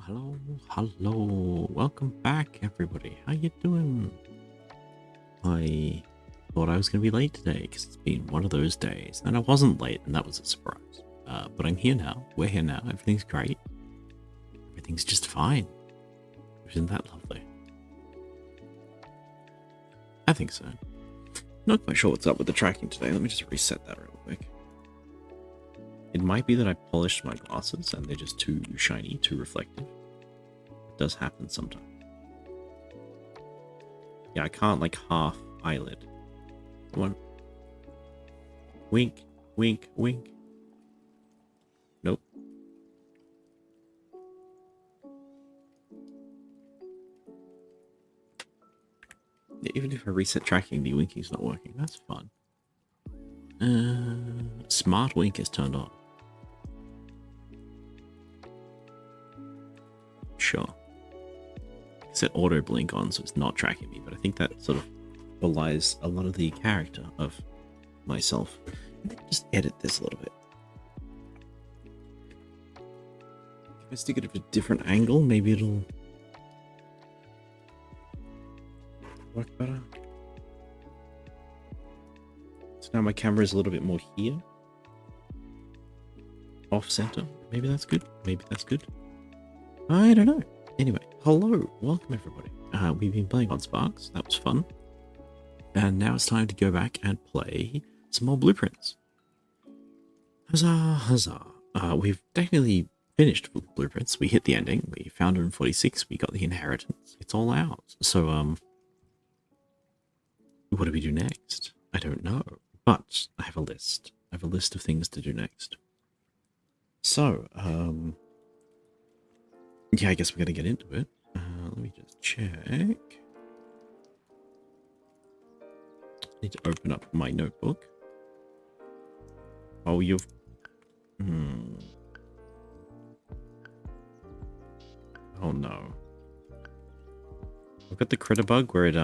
Hello. Welcome back, everybody. How you doing? I thought I was going to be late today because it's been one of those days, and I wasn't late, and that was a surprise. But I'm here now. We're here now. Everything's great. Everything's just fine. Isn't that lovely? I think so. Not quite sure what's up with the tracking today. Let me just reset that real quick. It might be that I polished my glasses and they're just too shiny, too reflective. It does happen sometimes. Yeah, I can't like half eyelid. Come on. Wink, wink, wink. Nope. Yeah, even if I reset tracking, the winking's not working. That's fun. Smart wink is turned on. Sure. I set auto blink on, so it's not tracking me, but I think that sort of belies a lot of the character of myself. Just edit this a little bit. If I stick it at a different angle, maybe it'll work better. So now my camera is a little bit more here. Off center. Maybe that's good. Maybe that's good. I don't know. Anyway, hello. Welcome, everybody. We've been playing on Sparks. That was fun. And now it's time to go back and play some more blueprints. Huzzah, huzzah. We've technically finished blueprints. We hit the ending. We found 146. We got the inheritance. It's all ours. So, what do we do next? I don't know. But I have a list. I have a list of things to do next. So, yeah, I guess we're going to get into it. Let me just check. I need to open up my notebook. Oh, you've... Oh, no. I've got the critter bug where it,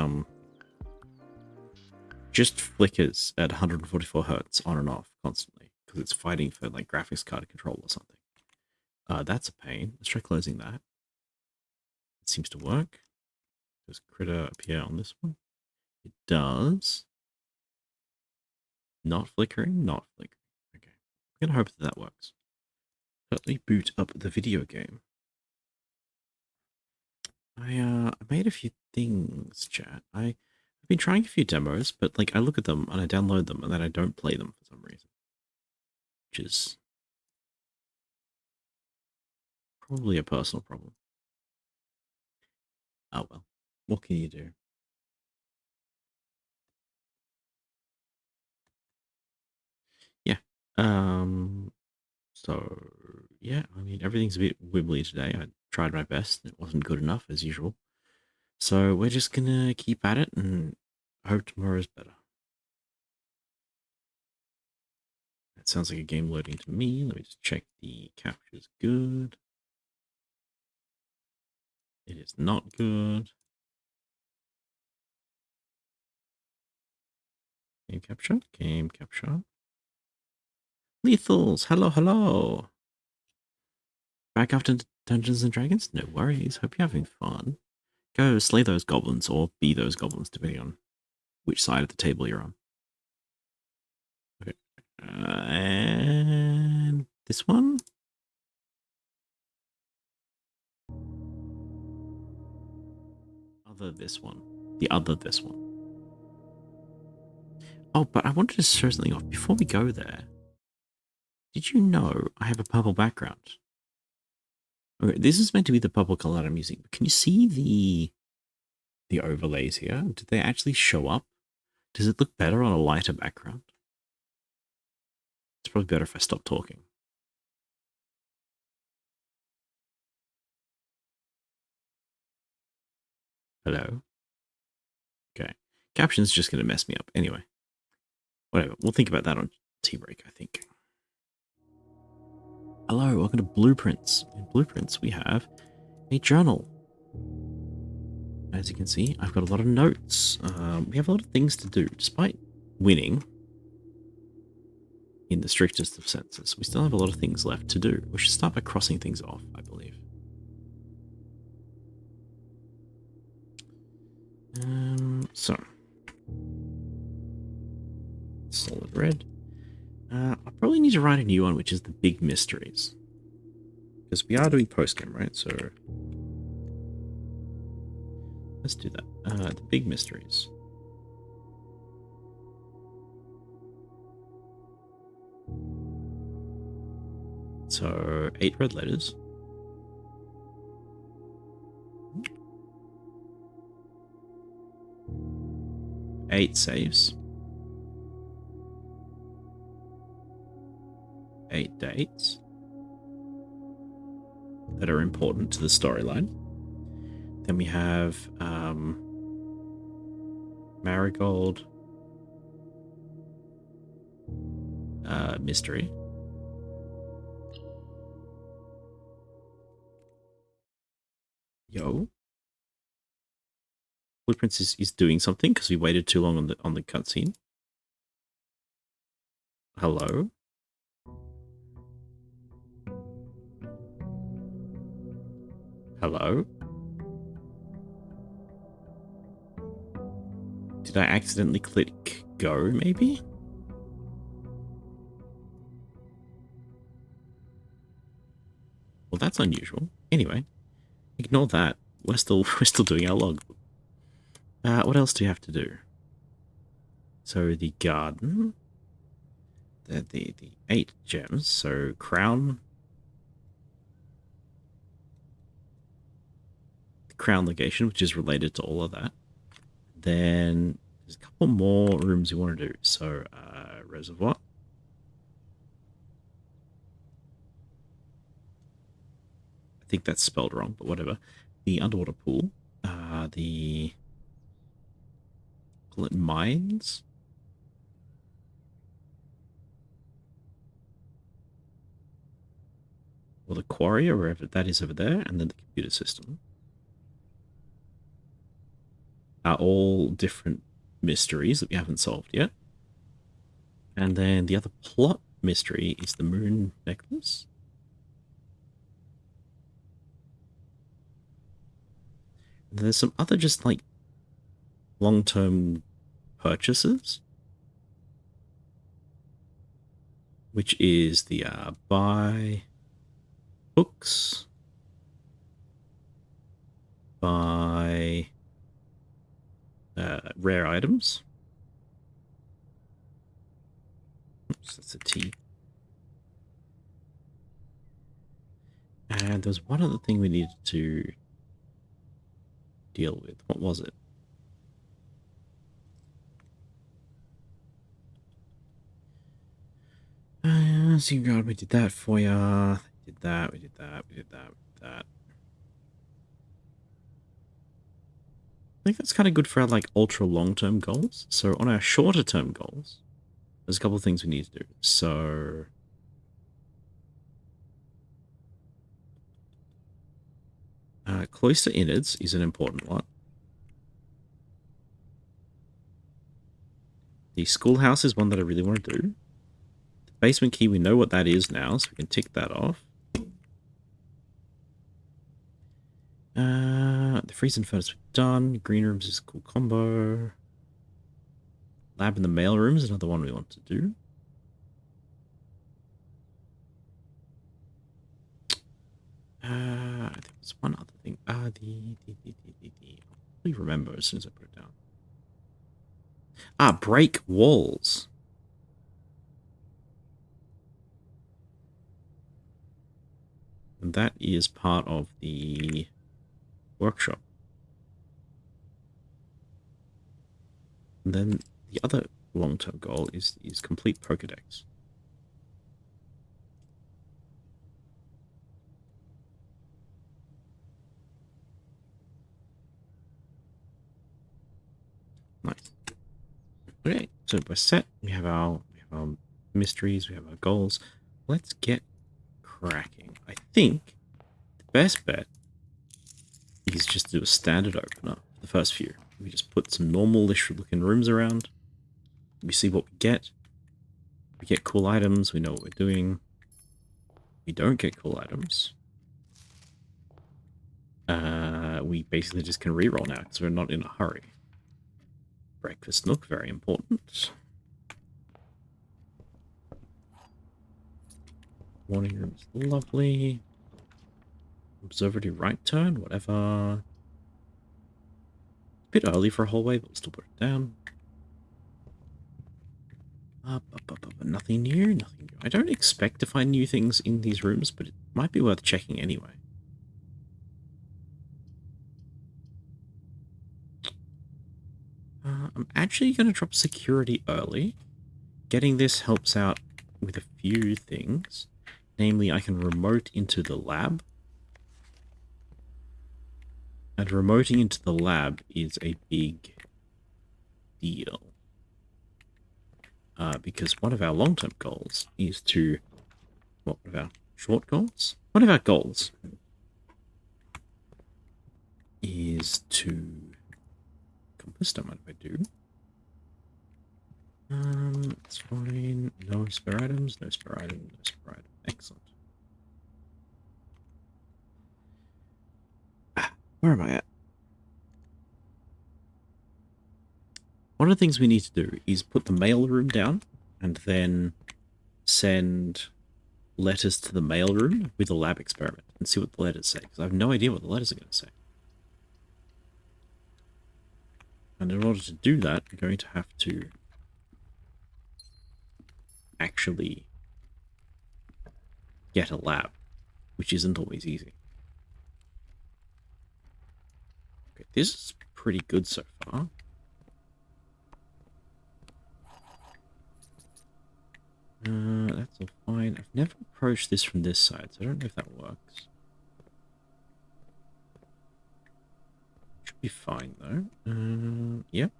just flickers at 144 hertz on and off constantly because it's fighting for, like, graphics card control or something. That's a pain. Let's try closing that. It seems to work. Does critter appear on this one? It does. Not flickering, not flickering. Okay. I'm gonna hope that works. Let me boot up the video game. I made a few things, chat. I've been trying a few demos, but like I look at them and I download them and then I don't play them for some reason. Which is probably a personal problem. Oh well. What can you do? Yeah. So yeah, I mean everything's a bit wibbly today. I tried my best. It wasn't good enough as usual. So we're just gonna keep at it and hope tomorrow's better. That sounds like a game loading to me. Let me just check the capture's good. It is not good. Game capture, game capture. Lethals, hello, hello. Back after Dungeons and Dragons? No worries. Hope you're having fun. Go slay those goblins or be those goblins, depending on which side of the table you're on. Okay. And this one? This one. The other this one. Oh, but I wanted to show something off. Before we go there, did you know I have a purple background? Okay, this is meant to be the purple color I'm using, but can you see the overlays here? Did they actually show up? Does it look better on a lighter background? It's probably better if I stop talking. Hello? Okay. Caption's just going to mess me up. Anyway. Whatever. We'll think about that on tea break, I think. Hello, welcome to Blueprints. In Blueprints, we have a journal. As you can see, I've got a lot of notes. We have a lot of things to do. Despite winning, in the strictest of senses, we still have a lot of things left to do. We should start by crossing things off, I believe. So solid red. I probably need to write a new one, which is the big mysteries, because we are doing postgame, right? So let's do that. The big mysteries. So 8 red letters. Eight saves. 8 dates that are important to the storyline. Then we have Marigold mystery. Yo. Blueprints is doing something because we waited too long on the cutscene. Hello? Hello? Did I accidentally click go, maybe? Well, that's unusual. Anyway, ignore that. We're still doing our log. What else do you have to do? So the garden, the 8 gems. So crown, the crown legation, which is related to all of that. Then there's a couple more rooms you want to do. So reservoir. I think that's spelled wrong, but whatever. The underwater pool. The call it mines. Or the quarry, or wherever that is over there, and then the computer system. Are all different mysteries that we haven't solved yet. And then the other plot mystery is the moon necklace. And there's some other just like long-term purchases, which is the buy books, buy rare items. Oops, that's a T. And there's one other thing we needed to deal with. What was it? So God, we did that for ya. We did that. We did that. We did that. We did that. I think that's kind of good for our like ultra long-term goals. So on our shorter-term goals, there's a couple of things we need to do. So cloister innards is an important one. The schoolhouse is one that I really want to do. The basement key, we know what that is now, so we can tick that off. The freezing furnace we've done. Green rooms is a cool combo. Lab in the mail room is another one we want to do. I think there's one other thing. I'll probably remember as soon as I put it down. Break walls. And that is part of the workshop. And then the other long-term goal is complete Pokedex. Nice. Okay, so we're set. We have our mysteries. We have our goals. Let's get cracking. I think the best bet is just to do a standard opener for the first few. We just put some normal-ish looking rooms around. We see what we get. We get cool items. We know what we're doing. We don't get cool items. We basically just can reroll now because we're not in a hurry. Breakfast nook, very important. Morning room is lovely. Observatory right turn, whatever. A bit early for a hallway, but we'll still put it down. Nothing new, nothing new. I don't expect to find new things in these rooms, but it might be worth checking anyway. I'm actually going to drop security early. Getting this helps out with a few things. Namely, I can remote into the lab. And remoting into the lab is a big deal. Because one of our long-term goals is to... What, one of our short goals? One of our goals is to... Compass, don't mind if I do. It's fine. No spare items, no spare item, no spare item. Excellent. Where am I at? One of the things we need to do is put the mail room down and then send letters to the mail room with a lab experiment and see what the letters say, because I have no idea what the letters are going to say. And in order to do that, I'm going to have to actually get a lab, which isn't always easy. Okay, this is pretty good so far. That's all fine. I've never approached this from this side, so I don't know if that works. Should be fine, though. Yep.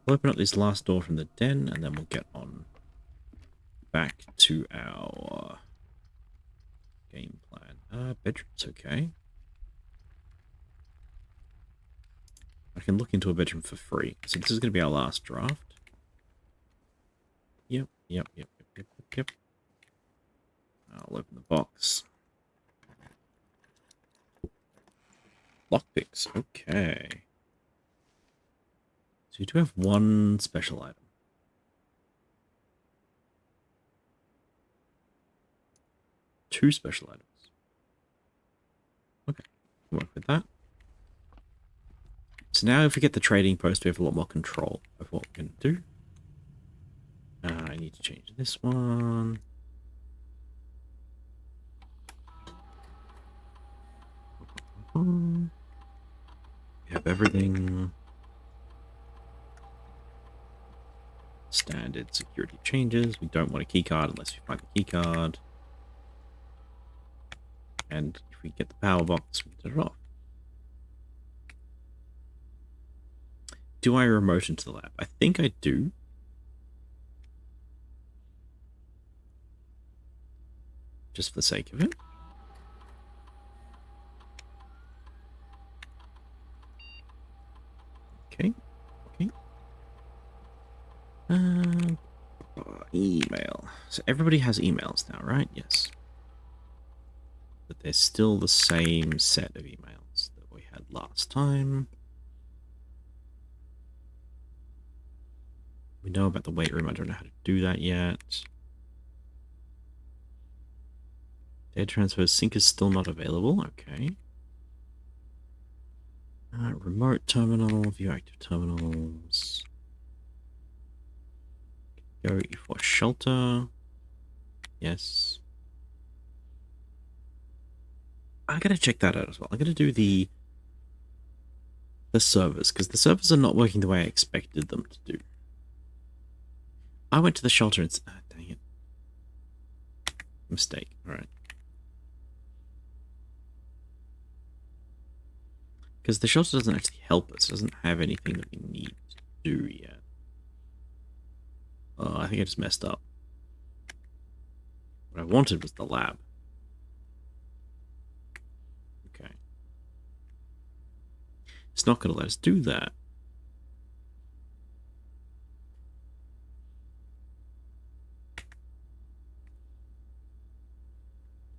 We'll open up this last door from the den, and then we'll get on back to our game plan. Bedroom's okay. I can look into a bedroom for free. So this is going to be our last draft. Yep. I'll open the box. Lockpicks, okay. So you do have one special item. Two special items. Okay, work with that. So now if we get the trading post, we have a lot more control of what we're going to do. I need to change this one. We have everything. Standard security changes. We don't want a keycard unless we find the keycard. And if we get the power box, we turn it off. Do I remote into the lab? I think I do. Just for the sake of it. Okay. Email. So everybody has emails now, right? Yes. But they're still the same set of emails that we had last time. We know about the weight room. I don't know how to do that yet. Data transfer sync is still not available. Okay. Remote terminal, view active terminals. Go E4 shelter. Yes. I gotta check that out as well. I gotta do the servers, because the servers are not working the way I expected them to do. I went to the shelter and... dang it. Mistake. Alright. Because the shelter doesn't actually help us. It doesn't have anything that we need to do yet. Oh, I think I just messed up. What I wanted was the lab. Okay. It's not going to let us do that.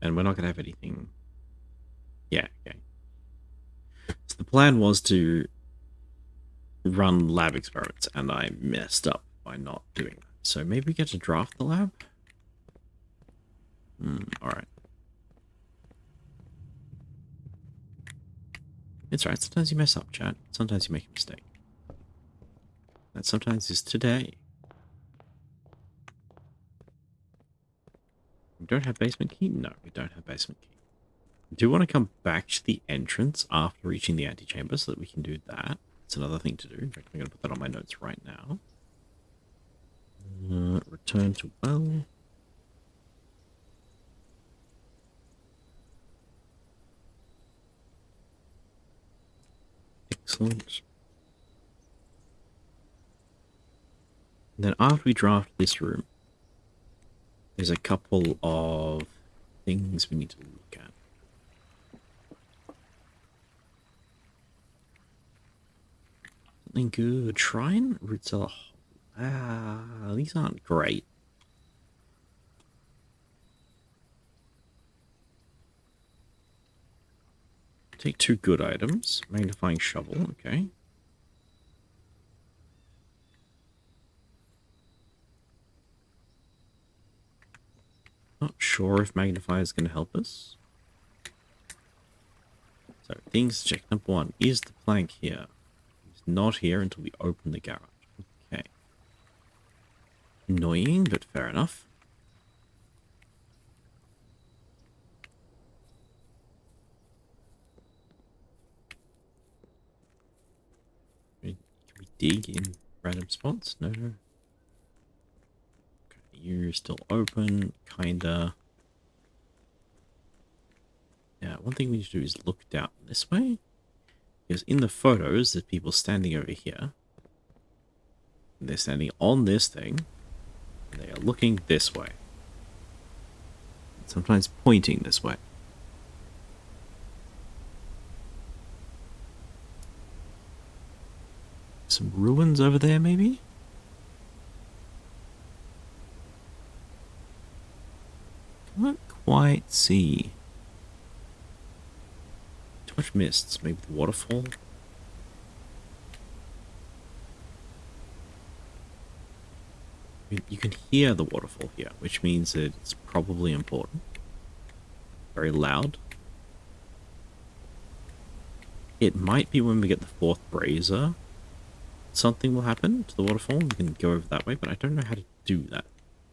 And we're not going to have anything... Yeah, okay. So the plan was to run lab experiments, and I messed up by not doing that. So maybe we get to draft the lab? Alright. It's right, sometimes you mess up, chat. Sometimes you make a mistake. That sometimes is today. We don't have basement key? No, we don't have basement key. I do want to come back to the entrance after reaching the antechamber so that we can do that. It's another thing to do. In fact, I'm going to put that on my notes right now. Return to well. Excellent. And then after we draft this room, there's a couple of things we need to look at. Something good. Shrine? Root cellar. These aren't great. Take 2 good items. Magnifying shovel, okay. Not sure if magnifier is going to help us. So, things to check. Number 1, is the plank here? It's not here until we open the garage. Okay. Annoying, but fair enough. Can we dig in random spots? No. Okay, you're still open, kinda. Yeah, one thing we need to do is look down this way. Because in the photos, there's people standing over here. They're standing on this thing. And they are looking this way. Sometimes pointing this way. Some ruins over there, maybe? Can't quite see. Too much mists. Maybe the waterfall? You can hear the waterfall here, which means that it's probably important. Very loud. It might be when we get the 4th brazier. Something will happen to the waterfall. We can go over that way, but I don't know how to do that.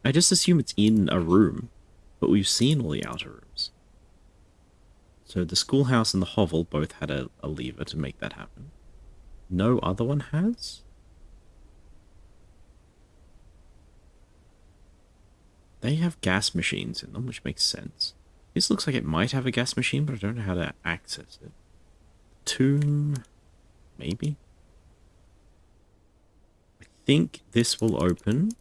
I just assume it's in a room, but we've seen all the outer rooms. So the schoolhouse and the hovel both had a lever to make that happen. No other one has? They have gas machines in them, which makes sense. This looks like it might have a gas machine, but I don't know how to access it. Tomb, maybe? I think this will open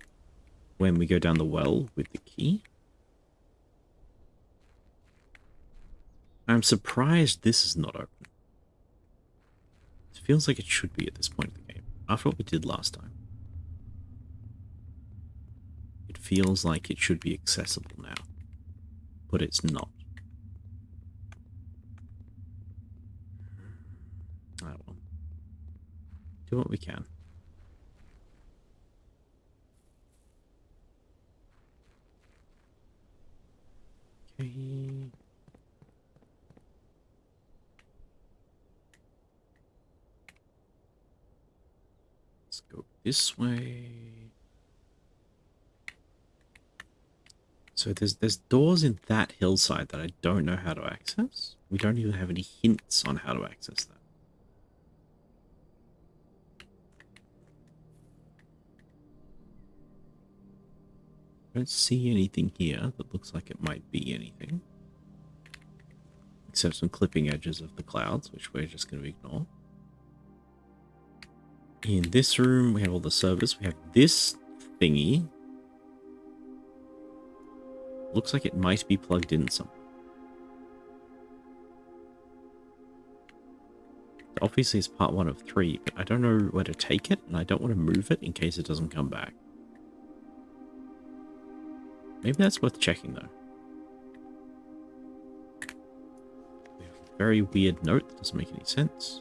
when we go down the well with the key. I'm surprised this is not open. It feels like it should be at this point in the game, after what we did last time. It feels like it should be accessible now, but it's not. Oh well. Do what we can. Okay. Let's go this way. So there's doors in that hillside that I don't know how to access. We don't even have any hints on how to access that. I don't see anything here that looks like it might be anything. Except some clipping edges of the clouds, which we're just going to ignore. In this room, we have all the servers. We have this thingy. Looks like it might be plugged in somewhere. Obviously, it's part 1 of 3, but I don't know where to take it, and I don't want to move it in case it doesn't come back. Maybe that's worth checking, though. We have a very weird note that doesn't make any sense.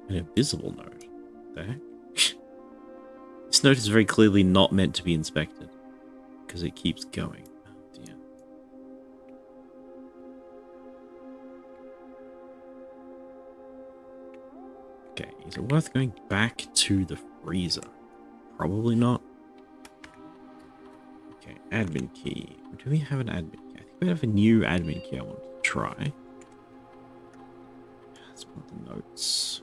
An invisible node. What the heck? This node is very clearly not meant to be inspected because it keeps going. Oh dear. Okay, is it worth going back to the freezer? Probably not. Okay, admin key. Do we have an admin key? I think we have a new admin key I want to try. Let's put the notes.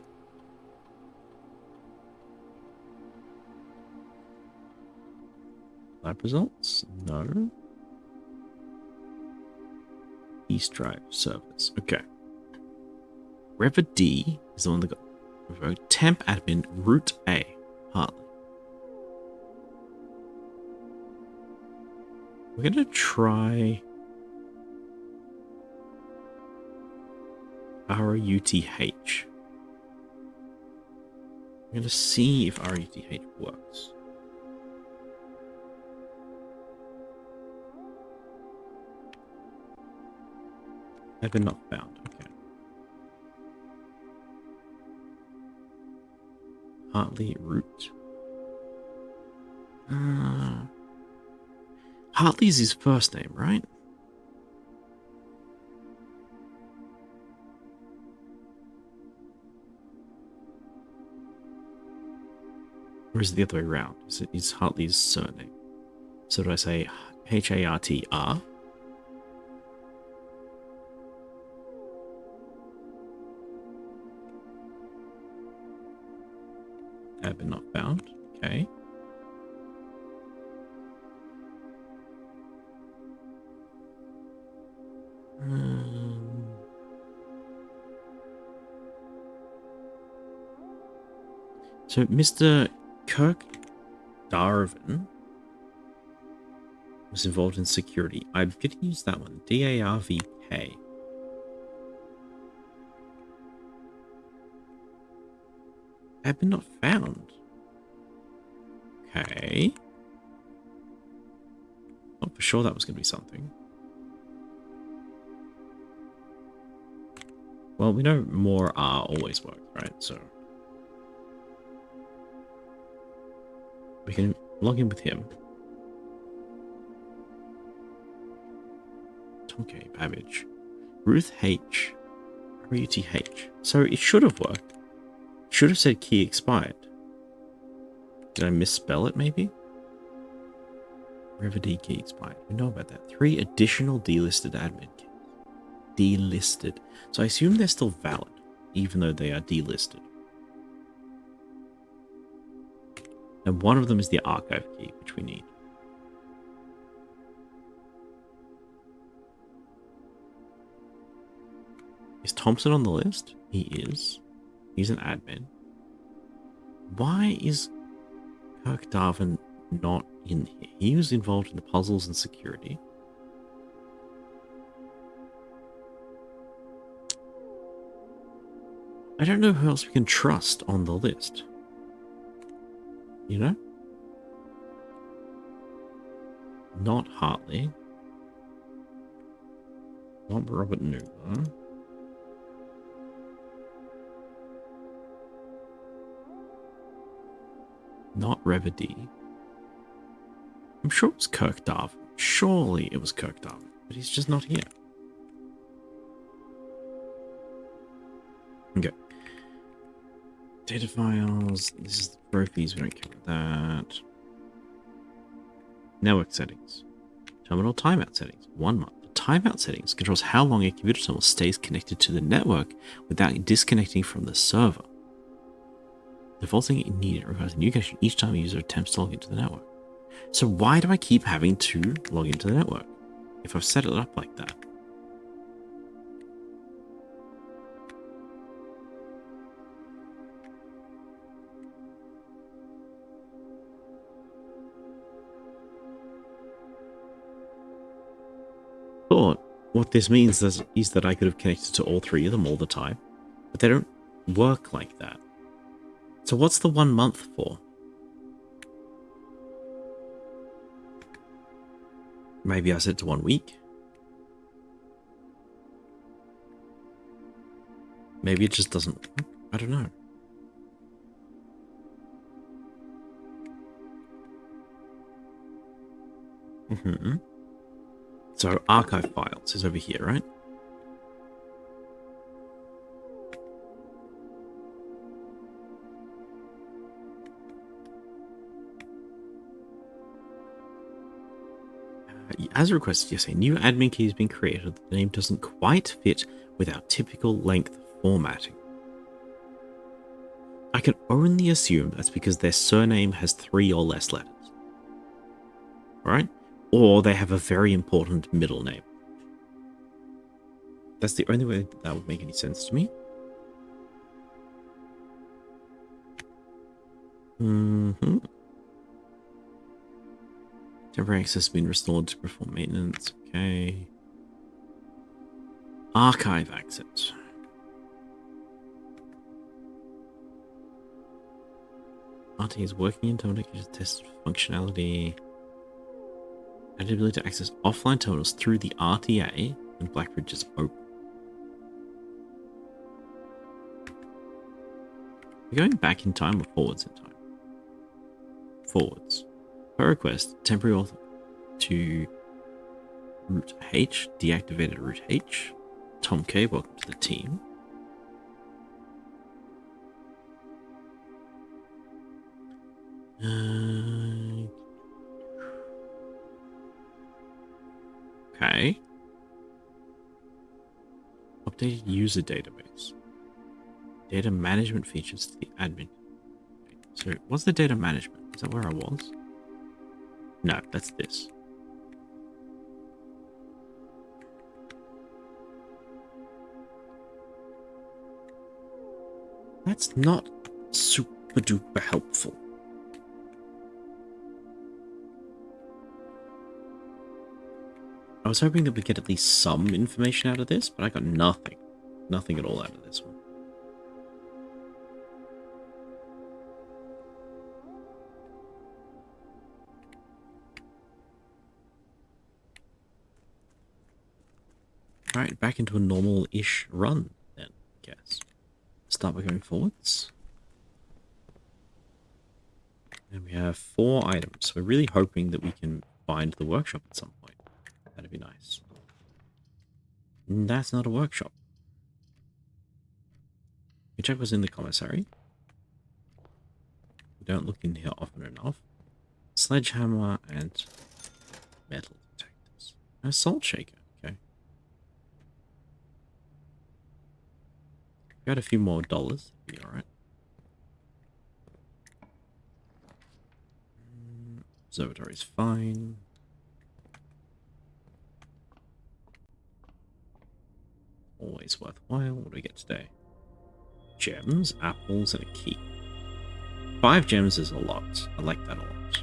Lab results? No. East drive servers. Okay. Rever D is the one that got revoked. Temp admin root A. Hartley. We're going to try RUTH. We're going to see if RUTH works. Have been not found. Okay. Hartley root. Hartley's his first name, right? Or is it the other way around? Is Hartley's surname? So do I say Hartr? Have been not found. Okay. So Mr. Kirk Darvin was involved in security. I'm going to use that one. DARVK. Have been not found. Okay. Not for sure that was going to be something. Well, we know more R always works, right? So we can log in with him. Okay, Babbage. Ruth H. RUTH. So it should have worked. Should have said key expired. Did I misspell it, maybe? Rever D key expired. We know about that. 3 additional delisted admin keys. Delisted. So I assume they're still valid, even though they are delisted. And one of them is the archive key, which we need. Is Thompson on the list? He is. He's an admin. Why is Kirk Darvin not in here? He was involved in the puzzles and security. I don't know who else we can trust on the list. You know? Not Hartley. Not Robert Newman. Not Rever D. I'm sure it was Kirk Darvin. Surely it was Kirk Darvin, but he's just not here. Okay. Data files. This is the trophies. We don't care about that. Network settings. Terminal timeout settings. 1 month. The timeout settings controls how long a computer terminal stays connected to the network without disconnecting from the server. Defaulting in needed requires a new connection each time a user attempts to log into the network. So why do I keep having to log into the network if I've set it up like that? Thought what this means is that I could have connected to all 3 of them all the time, but they don't work like that. So what's the 1 month for? Maybe I set it to 1 week. Maybe it just doesn't work. I don't know. Mhm. So archive files is over here, right? As requested, yes, a new admin key has been created. The name doesn't quite fit with our typical length formatting. I can only assume that's because their surname has 3 or less letters. Right? Or they have a very important middle name. That's the only way that would make any sense to me. Mm-hmm. Temporary access has been restored to perform maintenance. Okay. Archive access. RT is working in terminal test functionality. And the ability to access offline terminals through the RTA when Blackbridge is open. We're going back in time or forwards in time? Forwards. Per request, temporary author to root H, deactivated root H. Tom K, welcome to the team. Okay. Updated user database. Data management features to the admin. So, what's the data management? Is that where I was? No, that's this. That's not super duper helpful. I was hoping that we'd get at least some information out of this, but I got nothing. Nothing at all out of this one. Alright, back into a normal-ish run, then, I guess. Start by going forwards. And we have 4 items. We're really hoping that we can find the workshop at some point. That'd be nice. That's not a workshop. We check what's in the commissary. We don't look in here often enough. Sledgehammer and metal detectors. A salt shaker. Okay. Got a few more dollars. Be alright. Observatory's fine. Always worthwhile. What do we get today? Gems, apples, and a key. 5 gems is a lot. I like that a lot.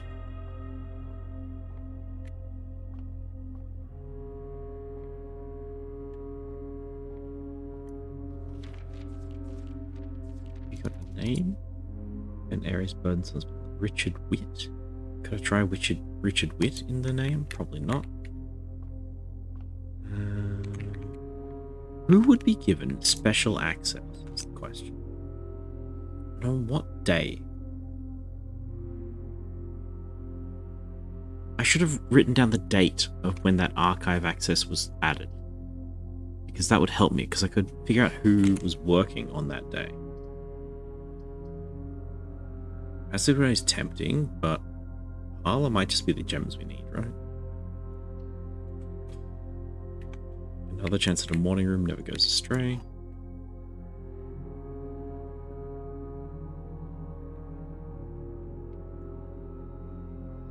We got a name. And Aries Burden says Richard Witt. Could I try Richard Witt in the name? Probably not. Who would be given special access? Is the question. And on what day? I should have written down the date of when that archive access was added. Because that would help me, because I could figure out who was working on that day. Acid Ray is tempting, but Harla might just be the gems we need, right? Another chance at a morning room never goes astray.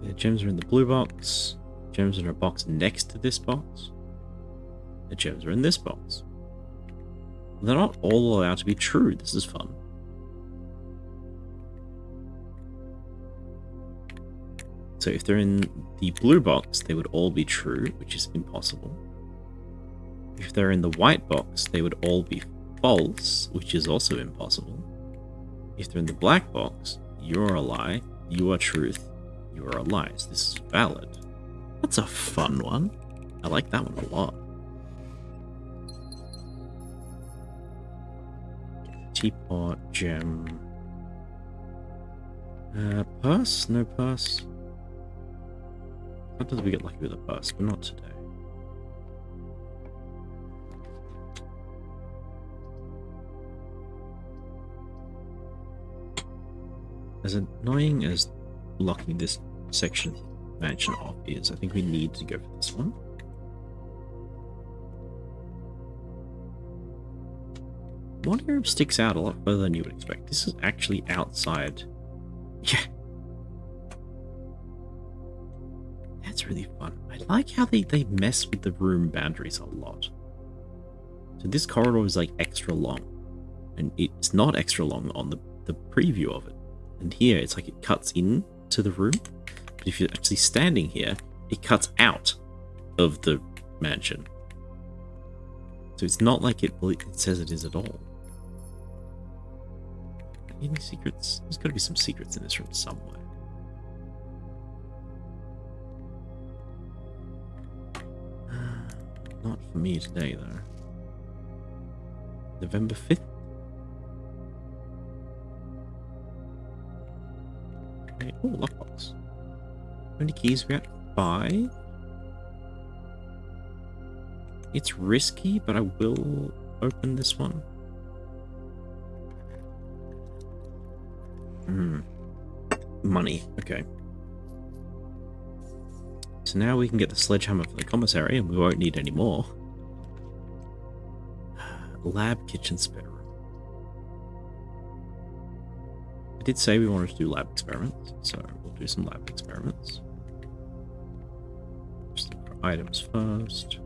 The gems are in the blue box. Gems are in a box next to this box. The gems are in this box. They're not all allowed to be true. This is fun. So if they're in the blue box, they would all be true, which is impossible. If they're in the white box, they would all be false, which is also impossible. If they're in the black box, you're a lie, you are truth, you are a lie. So this is valid. That's a fun one. I like that one a lot. Teapot, gem. Purse? No purse. Sometimes we get lucky with a bus, but not today. As annoying as locking this section of the mansion off is, I think we need to go for this one. One area sticks out a lot further than you would expect. This is actually outside. Yeah. That's really fun. I like how they mess with the room boundaries a lot. So this corridor is like extra long. And it's not extra long on the preview of it. And here it's like it cuts in to the room. But if you're actually standing here, it cuts out of the mansion. So it's not like it says it is at all. Any secrets? There's got to be some secrets in this room somewhere. Not for me today, though. November 5th? Okay. Oh, lockbox. How many keys we got? 5? It's risky, but I will open this one. Money. Okay. So now we can get the sledgehammer for the commissary, and we won't need any more. Lab, kitchen, spare room. I did say we wanted to do lab experiments, so we'll do some lab experiments. Just look for items first.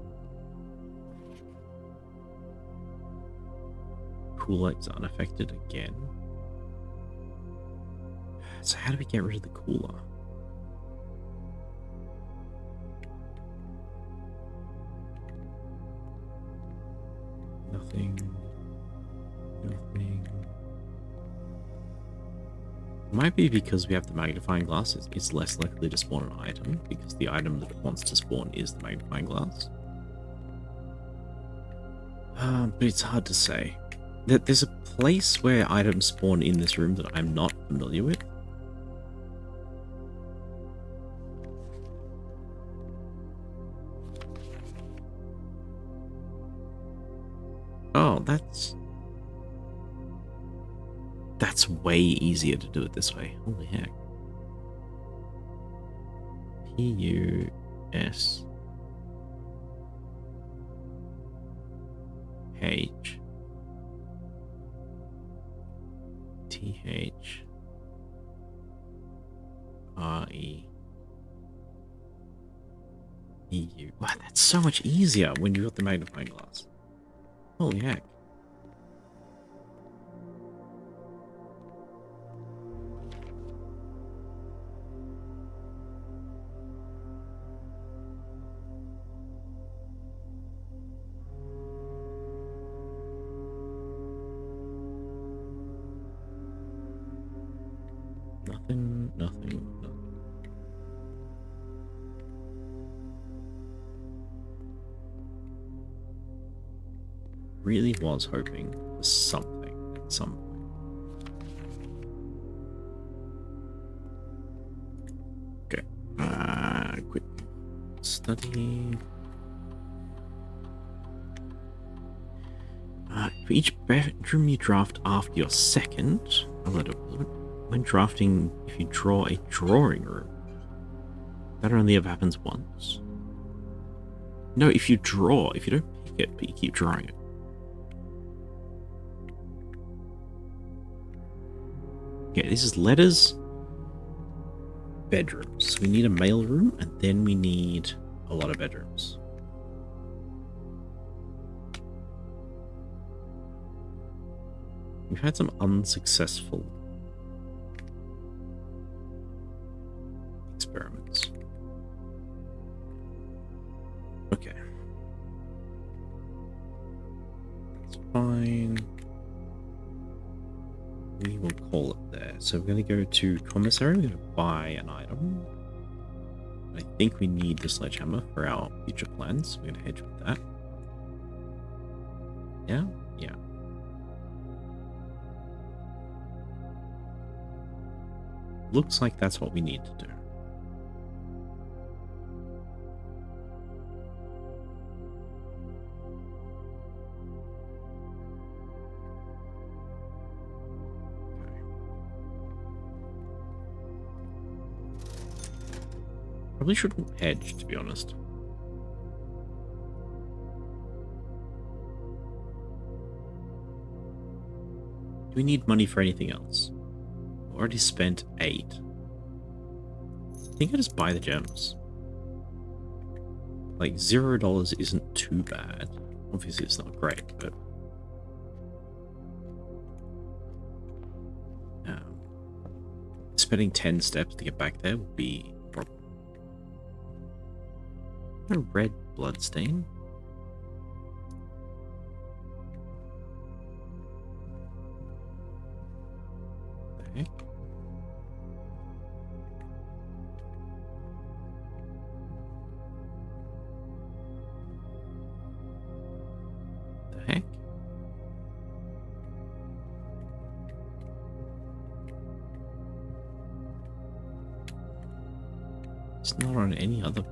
Cooler is unaffected again. So how do we get rid of the cooler? Nothing. Might be because we have the magnifying glass, it's less likely to spawn an item, because the item that it wants to spawn is the magnifying glass. But it's hard to say. There's a place where items spawn in this room that I'm not familiar with. Oh, that's way easier to do it this way. Holy heck. P-U-S H T-H R-E-E-U. Wow, that's so much easier when you've got the magnifying glass. Holy heck. Nothing. Really was hoping for something at some point. Okay. Quick study. For each bedroom you draft after your second, when drafting, if you draw a drawing room, that only ever happens once. No, if you don't pick it, but you keep drawing it. Okay, this is letters, bedrooms. So we need a mail room, and then we need a lot of bedrooms. We've had some unsuccessful experiments. Okay. That's fine. We will call it there. So we're going to go to commissary. We're going to buy an item. I think we need the sledgehammer for our future plans. We're going to hedge with that. Yeah? Yeah. Looks like that's what we need to do. Probably shouldn't hedge, to be honest. Do we need money for anything else? Already spent 8. I think I just buy the gems. Like, $0 isn't too bad. Obviously, it's not great, but... spending 10 steps to get back there would be a problem. A red bloodstain? The heck? The heck? It's not on any other.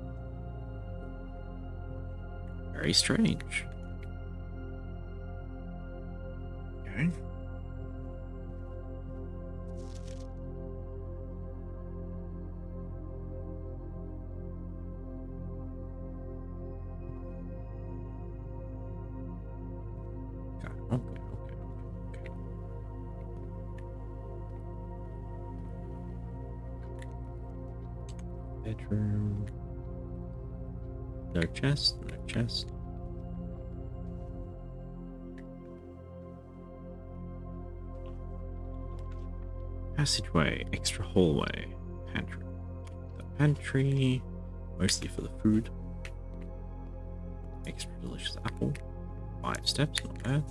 Very strange. Okay. Okay. Bedroom. No chest, no chest. Passageway, extra hallway, pantry. The pantry, mostly for the food. Extra delicious apple. 5 steps, not bad.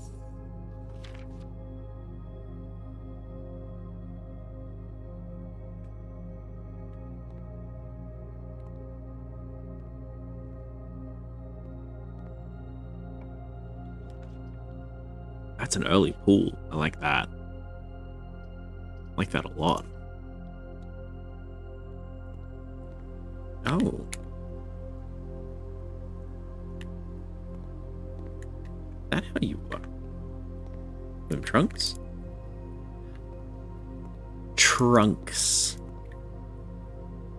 That's an early pool. I like that. I like that a lot. Oh. That how you work? Swim trunks? Trunks.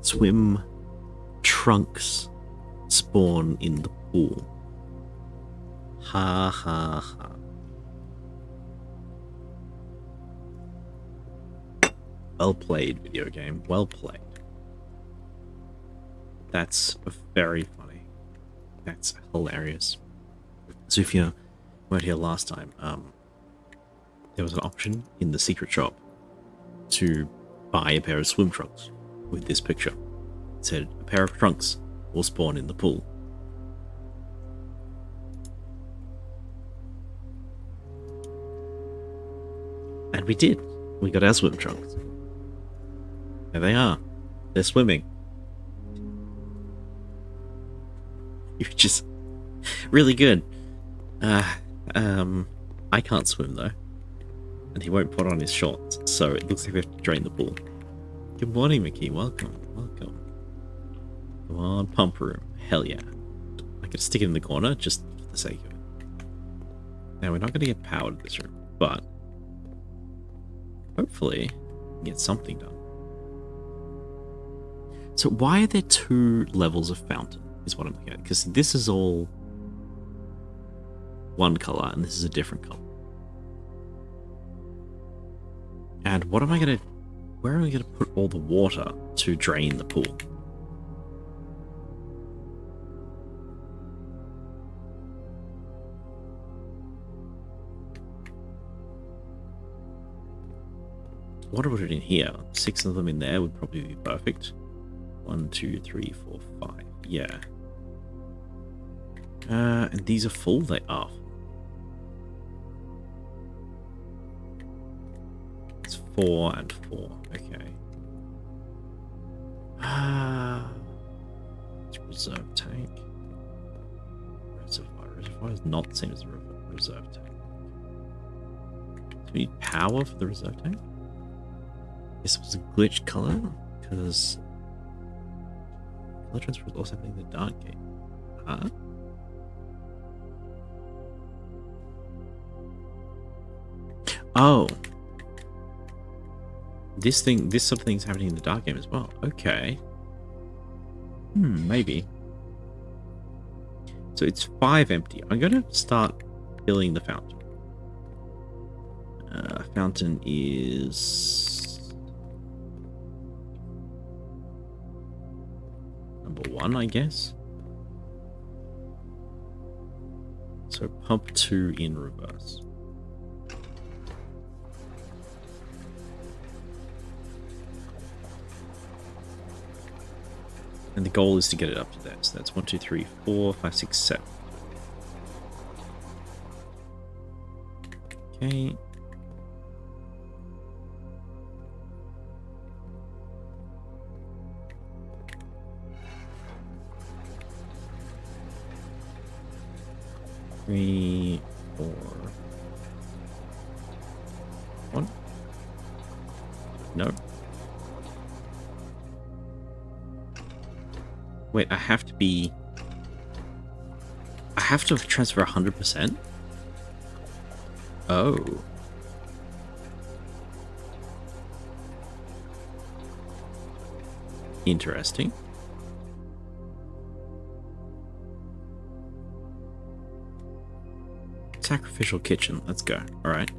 Swim trunks spawn in the pool. Ha ha ha. Well played, video game. Well played. That's very funny. That's hilarious. So if you weren't here last time, there was an option in the secret shop to buy a pair of swim trunks with this picture. It said, a pair of trunks will spawn in the pool. And we did. We got our swim trunks. There they are. They're swimming. You're just really good. I can't swim though. And he won't put on his shorts, so it looks like we have to drain the pool. Good morning, Mickey. Welcome. Welcome. Come on, pump room. Hell yeah. I could stick it in the corner just for the sake of it. Now, we're not going to get power to this room, but hopefully we can get something done. So why are there 2 levels of fountain, is what I'm looking at? Because this is all one color, and this is a different color. And what am I going to... where are we going to put all the water to drain the pool? What would it in here? 6 of them in there would probably be perfect. 1, 2, 3, 4, 5. Yeah. And these are full? They are. It's 4 and 4. Okay. It's reserve tank. Reservoir. Reservoir is not the same as a reserve tank. Do we need power for the reserve tank? This was a glitched color because color transfer is also happening in the dark game. Huh? Oh. This sort of thing's happening in the dark game as well. Okay. Maybe. So it's 5 empty. I'm going to start filling the fountain. Fountain is number 1, I guess. So pump 2 in reverse. And the goal is to get it up to there. So that's 1, 2, 3, 4, 5, 6, 7. Okay. Three, 4, 1. No. Wait, I have to transfer 100%? Oh. Interesting. Sacrificial kitchen. Let's go. All right.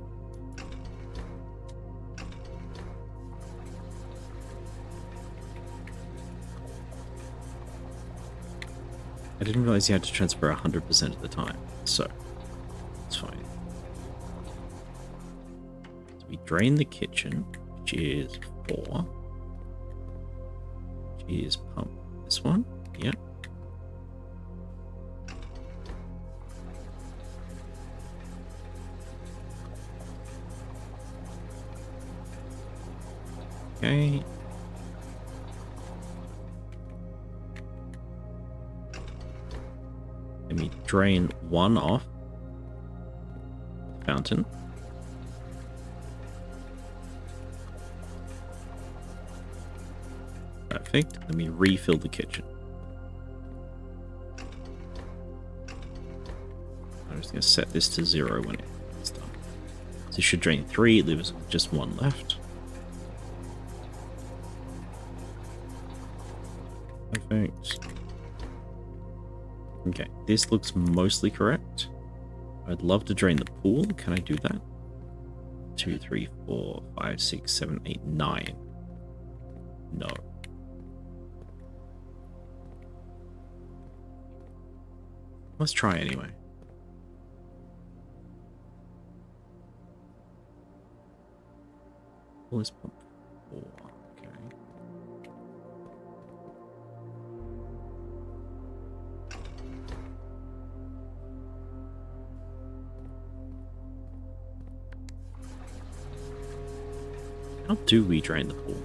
I didn't realize you had to transfer 100% of the time, so it's fine. So we drain the kitchen, which is 4. Which is pump this one. Yep. Okay. Let me drain 1 off the fountain. Perfect. Let me refill the kitchen. I'm just going to set this to 0 when it's done. So it should drain 3. It leaves just 1 left. Perfect. Okay, this looks mostly correct. I'd love to drain the pool. Can I do that? 2, 3, 4, 5, 6, 7, 8, 9. No. Let's try anyway. Pool is pump 4. Okay. How do we drain the pool?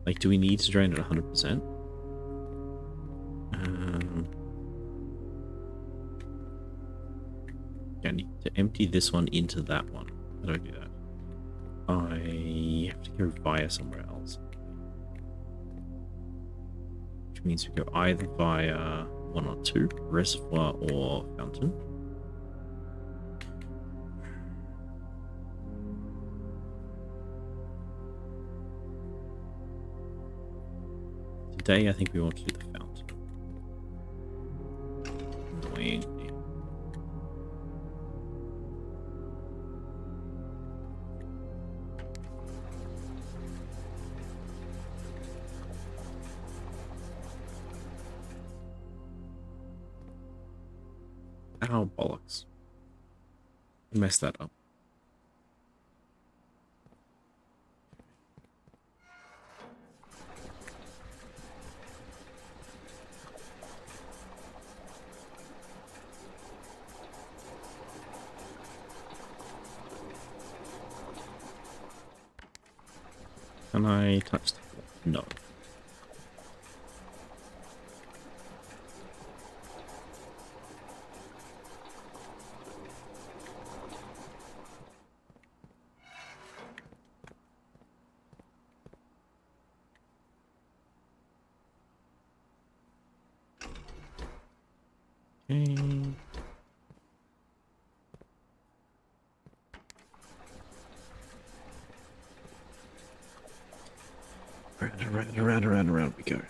Like, do we need to drain it 100%? Yeah, I need to empty this one into that one. How do I do that? I have to go via somewhere else. Which means we go either via 1 or 2, reservoir or fountain. Today, I think we want to do the fountain. Annoyingly. Ow, bollocks. I messed that up. Can I touch the floor? No. Okay. Around we go.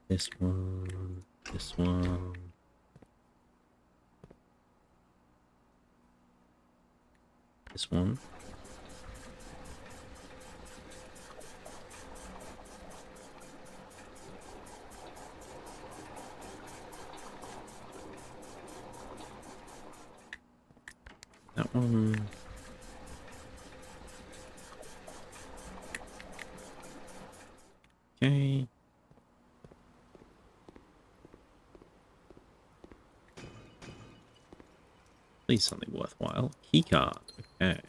This one, this one. This one. That one. Okay. Please something worthwhile. Keycard. Okay.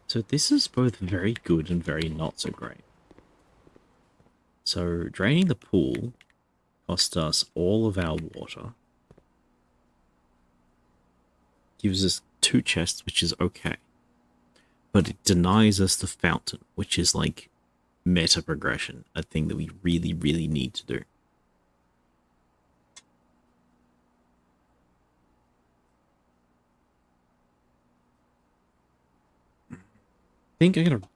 So this is both very good and very not so great. So draining the pool cost us all of our water. Gives us 2 chests, which is okay. But it denies us the fountain, which is like meta progression, a thing that we really, really need to do. I think I'm going to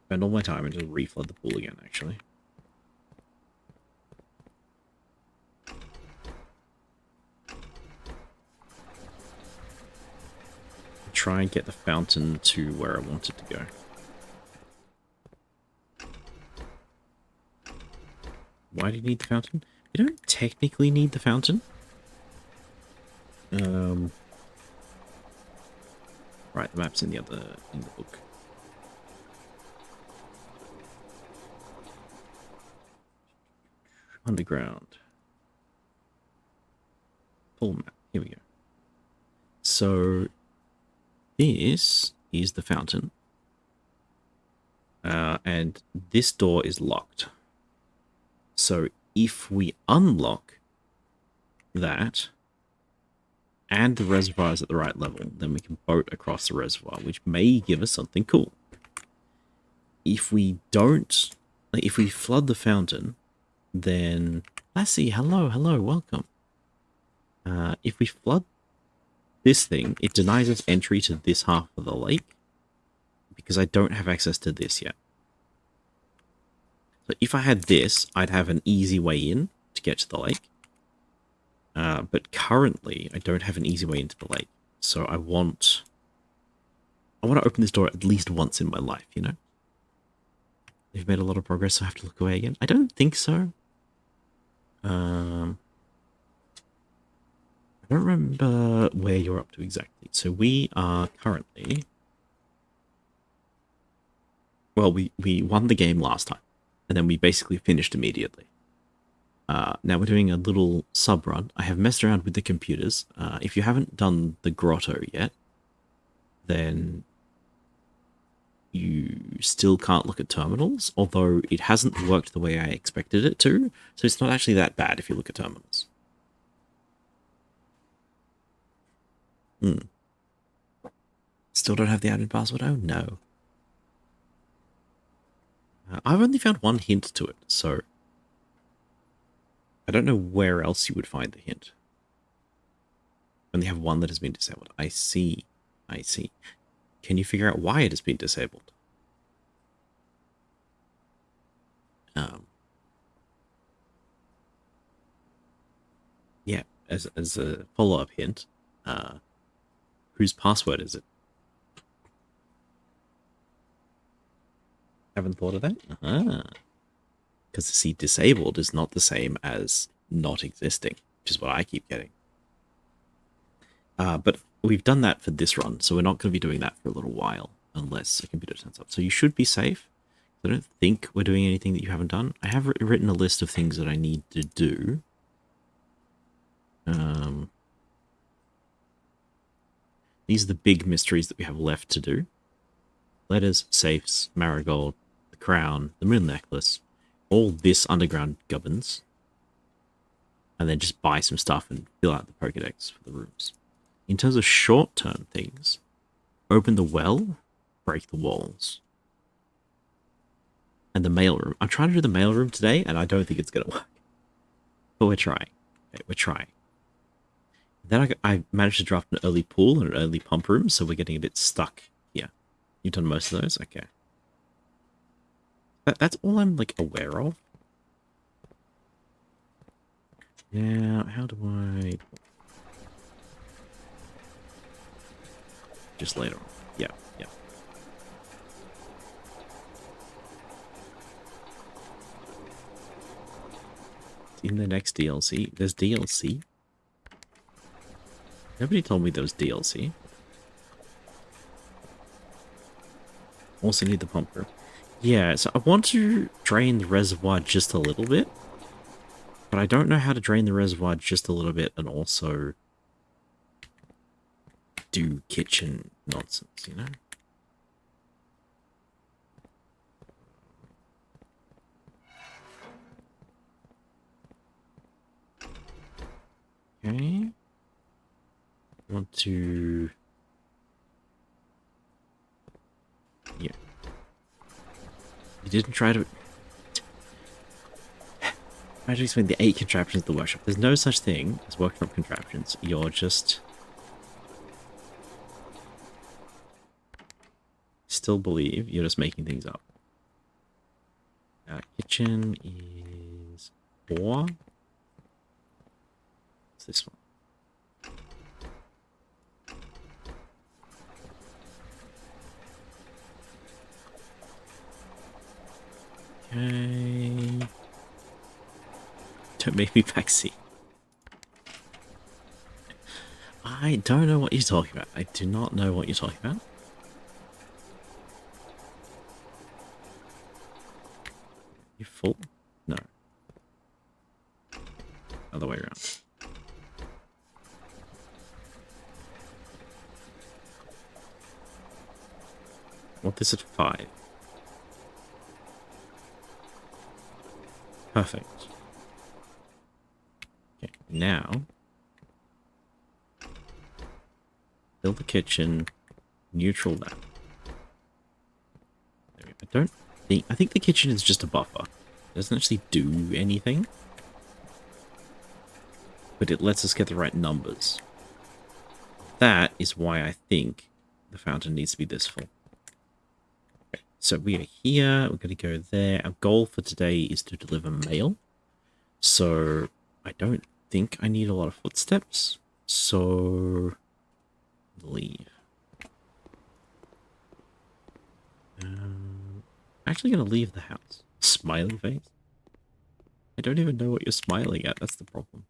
spend all my time and just reflood the pool again, actually. Try and get the fountain to where I want it to go. Why do you need the fountain? You don't technically need the fountain. Right, the map's in the book. Underground. Full map. Here we go. So this is the fountain. And this door is locked. So if we unlock that and the reservoir is at the right level, then we can boat across the reservoir, which may give us something cool. If we don't, like if we flood the fountain, then Lassie, hello, welcome. If we flood this thing, it denies us entry to this half of the lake because I don't have access to this yet. So if I had this, I'd have an easy way in to get to the lake. But currently, I don't have an easy way into the lake. So I want to open this door at least once in my life, you know? We've made a lot of progress, so I have to look away again. I don't think so. I don't remember where you're up to exactly. So we are currently... Well, we won the game last time, and then we basically finished immediately. Now we're doing a little sub run. I have messed around with the computers. If you haven't done the grotto yet, then you still can't look at terminals, although it hasn't worked the way I expected it to, so it's not actually that bad if you look at terminals. Still don't have the admin password? Oh no. I've only found one hint to it, so I don't know where else you would find the hint. Only have one that has been disabled. I see. I see. Can you figure out why it has been disabled? Yeah, as a follow-up hint, whose password is it? Haven't thought of that? Because see, disabled is not the same as not existing, which is what I keep getting. But we've done that for this run, so we're not going to be doing that for a little while, unless a computer turns up. So you should be safe. I don't think we're doing anything that you haven't done. I have written a list of things that I need to do. These are the big mysteries that we have left to do. letters, safes, marigold, the crown, the moon necklace, all this underground gubbins, and then just buy some stuff and fill out the Pokedex for the rooms. In terms of short-term things, open the well, break the walls. And the mailroom. I'm trying to do the mailroom today, and I don't think it's going to work. But we're trying. Okay, we're trying. Then I managed to draft an early pool and an early pump room, so we're getting a bit stuck here. You've done most of those? Okay. That's all I'm, like, aware of. Now, how do I... Just later on. Yeah, yeah. In the next DLC. There's DLC? Nobody told me there was DLC. Also need the pump room. Yeah, so I want to drain the reservoir just a little bit. But I don't know how to drain the reservoir just a little bit and also do kitchen nonsense, you know? Okay. Want to... Yeah. You didn't try to... Try to explain the 8 contraptions of the workshop. There's no such thing as workshop contraptions. You're just... Still believe you're just making things up. Kitchen is 4. What's this one? Okay. Don't make me backseat. I don't know what you're talking about. I do not know what you're talking about. You full? No. Other way around. Want this at 5. Perfect. Okay, now fill the kitchen, neutral that. I think the kitchen is just a buffer. It doesn't actually do anything. But it lets us get the right numbers. That is why I think the fountain needs to be this full. Okay, so we are here, we're going to go there. Our goal for today is to deliver mail. So I don't think I need a lot of footsteps. So leave. I'm actually going to leave the house. Smiling face? I don't even know what you're smiling at. That's the problem.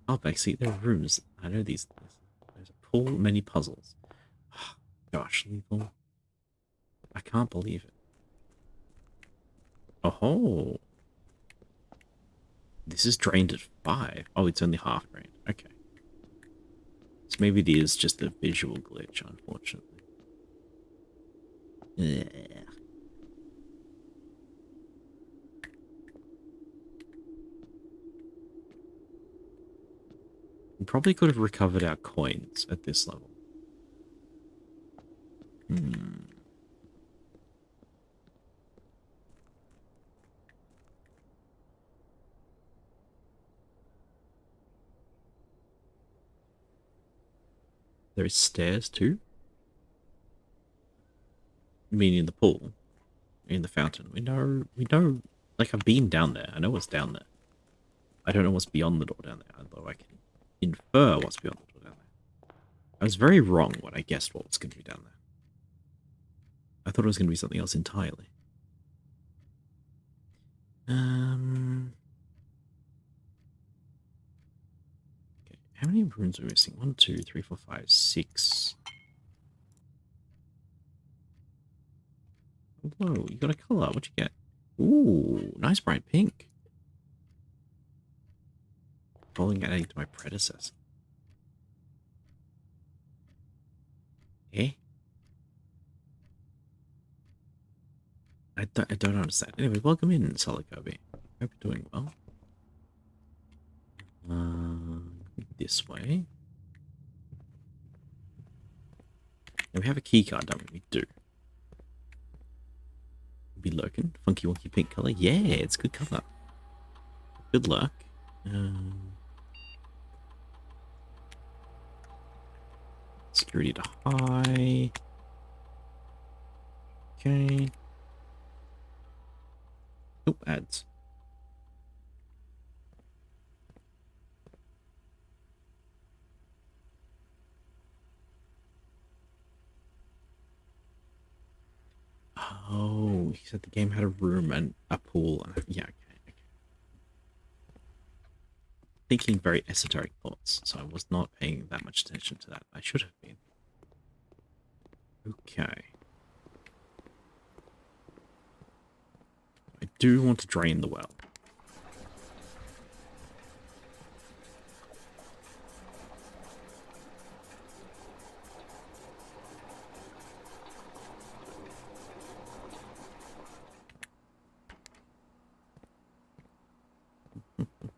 Oh, backseat, there are rooms. I know these. There's a pool, many puzzles. Oh, gosh, lethal. I can't believe it. Oh, this is drained at 5. Oh, it's only half drained. Okay. So maybe it is just a visual glitch, unfortunately. Yeah. We probably could have recovered our coins at this level. There is stairs too? Meaning the pool. In the fountain. We know, like I've been down there. I know what's down there. I don't know what's beyond the door down there, although I can infer what's beyond the door down there. I was very wrong when I guessed what was going to be down there. I thought it was going to be something else entirely. Okay, how many rooms are we missing? 1, 2, 3, 4, 5, 6. Whoa, you got a color. What'd you get? Ooh, nice bright pink. Following adding to my predecessor. Eh? I don't understand. Anyway, welcome in, Solid Kirby. Hope you're doing well. This way. Now we have a key card, don't we? We do. Be lurking. Funky wonky pink color. Yeah, it's good color. Good luck. Security to high. Okay. Oh, ads. Oh, he said the game had a room and a pool. And yeah, okay. Thinking very esoteric thoughts, so I was not paying that much attention to that. I should have been. Okay. I do want to drain the well.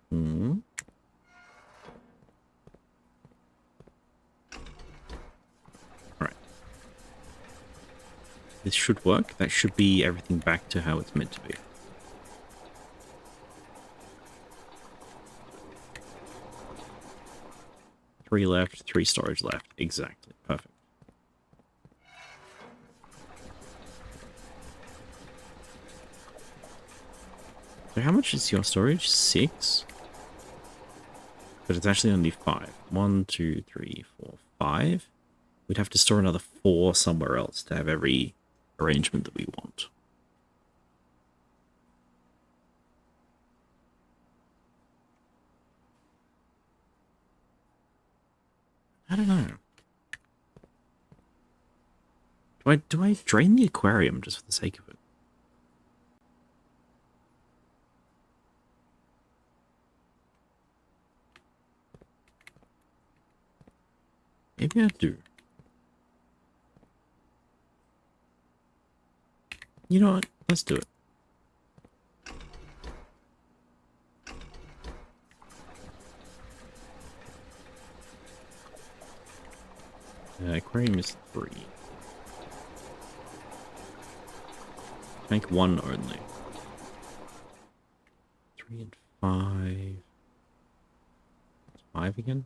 Hmm. Alright. This should work. That should be everything back to how it's meant to be. Three left, 3 storage left. Exactly. Perfect. So how much is your storage? 6? But it's actually only 5. 1, 2, 3, 4, 5. We'd have to store another 4 somewhere else to have every arrangement that we want. I don't know. Do I drain the aquarium just for the sake of it? Maybe I do. You know what? Let's do it. Aquarium is 3. Tank 1 only. 3 and 5. 5 again?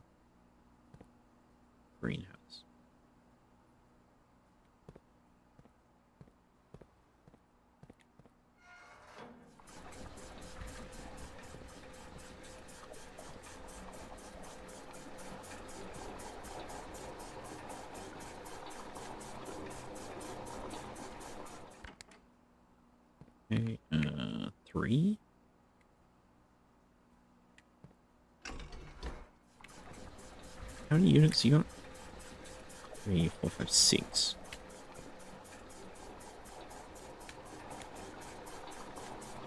Greenhouse. Okay, 3. How many units you got? 3, 4, 5, 6.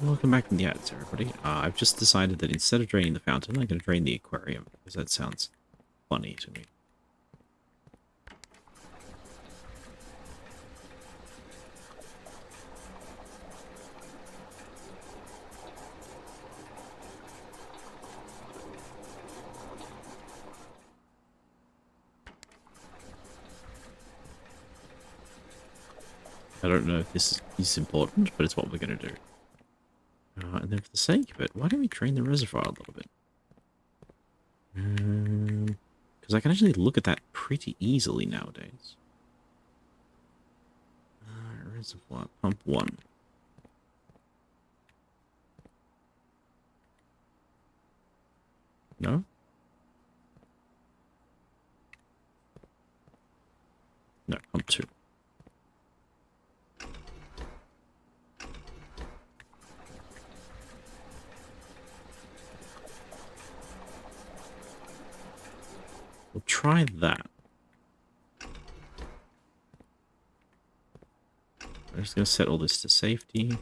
Welcome back from the ads, everybody. I've just decided that instead of draining the fountain, I'm going to drain the aquarium, because that sounds funny to me. I don't know if this is important, but it's what we're going to do. And then for the sake of it, why don't we drain the reservoir a little bit? Because I can actually look at that pretty easily nowadays. Reservoir, pump 1. No? No, pump 2. We'll try that. I'm just going to set all this to safety.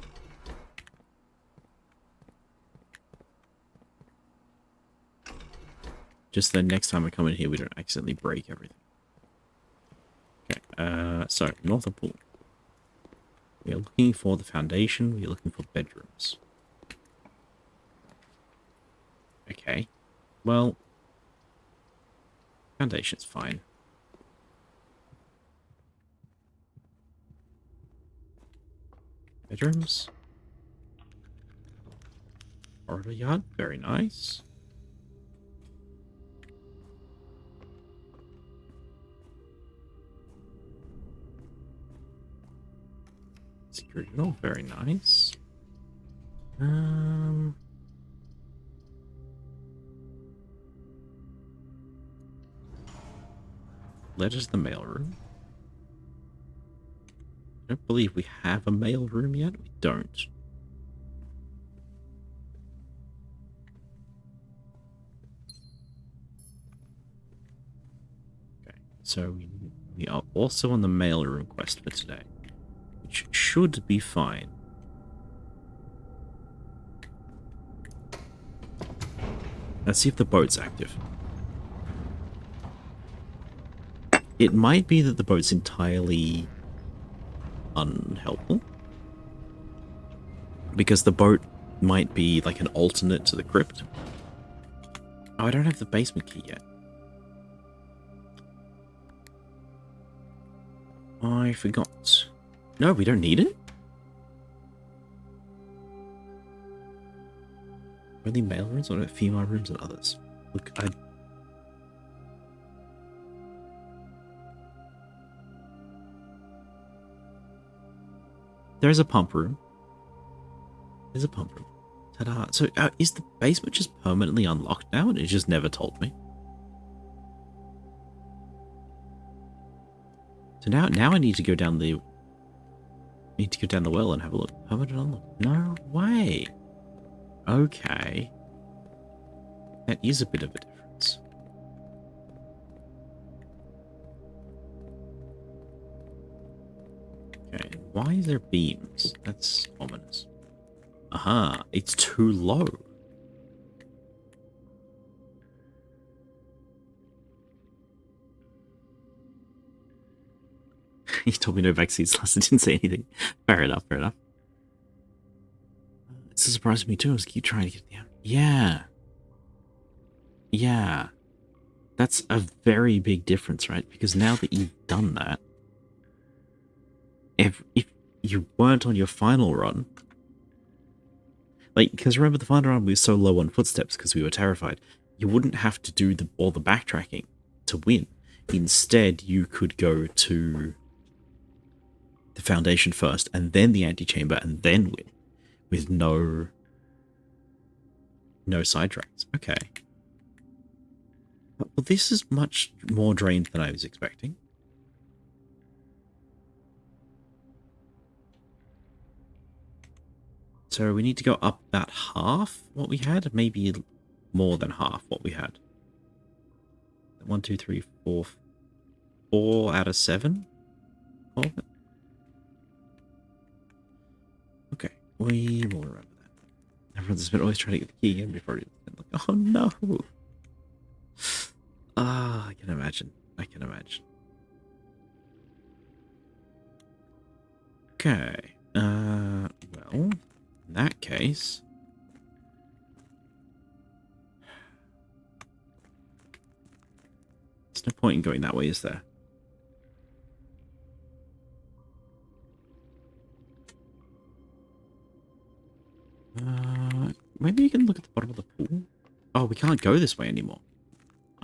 Just then next time I come in here, we don't accidentally break everything. Okay, so, northern pool. We are looking for the foundation. We are looking for bedrooms. Okay. Well, foundation's fine. Bedrooms. Corridor yard. Very nice. Security door. Very nice. Letters to the mailroom. I don't believe we have a mailroom yet. We don't. Okay, so we are also on the mailroom quest for today, which should be fine. Let's see if the boat's active. It might be that the boat's entirely unhelpful, because the boat might be like an alternate to the crypt. Oh, I don't have the basement key yet. I forgot. No, we don't need it? Only male rooms or female rooms and others? Look, there's a pump room. There's a pump room. Ta-da. So is the basement just permanently unlocked now and it just never told me? So now I need to go down the well and have a look. Permanent unlock. No way. Okay. That is a bit of a difference. Okay, why is there beams? That's ominous. Aha, it's too low. He told me no vaccines last. I didn't say anything. Fair enough, fair enough. It's a surprise to me too. I was keep trying to get down. Yeah. Yeah. That's a very big difference, right? Because now that you've done that, if you weren't on your final run, like, because remember the final run we were so low on footsteps because we were terrified, you wouldn't have to do all the backtracking to win. Instead, you could go to the foundation first, and then the antechamber, and then win, with no sidetracks. Okay. Well, this is much more drained than I was expecting. So we need to go up about half what we had, maybe more than half what we had. 1, 2, 3, 4, 4 out of 7. All of it. Okay, we will remember that. Everyone's been always trying to get the key again before it's been like, oh no. Ah, I can imagine. I can imagine. Okay. Well, in that case, there's no point in going that way, is there? Maybe you can look at the bottom of the pool. Oh, we can't go this way anymore.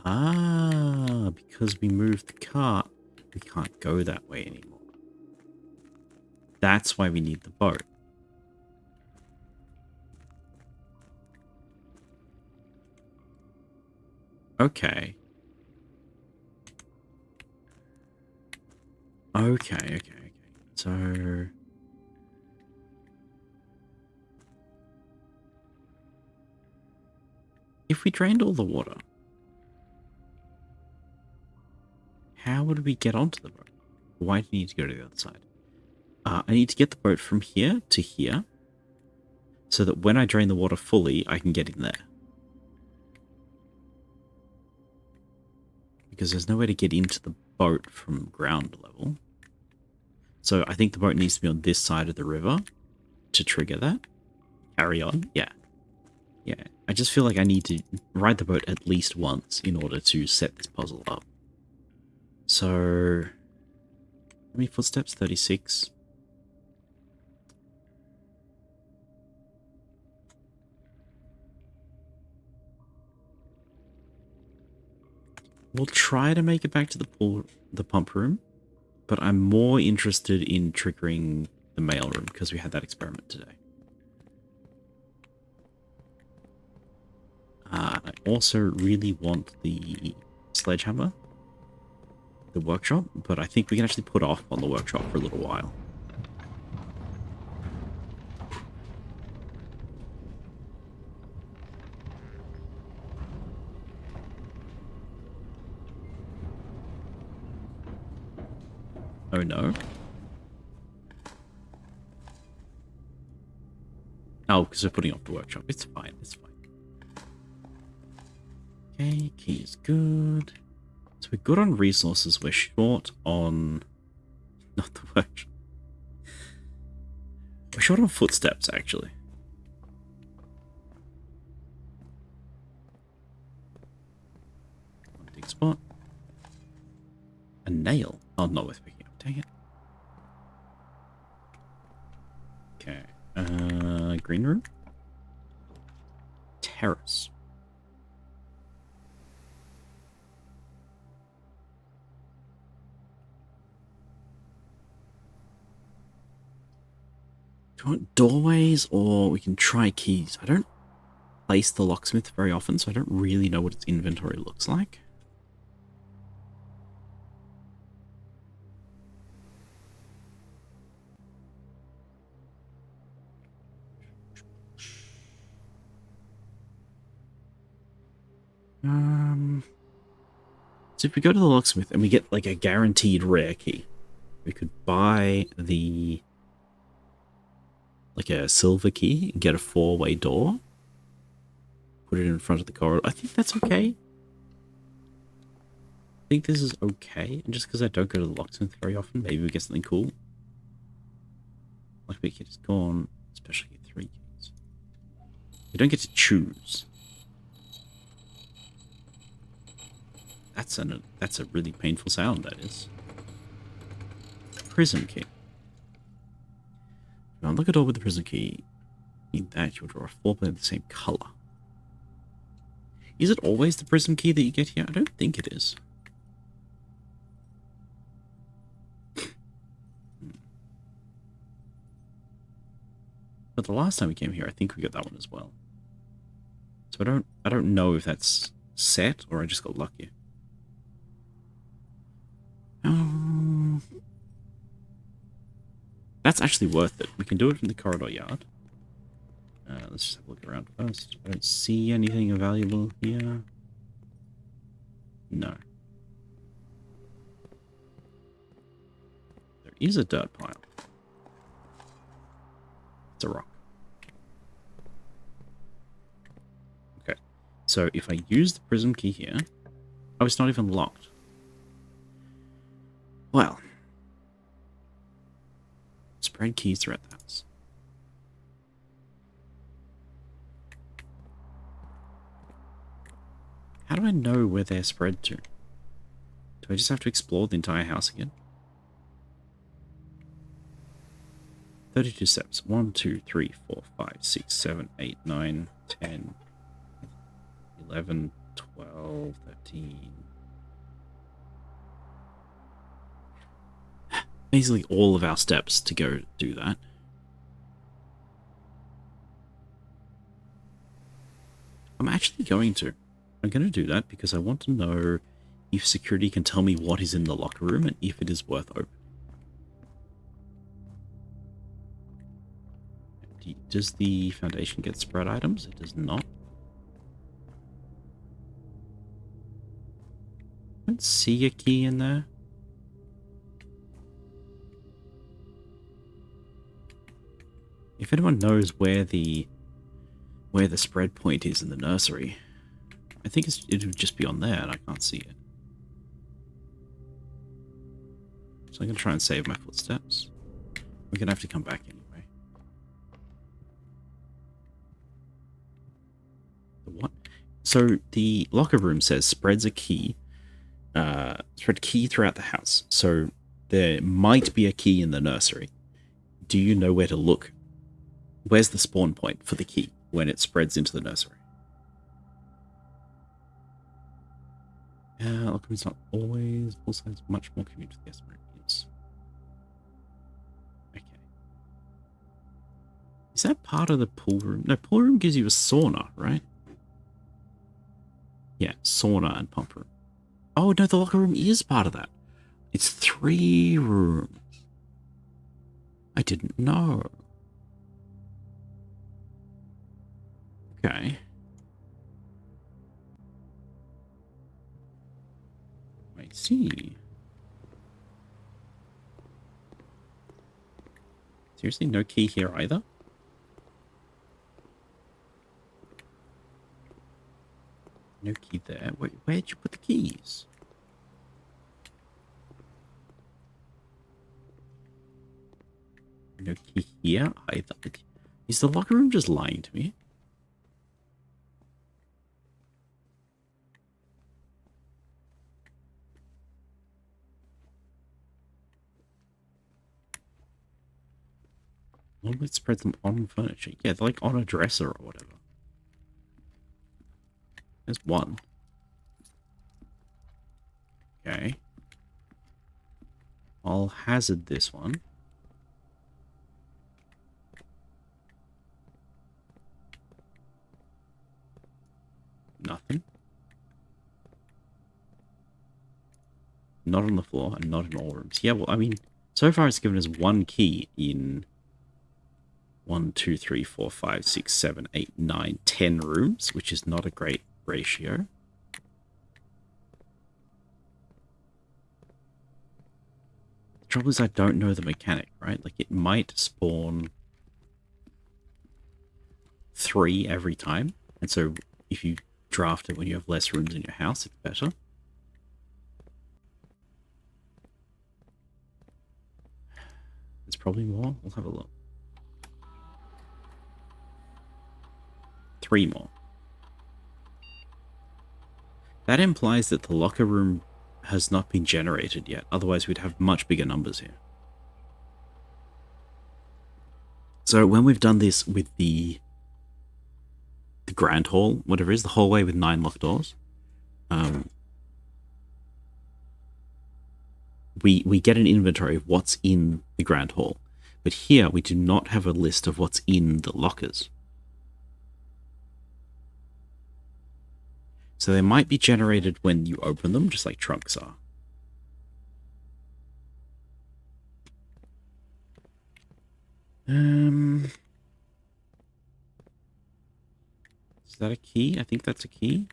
Ah, because we moved the cart, we can't go that way anymore. That's why we need the boat. Okay. Okay. So... if we drained all the water, how would we get onto the boat? Why do we need to go to the other side? I need to get the boat from here to here, so that when I drain the water fully, I can get in there. Because there's no way to get into the boat from ground level. So I think the boat needs to be on this side of the river to trigger that. Carry on. Yeah. Yeah. I just feel like I need to ride the boat at least once in order to set this puzzle up. So, how many footsteps? 36. We'll try to make it back to the pump room, but I'm more interested in triggering the mail room because we had that experiment today. I also really want the sledgehammer, the workshop, but I think we can actually put off on the workshop for a little while. Oh no. Oh, because we're putting off the workshop. It's fine, it's fine. Okay, key is good. So we're good on resources. We're short on... Not the workshop. We're short on footsteps, actually. One dig spot. A nail. Oh, not worth picking up. Dang it. Okay. Green room? Terrace. Do you want doorways, or we can try keys? I don't place the locksmith very often, so I don't really know what its inventory looks like. So if we go to the locksmith and we get like a guaranteed rare key, we could buy the like a silver key and get a 4-way door. Put it in front of the corridor. I think that's okay. I think this is okay. And just because I don't go to the locksmith very often, maybe we get something cool. Lockpick kit is gone. Special key 3 keys. You don't get to choose. That's a really painful sound, that is. Prism key. Now look at all with the prism key. Need that, you'll draw a 4-player of the same color. Is it always the prism key that you get here? I don't think it is. But the last time we came here, I think we got that one as well. So I don't know if that's set or I just got lucky. That's actually worth it. We can do it in the corridor yard. Let's just have a look around first. I don't see anything valuable here. No. There is a dirt pile. It's a rock. Okay. So if I use the prism key here... Oh, it's not even locked. Well... Spread keys throughout the house. How do I know where they're spread to? Do I just have to explore the entire house again? 32 steps. 1, 2, 3, 4, 5, 6, 7, 8, 9, 10, 11, 12, 13. Basically all of our steps to go do that. I'm actually going to. I'm going to do that because I want to know if security can tell me what is in the locker room and if it is worth opening. Does the foundation get spread items? It does not. I don't see a key in there. If anyone knows where the spread point is in the nursery, I think it would just be on there, and I can't see it. So I'm going to try and save my footsteps. We're going to have to come back anyway. What? So the locker room says spreads a key. Spread key throughout the house. So there might be a key in the nursery. Do you know where to look? Where's the spawn point for the key when it spreads into the nursery? Locker room's not always full size, much more convenient for the guest room. Okay. Is that part of the pool room? No, pool room gives you a sauna, right? Yeah, sauna and pump room. Oh, no, the locker room is part of that. It's 3 rooms. I didn't know. Okay. I see. Seriously, no key here either? No key there. Where'd you put the keys? No key here either. Is the locker room just lying to me? Normally it spreads them on furniture. Yeah, they're like on a dresser or whatever. There's one. Okay. I'll hazard this one. Nothing. Not on the floor and not in all rooms. Yeah, well, I mean, so far it's given us 1 key in 1, 2, 3, 4, 5, 6, 7, 8, 9, 10 rooms, which is not a great ratio. The trouble is I don't know the mechanic, right? Like, it might spawn 3 every time, and so if you draft it when you have less rooms in your house, it's better. There's probably more. We'll have a look. 3 more. That implies that the locker room has not been generated yet. Otherwise, we'd have much bigger numbers here. So when we've done this with the grand hall, whatever it is, the hallway with 9 locked doors, we get an inventory of what's in the grand hall. But here, we do not have a list of what's in the lockers. So they might be generated when you open them, just like trunks are. Is that a key? I think that's a key.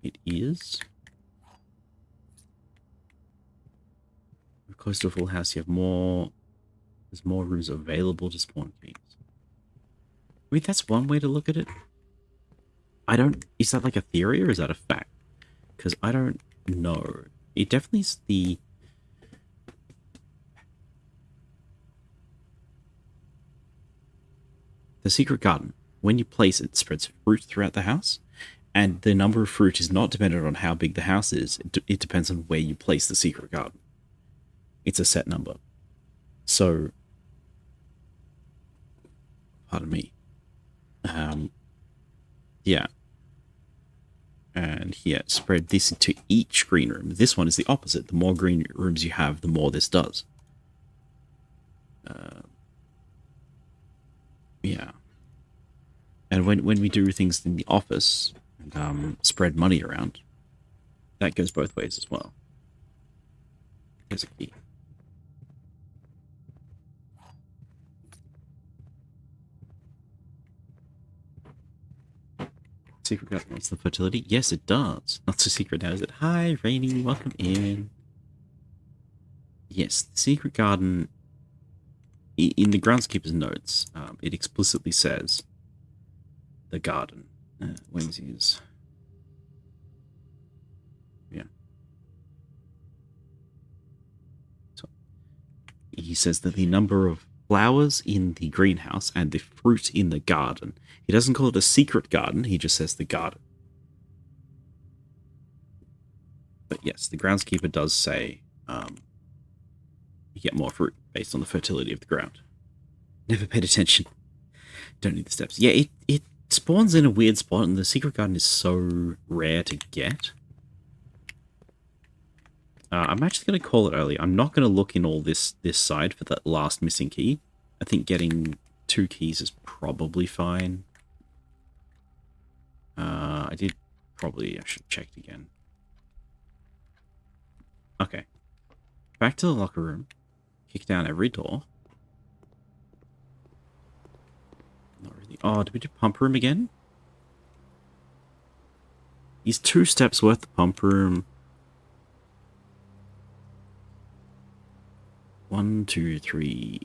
It is. We're close to a full house. You have more. There's more rooms available to spawn keys. I mean, that's one way to look at it. I don't... Is that like a theory or is that a fact? Because I don't know. It definitely is the... The secret garden. When you place it, spreads fruit throughout the house. And the number of fruit is not dependent on how big the house is. It depends on where you place the secret garden. It's a set number. So... Pardon me. Yeah. And here, spread this into each green room. This one is the opposite. The more green rooms you have, the more this does. Yeah. And when we do things in the office and spread money around, that goes both ways as well. Here's a key. Secret garden wants the fertility? Yes, it does. Not so secret now, is it? Hi, Rainy, welcome in. Yes, the secret garden in the groundskeeper's notes, it explicitly says the garden. When's his? Yeah. So he says that the number of flowers in the greenhouse and the fruit in the garden. He doesn't call it a secret garden. He just says the garden. But yes, the groundskeeper does say you get more fruit based on the fertility of the ground. Never paid attention. Don't need the steps. Yeah, it spawns in a weird spot, and the secret garden is so rare to get. I'm actually going to call it early. I'm not going to look in all this side for that last missing key. I think getting 2 keys is probably fine. I should have checked again. Okay. Back to the locker room. Kick down every door. Not really. Oh, did we do pump room again? He's 2 steps worth the pump room. 1, 2, 3,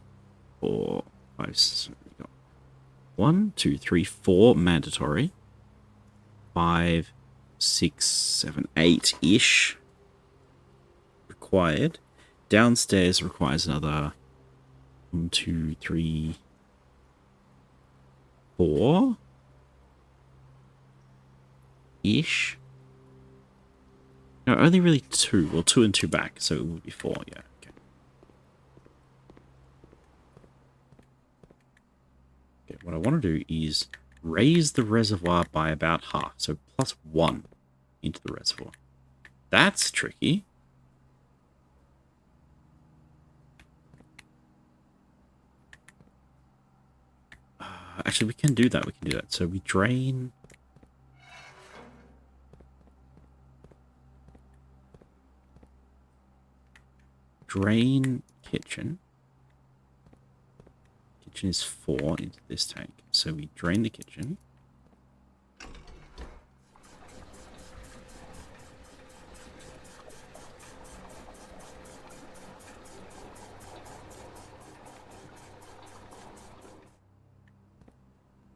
4, 5, 6. 1, 2, 3, 4 mandatory. 5, 6, 7, 8-ish required. Downstairs requires another 1, 2, 3, 4 ish. No, only really 2. Well, 2 and 2 back, so it would be 4. Yeah. Okay. What I want to do is raise the reservoir by about half, so +1 into the reservoir. That's tricky. Actually, we can do that. We can do that. So we drain. Drain kitchen. Kitchen is 4 into this tank. So we drain the kitchen.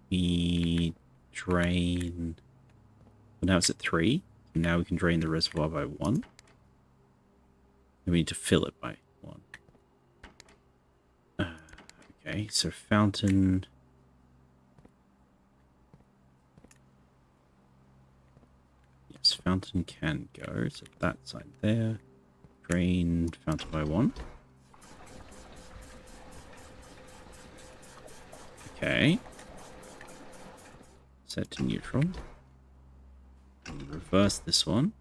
We drain. Well, now it's at 3. Now we can drain the reservoir by 1. And we need to fill it by 1. Okay, so fountain. Yes, fountain can go. So that side there. Drain fountain by 1. Okay. Set to neutral. And reverse this one.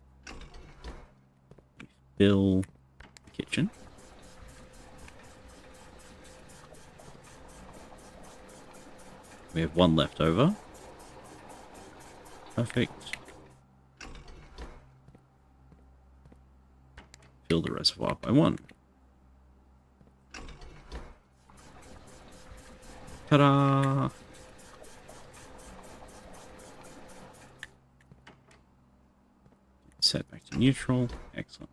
Fill the kitchen. We have 1 left over. Perfect. Fill the reservoir by 1. Ta-da! Set back to neutral. Excellent.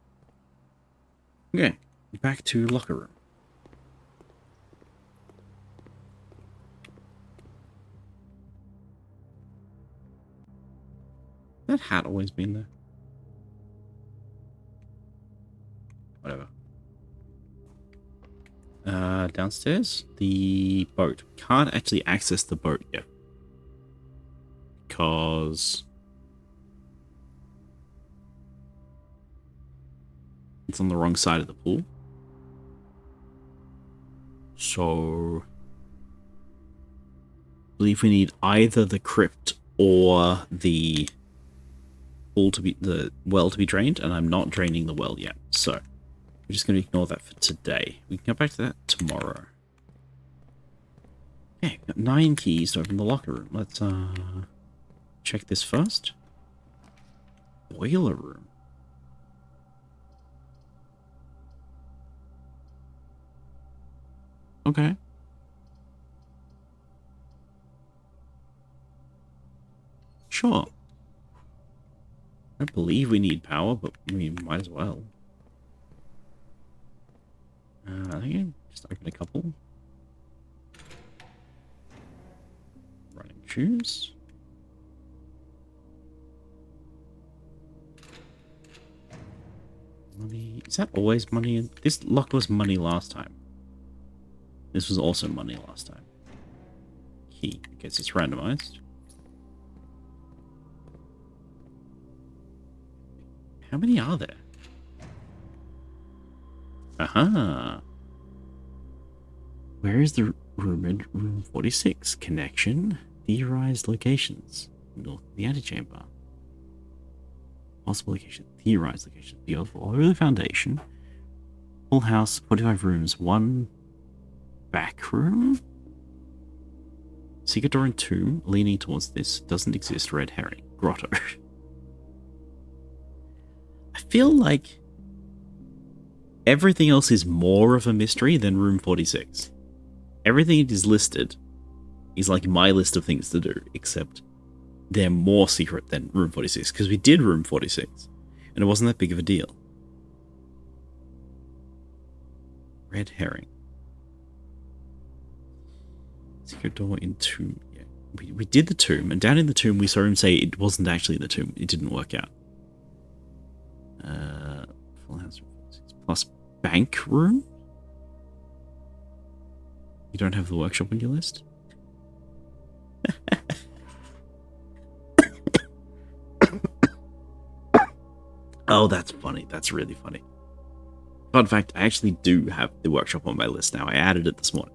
Okay, back to locker room. That hat always been there. Whatever. Downstairs, the boat. Can't actually access the boat yet. Because it's on the wrong side of the pool. So I believe we need either the crypt or the pool to be the well to be drained, and I'm not draining the well yet. So we're just going to ignore that for today. We can go back to that tomorrow. Okay, we've got 9 keys to open the locker room. Let's check this first. Boiler room. Okay. Sure. I don't believe we need power, but we might as well. I think I just open a couple. Choose. Money. Is that always money? This lock was money last time. This was also money last time. Key. I guess it's randomized. How many are there? Aha. Where is the rumored room 46? Connection. Theorized locations. North of the antechamber. Possible location. Theorized location. Beautiful. Over the foundation. Full house. 45 rooms. One back room. Secret door and tomb. Leaning towards this. Doesn't exist. Red herring. Grotto. I feel like everything else is more of a mystery than room 46. Everything it is listed is like my list of things to do, except they're more secret than room 46, because we did room 46, and it wasn't that big of a deal. Red herring. Secret door in tomb. Yeah, we did the tomb, and down in the tomb we saw him say it wasn't actually the tomb. It didn't work out. Full house room 46 plus bank room. You don't have the workshop on your list? Oh, that's funny. That's really funny. Fun fact, I actually do have the workshop on my list now. I added it this morning.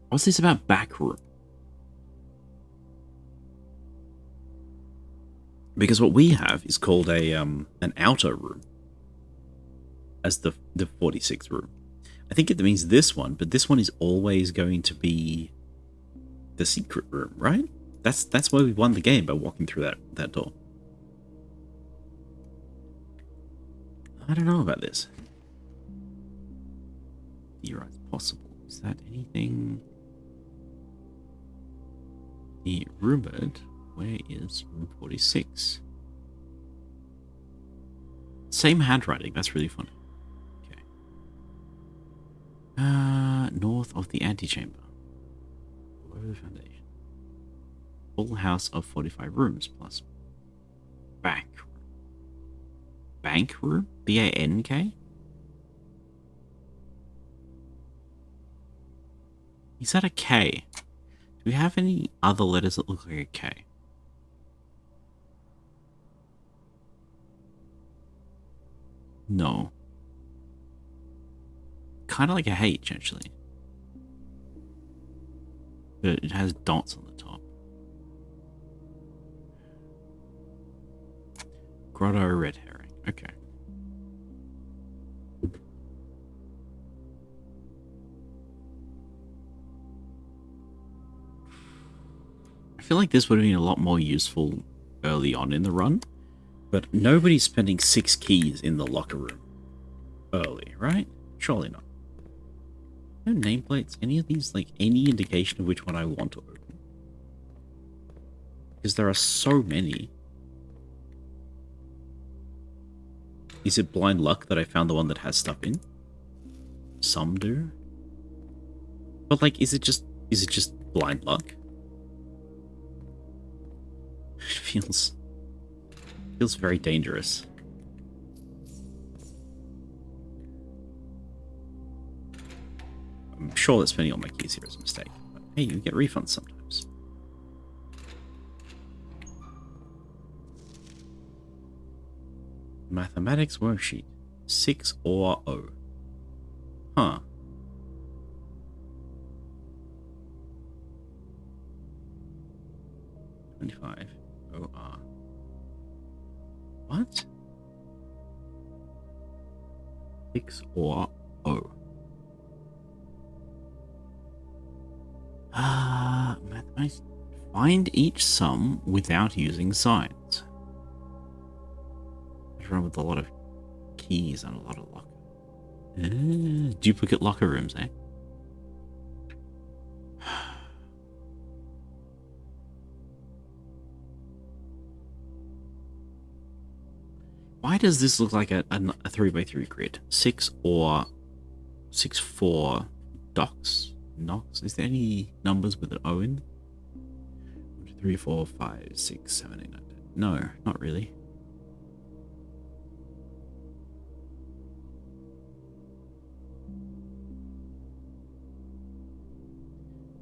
What's this about back room? Because what we have is called a an outer room as the 46th room. I think it means this one, but this one is always going to be the secret room, right? That's why we won the game, by walking through that door. I don't know about this. Theorize possible. Is that anything? The rumored. Where is room 46? Same handwriting. That's really funny. Okay. North of the antechamber. Over the foundation. Full house of 45 rooms plus bank room. Bank room? B-A-N-K? Is that a K? Do we have any other letters that look like a K? No. Kind of like a H, actually. But it has dots on the top. Grotto red herring. Okay. I feel like this would have been a lot more useful early on in the run. But nobody's spending 6 keys in the locker room early, right? Surely not. No nameplates? Any of these, like, any indication of which one I want to open? Because there are so many. Is it blind luck that I found the one that has stuff in? Some do. But, like, is it just blind luck? It feels very dangerous. I'm sure that spending all my keys here is a mistake, but hey, you get refunds sometimes. Mathematics worksheet. 6 or O. Huh. $25 OR. What? 6 or O. Mathematics. Find each sum without using signs. I run with a lot of keys and a lot of locker. Duplicate locker rooms, eh? Why does this look like a 3x3 grid? 6 or 6, 4, Docks. Knox. Is there any numbers with an O in? 1, 2, 3, 4, 5, 6, 7, 8, 9, 10. No, not really.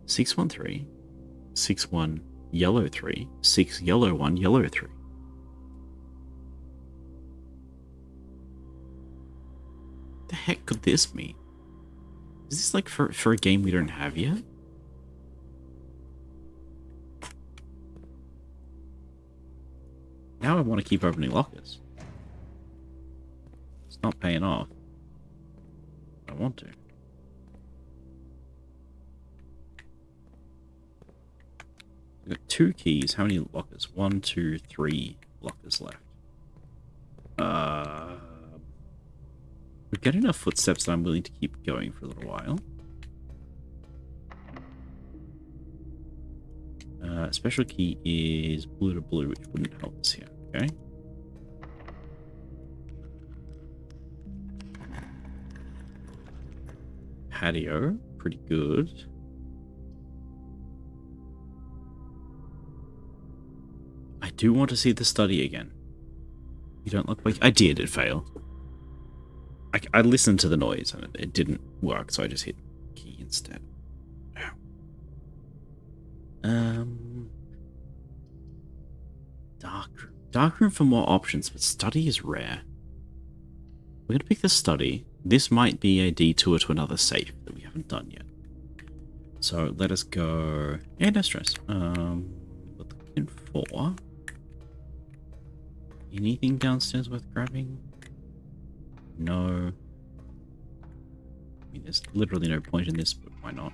Six, 1, 3. 6, 1, yellow 3. 6, yellow 1, yellow 3. The heck could this mean? Is this like for a game we don't have yet? Now I want to keep opening lockers. It's not paying off. I want to. We've got 2 keys. How many lockers? 1, 2, 3 lockers left. We've got enough footsteps that I'm willing to keep going for a little while. Special key is blue to blue, which wouldn't help us here. Okay. Patio, pretty good. I do want to see the study again. You don't look like... I did, it failed. I listened to the noise and it didn't work, so I just hit key instead. Dark room for more options, but study is rare. We're gonna pick the study. This might be a detour to another safe that we haven't done yet. So let us go. Yeah, no stress. We're looking for anything downstairs worth grabbing? No. I mean, there's literally no point in this, but why not?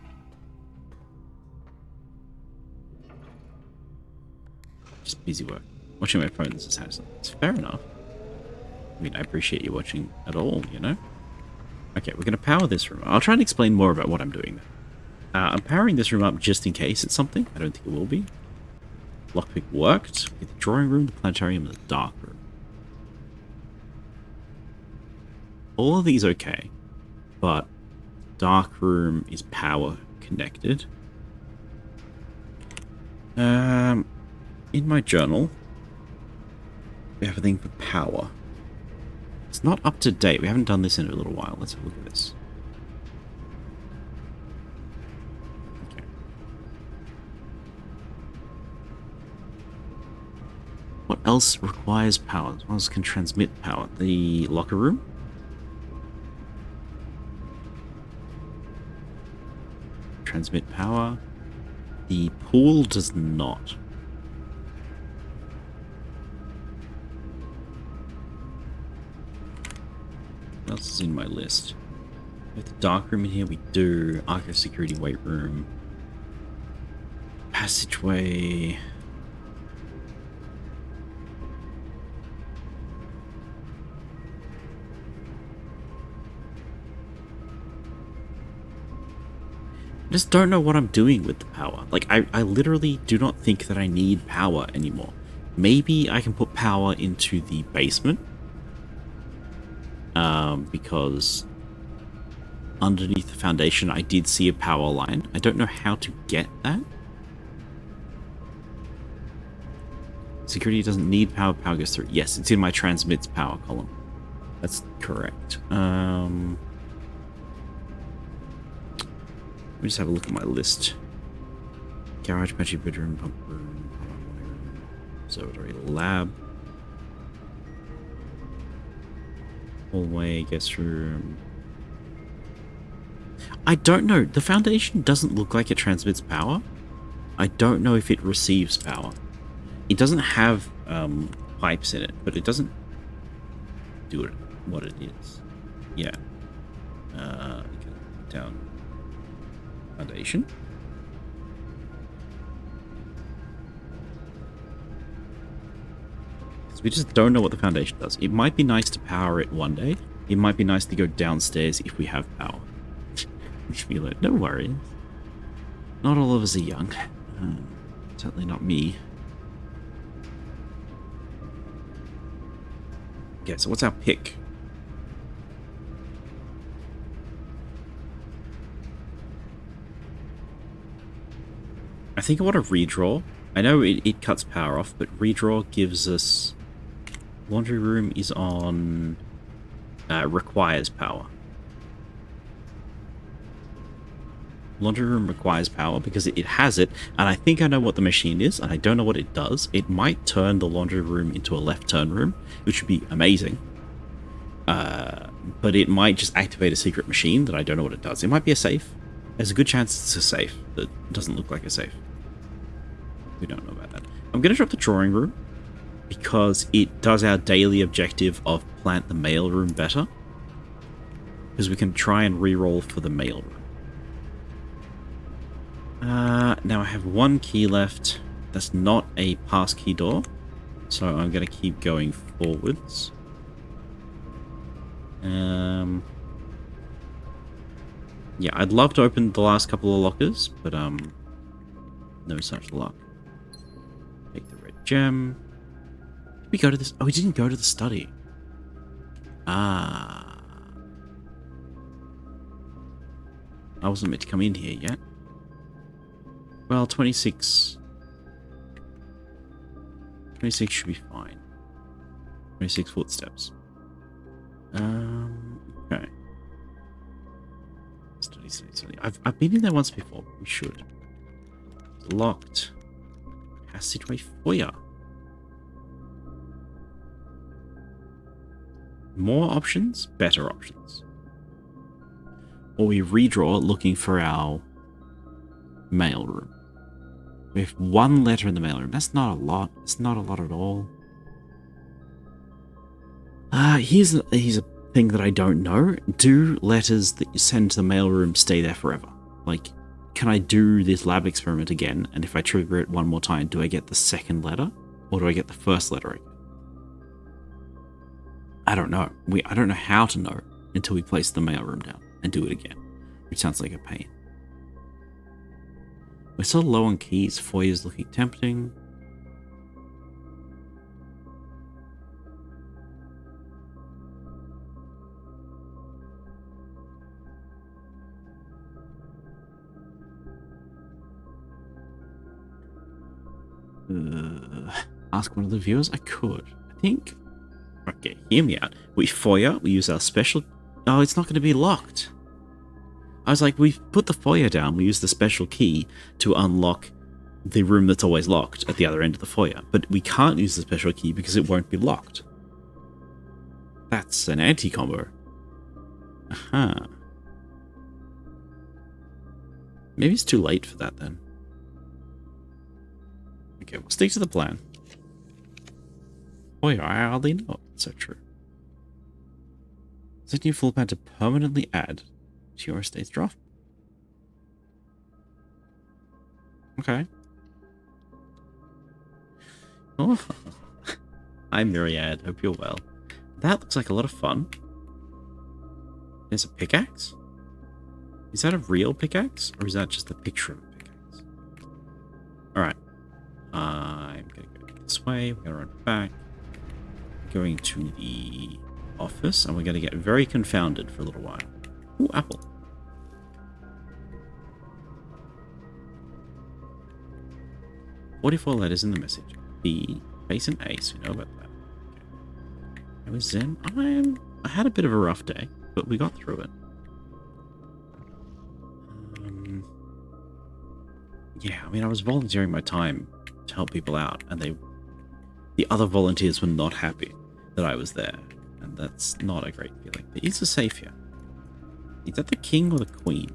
Just busy work. Watching my phone, this is hassle. It's fair enough. I mean, I appreciate you watching at all, you know? Okay, we're going to power this room. I'll try and explain more about what I'm doing. I'm powering this room up just in case it's something. I don't think it will be. Lockpick worked. We get the drawing room, the planetarium, and the dark room. All of these okay, but dark room is power connected. In my journal, we have a thing for power. It's not up to date. We haven't done this in a little while. Let's have a look at this. Okay. What else requires power? What else can transmit power? The locker room? Transmit power. The pool does not. What else is in my list? We have the dark room in here. We do. Archive security weight room. Passageway. I just don't know what I'm doing with the power. Like, I literally do not think that I need power anymore. Maybe I can put power into the basement. Because underneath the foundation, I did see a power line. I don't know how to get that. Security doesn't need power. Power goes through. Yes, it's in my transmits power column. That's correct. Let me just have a look at my list. Garage, pantry, bedroom, pump room, observatory, lab. Hallway, guest room. I don't know. The foundation doesn't look like it transmits power. I don't know if it receives power. It doesn't have pipes in it, but it doesn't do it what it is. Yeah. Down. Foundation. So we just don't know what the foundation does. It might be nice to power it one day. It might be nice to go downstairs if we have power. Which be like, no worries. Not all of us are young. Certainly not me. Okay, so what's our pick? think I want to redraw. I know it cuts power off, but redraw gives us... Laundry room is on... requires power. Laundry room requires power because it has it, and I think I know what the machine is, and I don't know what it does. It might turn the laundry room into a left turn room, which would be amazing. But it might just activate a secret machine that I don't know what it does. It might be a safe. There's a good chance it's a safe that doesn't look like a safe. We don't know about that. I'm going to drop the drawing room because it does our daily objective of plant the mail room better. Because we can try and re-roll for the mail room. Now I have one key left. That's not a pass key door. So I'm going to keep going forwards. Yeah, I'd love to open the last couple of lockers, but no such luck. Take the red gem. Did we go to this? Oh, we didn't go to the study. Ah. I wasn't meant to come in here yet. Well, 26. 26 should be fine. 26 footsteps. Okay. Study. I've been in there once before. We should. It's locked. Passageway foyer. More options, better options. Or we redraw looking for our mail room. We have one letter in the mail room. That's not a lot. It's not a lot at all. Here's a thing that I don't know. Do letters that you send to the mailroom stay there forever? Like, can I do this lab experiment again? And if I trigger it one more time, do I get the second letter? Or do I get the first letter again? I don't know. I don't know how to know until we place the mailroom down and do it again. Which sounds like a pain. We're still low on keys. Foyer's looking tempting. Ask one of the viewers? I could. I think... Okay, hear me out. We foyer, we use our special... Oh, it's not going to be locked. I was like, we put the foyer down, we use the special key to unlock the room that's always locked at the other end of the foyer. But we can't use the special key because it won't be locked. That's an anti-combo. Aha. Maybe it's too late for that then. Okay, we'll stick to the plan. Boy, I hardly know. So true. Is it new floor plan to permanently add to your estate's draft? Okay. Oh. Hi, Myriad. Hope you're well. That looks like a lot of fun. There's a pickaxe? Is that a real pickaxe? Or is that just a picture of a pickaxe? Alright. I'm going to go this way. We're going to run back. Going to the office. And we're going to get very confounded for a little while. Ooh, apple. "44 letters in the message. B, base, and A, so we know about that. Okay. How is Zen? I had a bit of a rough day, but we got through it. Yeah, I mean, I was volunteering my time to help people out, and the other volunteers were not happy that I was there, and that's not a great feeling. There is a safe here. Is that the king or the queen?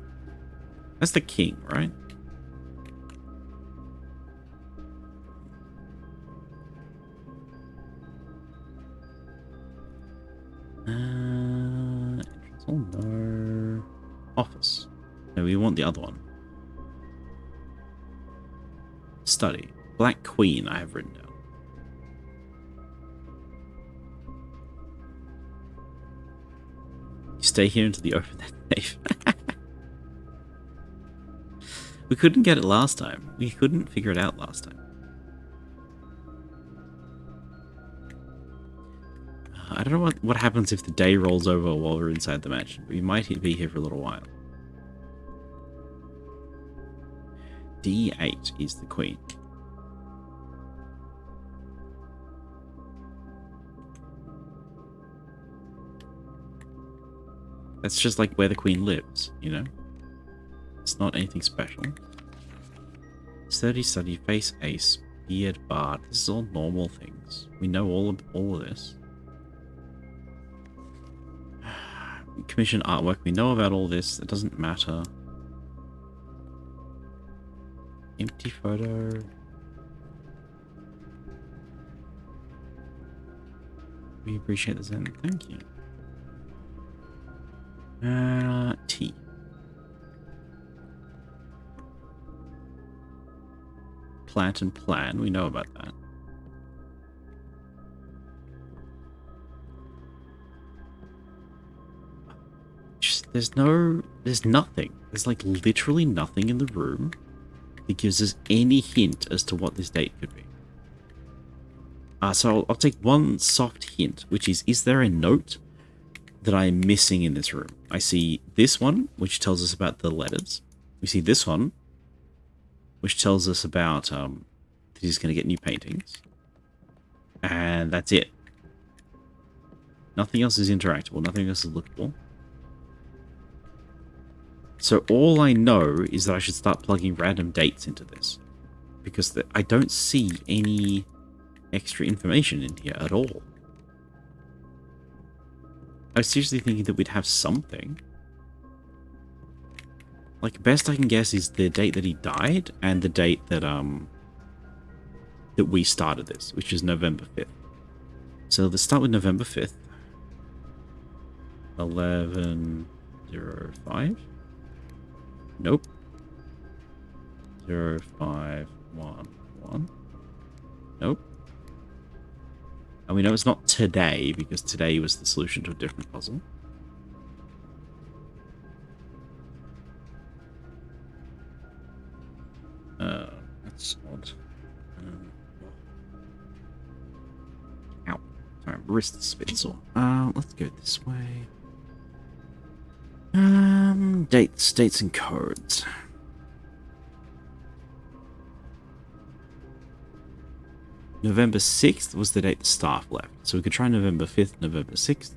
That's the king, right? Entrance hall, no. Office. No, we want the other one. Study. Black Queen, I have written down. You stay here until you open that safe. We couldn't get it last time. We couldn't figure it out last time. I don't know what happens if the day rolls over while we're inside the mansion. We might be here for a little while. D8 is the queen. That's just like where the queen lives, you know? It's not anything special. Sturdy, study, face, ace, beard, bard. This is all normal things. We know all of this. Commission artwork. We know about all this. It doesn't matter. Empty photo. We appreciate the Zen. Thank you. T. Plant and plan. We know about that. Just, there's nothing. There's like literally nothing in the room that gives us any hint as to what this date could be. So I'll take one soft hint, which is there a note that I am missing in this room? I see this one, which tells us about the letters. We see this one, which tells us about that he's going to get new paintings. And that's it. Nothing else is interactable. Nothing else is lookable. So all I know is that I should start plugging random dates into this. Because I don't see any extra information in here at all. I was seriously thinking that we'd have something. Like, best I can guess is the date that he died and the date that that we started this, which is November 5th. So let's start with November 5th. 11:05. Nope. 0511. Nope. And we know it's not today, because today was the solution to a different puzzle. That's odd. Ow. Sorry, my wrist's a bit sore. Let's go this way. Dates and codes. November 6th was the date the staff left. So we could try November 5th, November 6th.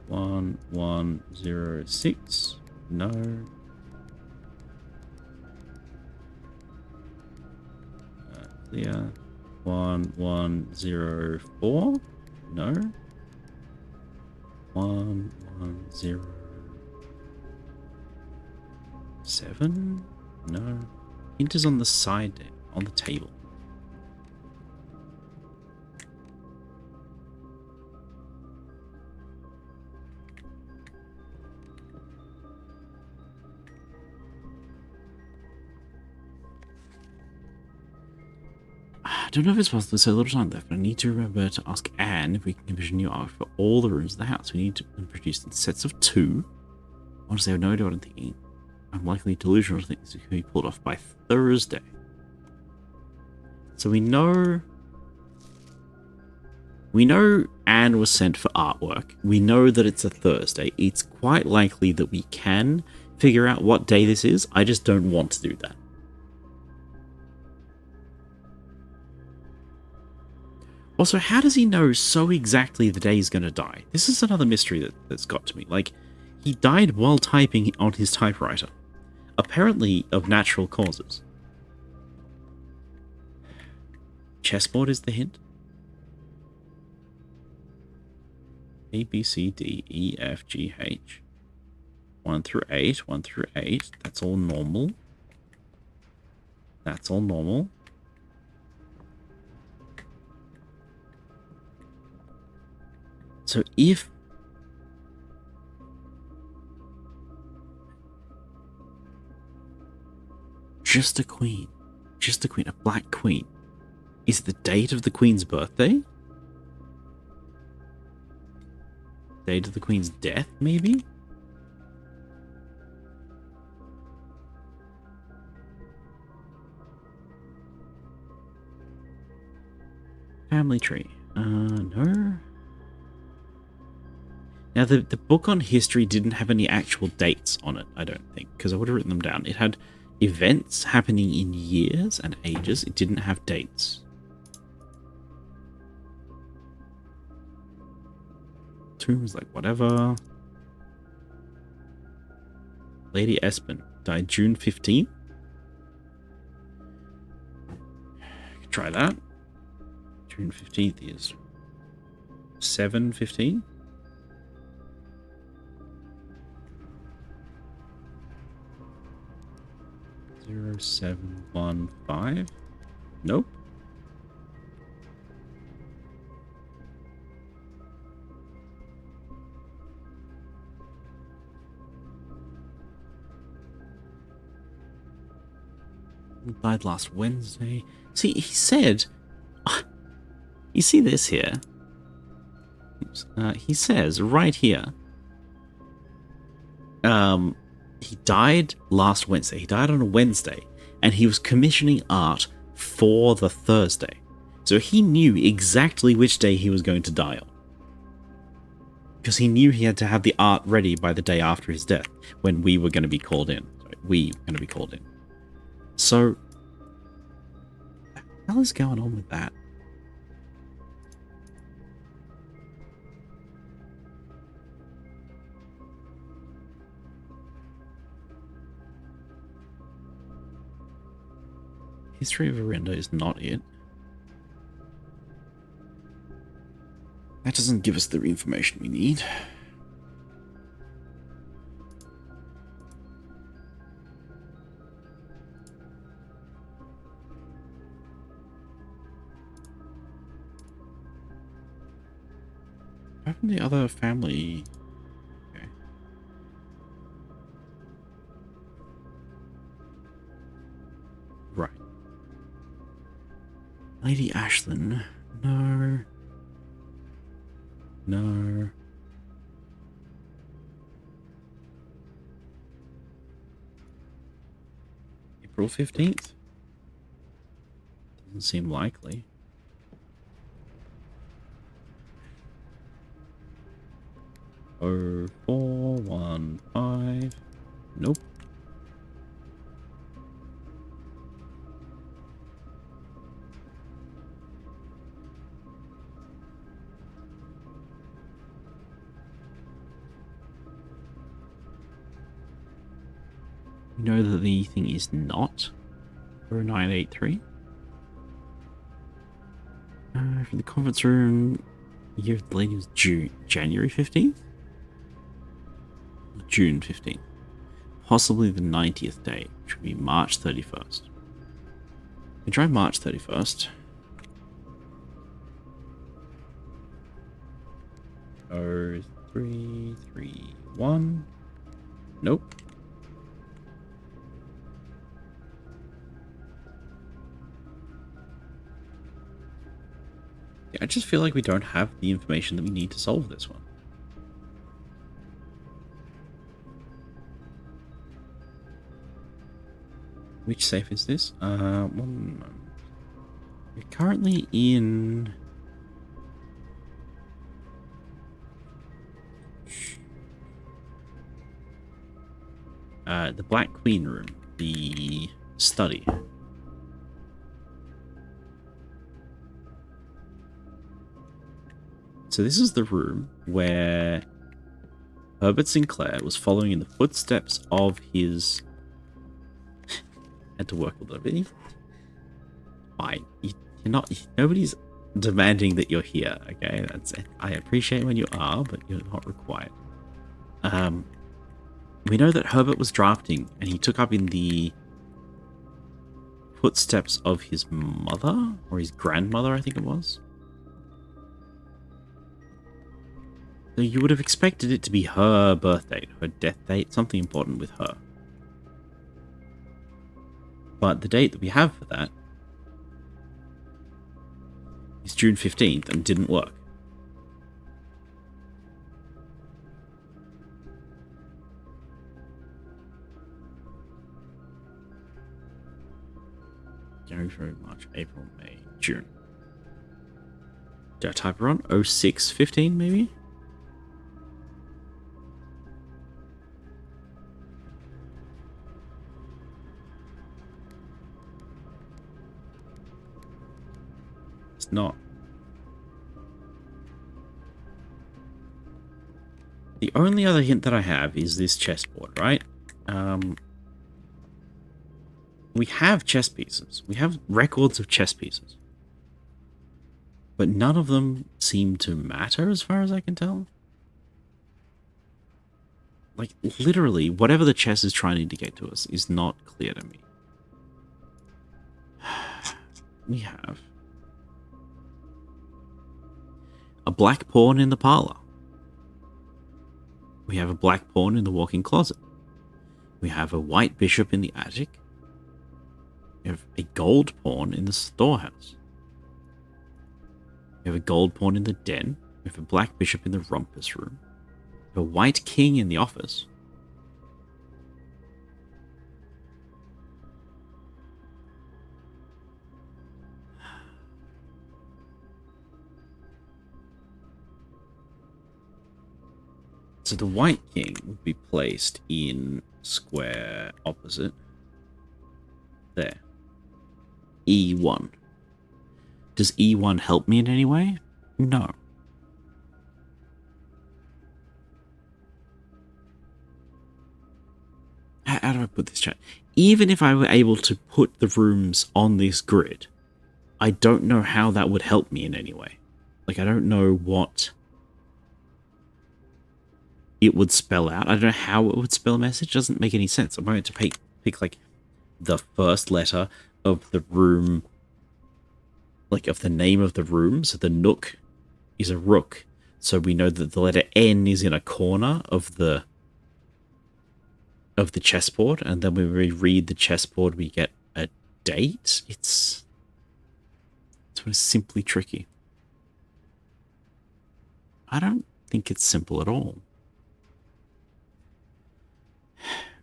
One, 106. No. Clear. 1104. No. 1107. No. Hint is on the side there, on the table. I don't know if it's possible, there's a little time left, but I need to remember to ask Anne if we can commission new art for all the rooms of the house. We need to produce in sets of 2. Honestly, I have no idea what I'm thinking. I'm likely delusional to think this can be pulled off by Thursday. So we know Anne was sent for artwork. We know that it's a Thursday. It's quite likely that we can figure out what day this is. I just don't want to do that. Also, how does he know so exactly the day he's going to die? This is another mystery that's got to me. Like, he died while typing on his typewriter. Apparently of natural causes. Chessboard is the hint. A, B, C, D, E, F, G, H. 1 through 8, 1 through 8. That's all normal. That's all normal. So if just a queen, a black queen, is the date of the queen's birthday? Date of the queen's death, maybe? Family tree. No. Now, the book on history didn't have any actual dates on it, I don't think, because I would have written them down. It had events happening in years and ages. It didn't have dates. Tombs, like, whatever. Lady Espen died June 15th. Try that. June 15th is 7:15. 0715. Nope. He died last Wednesday. See, he said... You see this here? He says right here... he died last Wednesday. He died on a Wednesday, and he was commissioning art for the Thursday. So he knew exactly which day he was going to die on. Because he knew he had to have the art ready by the day after his death, when we were going to be called in. Sorry, we were going to be called in. So, what the hell is going on with that? History of Arenda is not it. That doesn't give us the information we need. What happened to the other family? Okay. Right. Lady Ashlyn. No. No. April 15th? Doesn't seem likely. Oh, 415. Nope. You know that the thing is not 0983. For the conference room, the year of the lady was January 15th? June 15th. Possibly the 90th day, which would be March 31st. We try March 31st. Oh, 3, 3, 1. Nope. Yeah, I just feel like we don't have the information that we need to solve this one. Which safe is this? One moment. We're currently in... the Black Queen room. The study. So this is the room where Herbert Sinclair was following in the footsteps of his... had to work a little bit. Fine. You're not... Nobody's demanding that you're here, okay? I appreciate when you are, but you're not required. We know that Herbert was drafting, and he took up in the footsteps of his mother, or his grandmother, I think it was. So you would have expected it to be her birth date, her death date, something important with her. But the date that we have for that is June 15th and didn't work. January, February, March, April, May, June. Did I type it wrong? 0615 maybe? It's not. The only other hint that I have is this chessboard, right? We have chess pieces. We have records of chess pieces. But none of them seem to matter as far as I can tell. Like, literally, whatever the chess is trying to indicate to us is not clear to me. We have a black pawn in the parlor. We have a black pawn in the walk-in closet. We have a white bishop in the attic. We have a gold pawn in the storehouse. We have a gold pawn in the den. We have a black bishop in the rumpus room. We have a white king in the office. So the white king would be placed in square opposite. There. E1. Does E1 help me in any way? No. How do I put this, chat? Even if I were able to put the rooms on this grid, I don't know how that would help me in any way. Like, I don't know what it would spell out. I don't know how it would spell a message. It doesn't make any sense. I'm going to pick like the first letter of the room, like of the name of the room. So the nook is a rook. So we know that the letter N is in a corner of the chessboard, and then when we read the chessboard, we get a date. It's simply tricky. I don't think it's simple at all.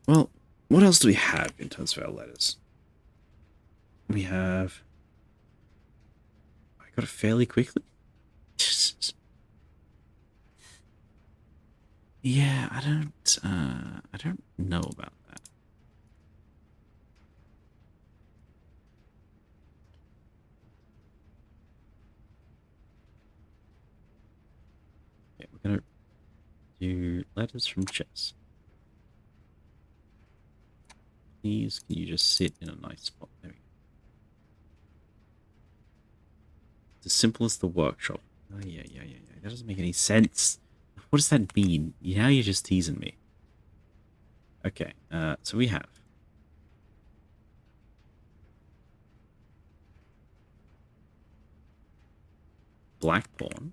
Well, what else do we have in terms of our letters? We have... I got it fairly quickly. Yeah, I don't know about that. Yeah, we're gonna do letters from chess. Please, can you just sit in a nice spot? There we go. It's as simple as the workshop. Oh, yeah. That doesn't make any sense. What does that mean? Now you're just teasing me. Okay, so we have black pawn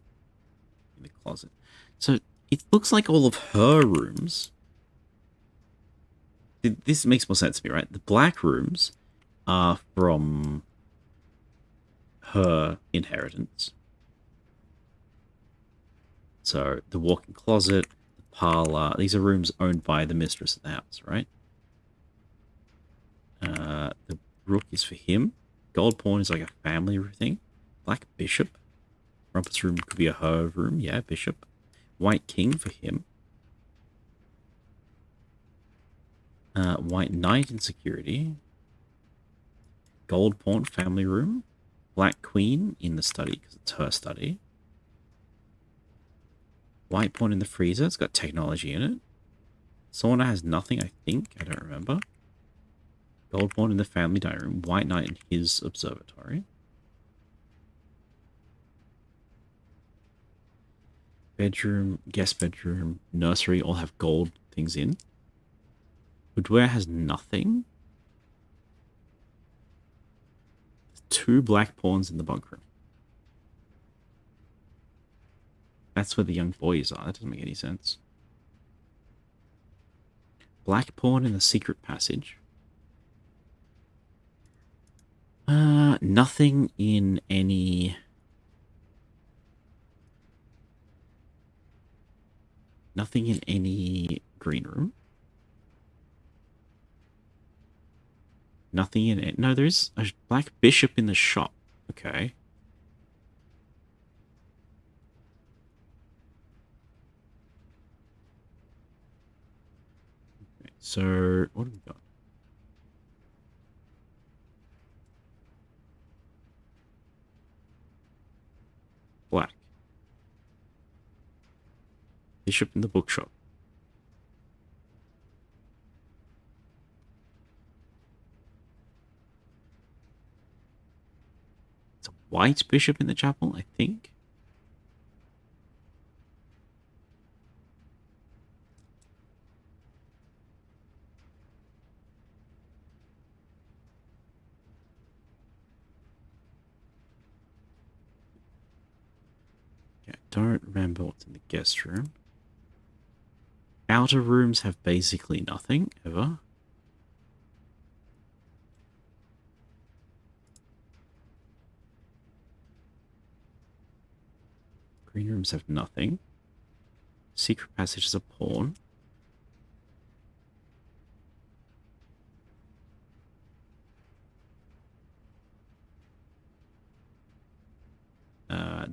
in the closet. So it looks like all of her rooms. This makes more sense to me, right? The black rooms are from her inheritance. So the walk-in closet, the parlor, these are rooms owned by the mistress of the house, right? The rook is for him. Gold pawn is like a family thing. Black bishop. Rumpus room could be a her room. Yeah, bishop. White king for him. White knight in security. Gold pawn, family room. Black queen in the study, because it's her study. White pawn in the freezer. It's got technology in it. Sauna has nothing, I think. I don't remember. Gold pawn in the family dining room. White knight in his observatory. Bedroom, guest bedroom, nursery all have gold things in. Boudoir has nothing. Two black pawns in the bunk room. That's where the young boys are. That doesn't make any sense. Black pawn in the secret passage. Nothing in any... Nothing in any green room. Nothing in it. No, there's a black bishop in the shop. Okay. So, what have we got? Black. Bishop in the bookshop. It's a white bishop in the chapel, I think. Okay, I don't remember what's in the guest room. Outer rooms have basically nothing, ever. Green rooms have nothing. Secret passage is a pawn.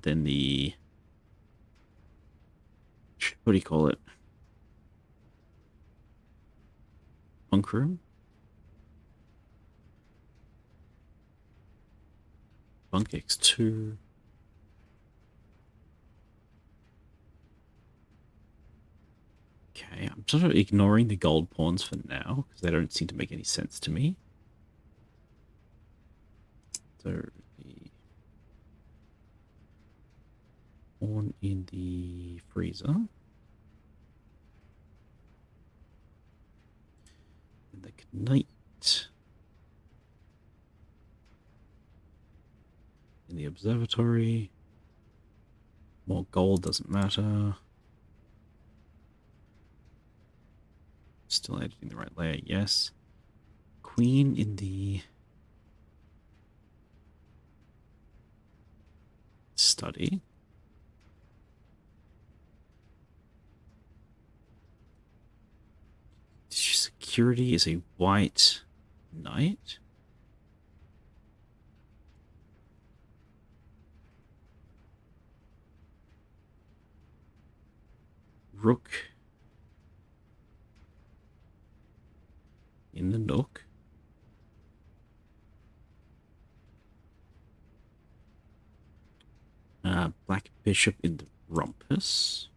Then the... What do you call it? Bunk room? Bunk X2. Okay, I'm sort of ignoring the gold pawns for now, because they don't seem to make any sense to me. So, the pawn in the freezer. And the knight in the observatory. More gold doesn't matter. Still editing the right layer, yes. Queen in the study. Security is a white knight. Rook in the nook. Black bishop in the rumpus.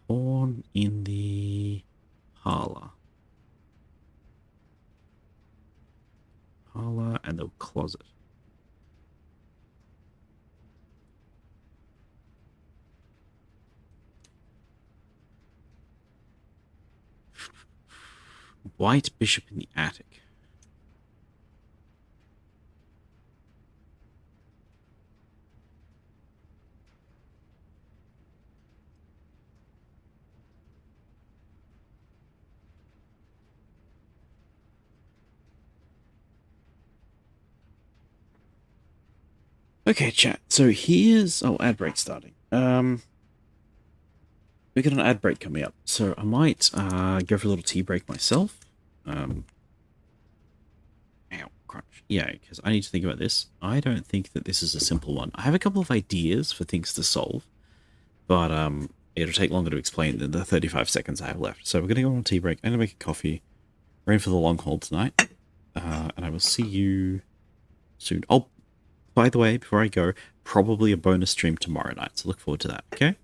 Pawn in the parlor. Parlor and the closet. White bishop in the attic. Okay, chat. So here's ad break starting. We got an ad break coming up, so I might go for a little tea break myself. Ow, crunch. Yeah, because I need to think about this. I don't think that this is a simple one. I have a couple of ideas for things to solve, but it'll take longer to explain than the 35 seconds I have left. So we're gonna go on a tea break. I'm gonna make a coffee. We're in for the long haul tonight, and I will see you soon. Oh, by the way, before I go, probably a bonus stream tomorrow night, so look forward to that, okay?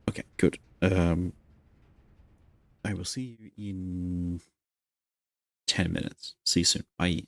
Okay, good. I will see you in 10 minutes. See you soon. Bye.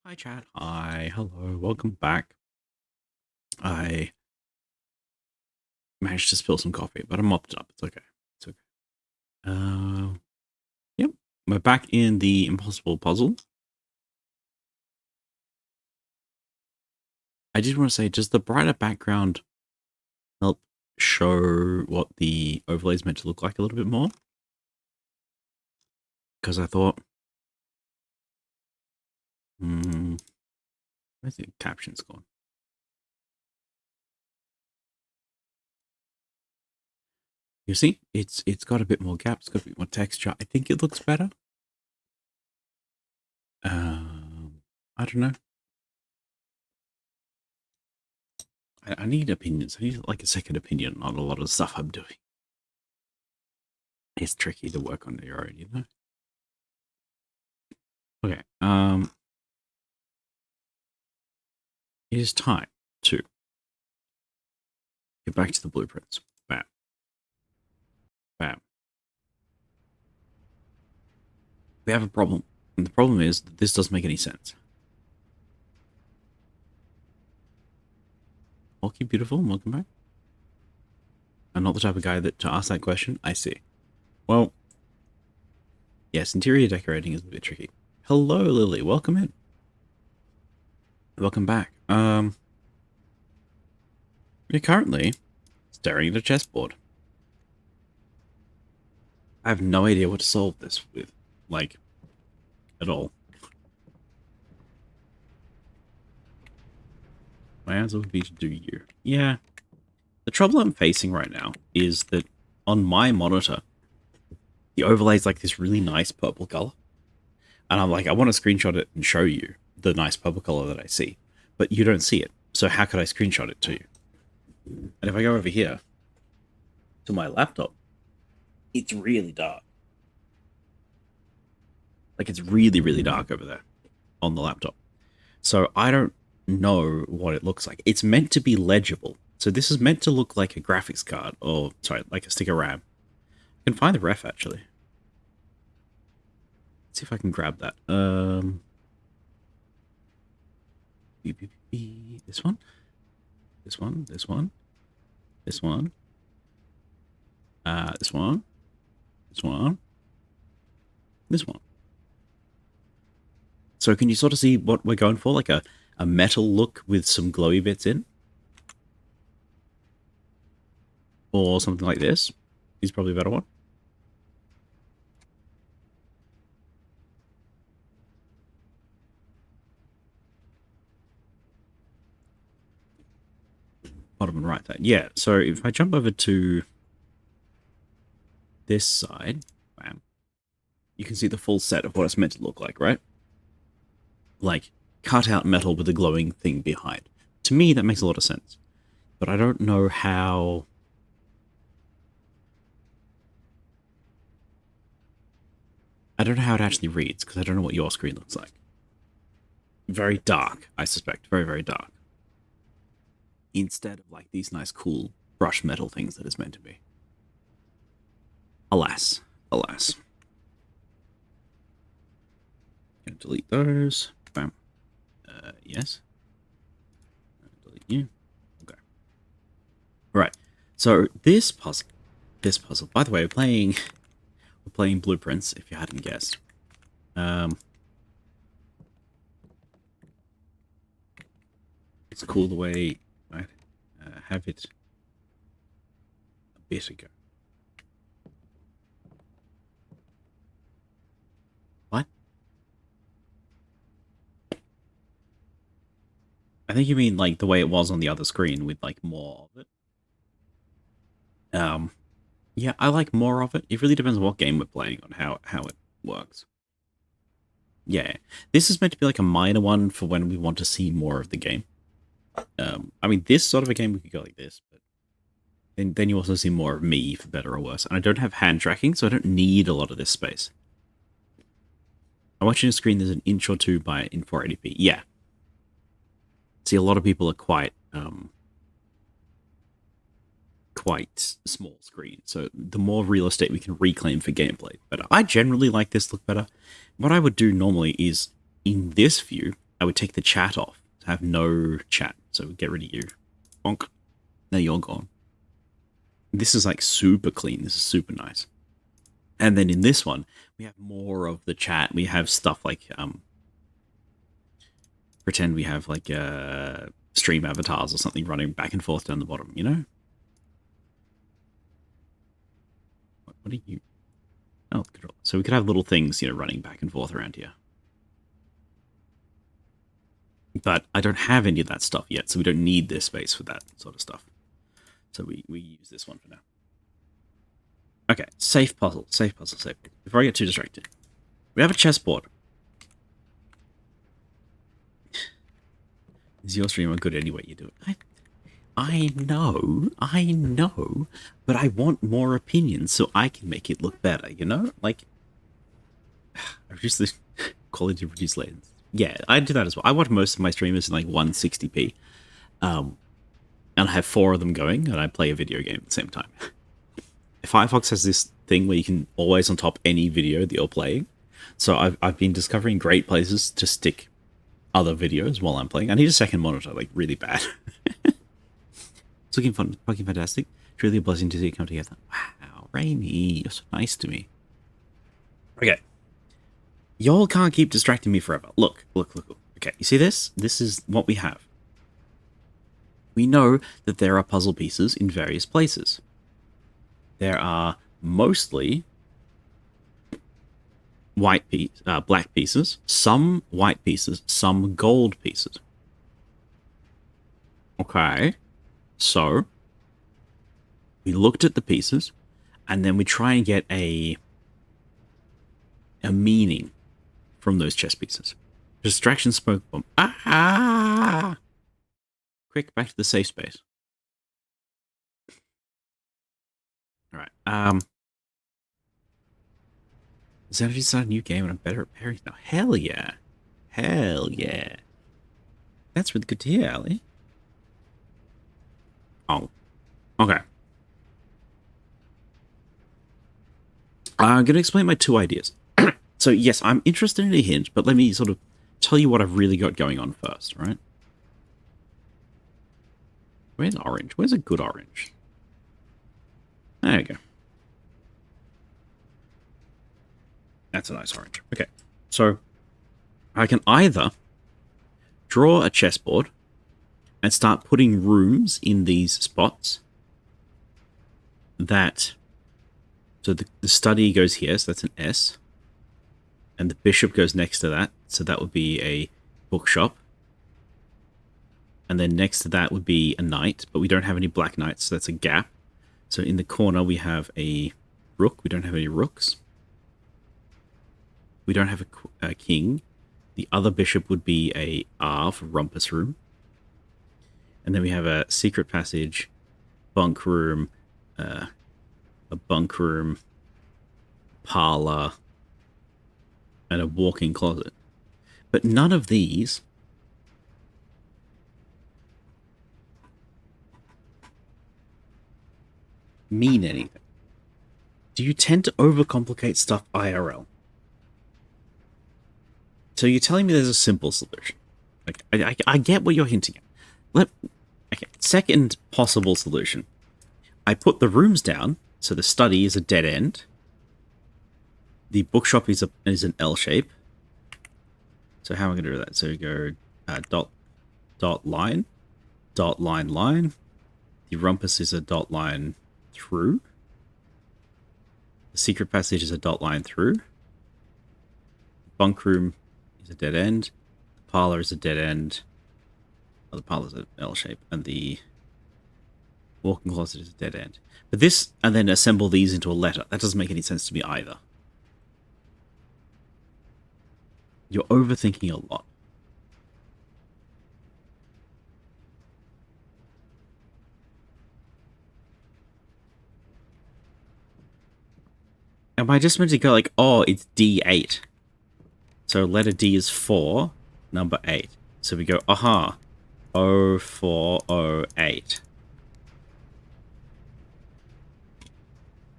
Hi, chat. Hi, hello, welcome back. I managed to spill some coffee, but I mopped it up. It's okay. It's okay. Yep. We're back in the impossible puzzle. I did want to say, does the brighter background help show what the overlay is meant to look like a little bit more? Because I thought, where's the captions gone? You see, it's got a bit more gap. It's got a bit more texture. I think it looks better. I don't know. I need opinions. I need like a second opinion on a lot of stuff I'm doing. It's tricky to work on your own, you know? Okay, it is time to get back to the blueprints. Bam. Bam. We have a problem. And the problem is that this doesn't make any sense. Okay, beautiful. Welcome back. I'm not the type of guy that to ask that question. I see. Well, yes, interior decorating is a bit tricky. Hello, Lily. Welcome in. Welcome back. You're currently staring at a chessboard. I have no idea what to solve this with, like, at all. My answer would be to do you. Yeah. The trouble I'm facing right now is that on my monitor, the overlay is like this really nice purple color. And I'm like, I want to screenshot it and show you the nice purple color that I see. But you don't see it. So how could I screenshot it to you? And if I go over here to my laptop, it's really dark. Like it's really, really dark over there on the laptop. So I don't know what it looks like. It's meant to be legible. So this is meant to look like a graphics card, or sorry, like a stick of RAM. I can find the ref actually. Let's see if I can grab that. This one, this one, this one, this one, this one, this one, this one. So can you sort of see what we're going for? Like a metal look with some glowy bits in? Or something like this is probably a better one. Bottom and right there. Yeah, so if I jump over to this side, bam, you can see the full set of what it's meant to look like, right? Like cut out metal with a glowing thing behind. To me, that makes a lot of sense. But I don't know how... I don't know how it actually reads, because I don't know what your screen looks like. Very dark, I suspect. Very, very dark. Instead of like these nice, cool brushed metal things that it's meant to be. Alas. Alas. Gonna delete those. Bam. Yes. Delete you. Okay. Right. So this puzzle. By the way, we're playing Blueprints. If you hadn't guessed. It's cool the way I have it a bit ago. What? I think you mean like the way it was on the other screen with like more of it. Yeah, I like more of it. It really depends on what game we're playing on how it works. Yeah, this is meant to be like a minor one for when we want to see more of the game. I mean, this sort of a game we could go like this, but then you also see more of me, for better or worse. And I don't have hand tracking, so I don't need a lot of this space. I'm watching a screen there's an inch or two by in 480p. Yeah. See, a lot of people are quite small screen, so the more real estate we can reclaim for gameplay. But I generally like this look better. What I would do normally is, in this view, I would take the chat off. Have no chat. So get rid of you. Bonk. Now you're gone. This is like super clean. This is super nice. And then in this one, we have more of the chat. We have stuff like, pretend we have like stream avatars or something running back and forth down the bottom, you know? What are you? Oh, control. So we could have little things, you know, running back and forth around here. But I don't have any of that stuff yet, so we don't need this space for that sort of stuff. So we use this one for now. Okay, safe puzzle. Before I get too distracted. We have a chessboard. Is your streamer good anyway you do it? I know, but I want more opinions so I can make it look better, you know? Like, I reduce the quality of reduced latency. Yeah, I do that as well. I watch most of my streamers in like 160p. And I have 4 of them going, and I play a video game at the same time. Firefox has this thing where you can always on top any video that you're playing. So I've been discovering great places to stick other videos while I'm playing. I need a second monitor, like really bad. It's looking fun, fucking fantastic. Truly a blessing to see it come together. Wow, Rainy, you're so nice to me. Okay. Y'all can't keep distracting me forever. Look. Okay, you see this? This is what we have. We know that there are puzzle pieces in various places. There are mostly black pieces, some white pieces, some gold pieces. Okay, so we looked at the pieces, and then we try and get a meaning from those chess pieces. Distraction smoke bomb. Ah! Quick, back to the safe space. All right. Is that just a new game and I'm better at parries now? Hell yeah. Hell yeah. That's really good to hear, Ali. Oh. Okay. I'm going to explain my 2 ideas. So, yes, I'm interested in a hint, but let me sort of tell you what I've really got going on first, right? Where's orange? Where's a good orange? There we go. That's a nice orange. Okay, so I can either draw a chessboard and start putting rooms in these spots that... So the study goes here, so that's an S. And the bishop goes next to that, so that would be a bookshop. And then next to that would be a knight, but we don't have any black knights, so that's a gap. So in the corner we have a rook. We don't have any rooks. We don't have a king. The other bishop would be a R for rumpus room. And then we have a secret passage, bunk room, a bunk room, parlor, and a walk-in closet. But none of these mean anything. Do you tend to overcomplicate stuff IRL? So you're telling me there's a simple solution. Like, I get what you're hinting at. Okay, second possible solution. I put the rooms down, so the study is a dead end. The bookshop is an L shape. So how am I going to do that? So we go dot line, line. The rumpus is a dot line through. The secret passage is a dot line through. Bunk room is a dead end. The parlor is a dead end. Oh, the parlor is an L shape. And the walk-in closet is a dead end. But this, and then assemble these into a letter. That doesn't make any sense to me either. You're overthinking a lot. Am I just meant to go like, oh, it's D8. So letter D is 4, number 8. So we go, aha, 0408.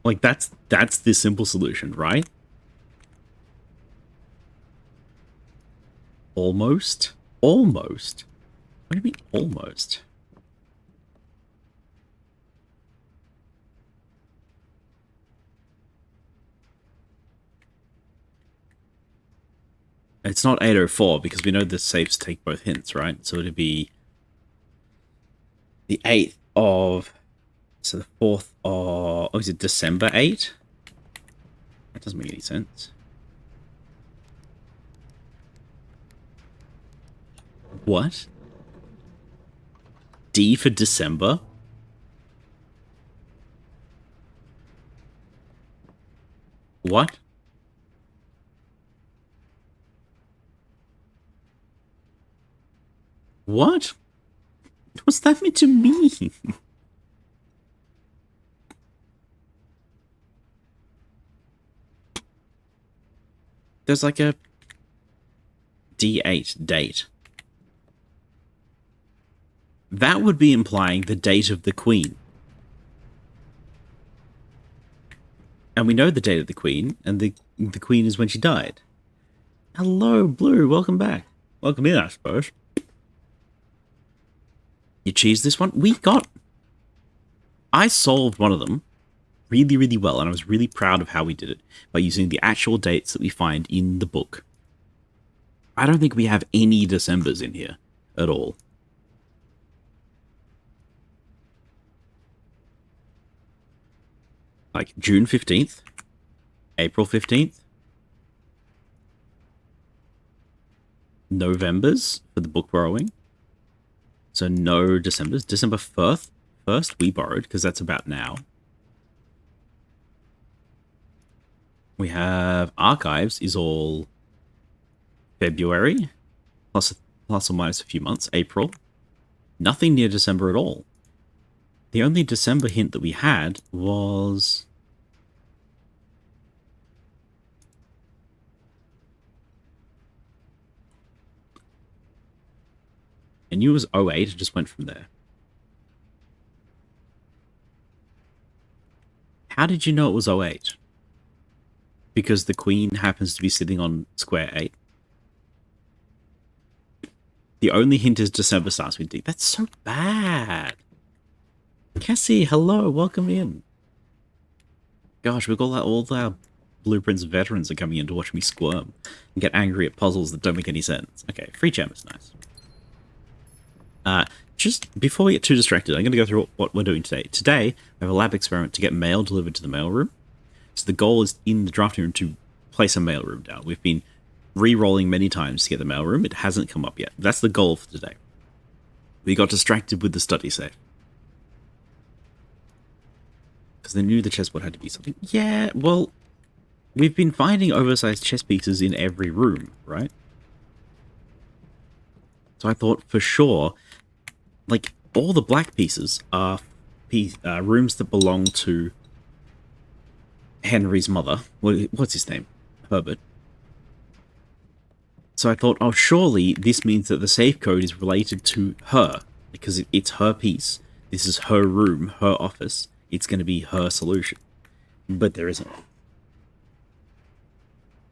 Like, that's the simple solution, right? Almost. almost. What do you mean almost? It's not 8:04 because we know the safes take both hints, right? So it'd be the 8th of... So the 4th of... Oh, is it December 8? That doesn't make any sense. What? D for December? What? What? What's that meant to mean? There's like a D8 date. That would be implying the date of the Queen. And we know the date of the Queen, and the Queen is when she died. Hello, Blue, welcome back. Welcome in, I suppose. You cheese this one? I solved one of them really, really well, and I was really proud of how we did it by using the actual dates that we find in the book. I don't think we have any Decembers in here at all. Like June 15th, April 15th, November's for the book borrowing. So no December's. December 1st we borrowed because that's about now. We have archives is all February, plus or minus a few months, April. Nothing near December at all. The only December hint that we had was... I knew it was 08, it just went from there. How did you know it was 08? Because the Queen happens to be sitting on square 8. The only hint is December starts with D. That's so bad. Cassie, hello, welcome in. Gosh, we've got all our Blueprints veterans are coming in to watch me squirm and get angry at puzzles that don't make any sense. Okay, free gem is nice. Just before we get too distracted, I'm going to go through what we're doing today. Today, we have a lab experiment to get mail delivered to the mailroom. So the goal is in the drafting room to place a mailroom down. We've been re-rolling many times to get the mailroom. It hasn't come up yet. That's the goal for today. We got distracted with the study safe. Because they knew the chessboard had to be something. Yeah, well, we've been finding oversized chess pieces in every room, right? So I thought for sure, like, all the black pieces are rooms that belong to Henry's mother. What's his name? Herbert. So I thought, oh, surely this means that the safe code is related to her, because it's her piece. This is her room, her office. It's going to be her solution. But there isn't.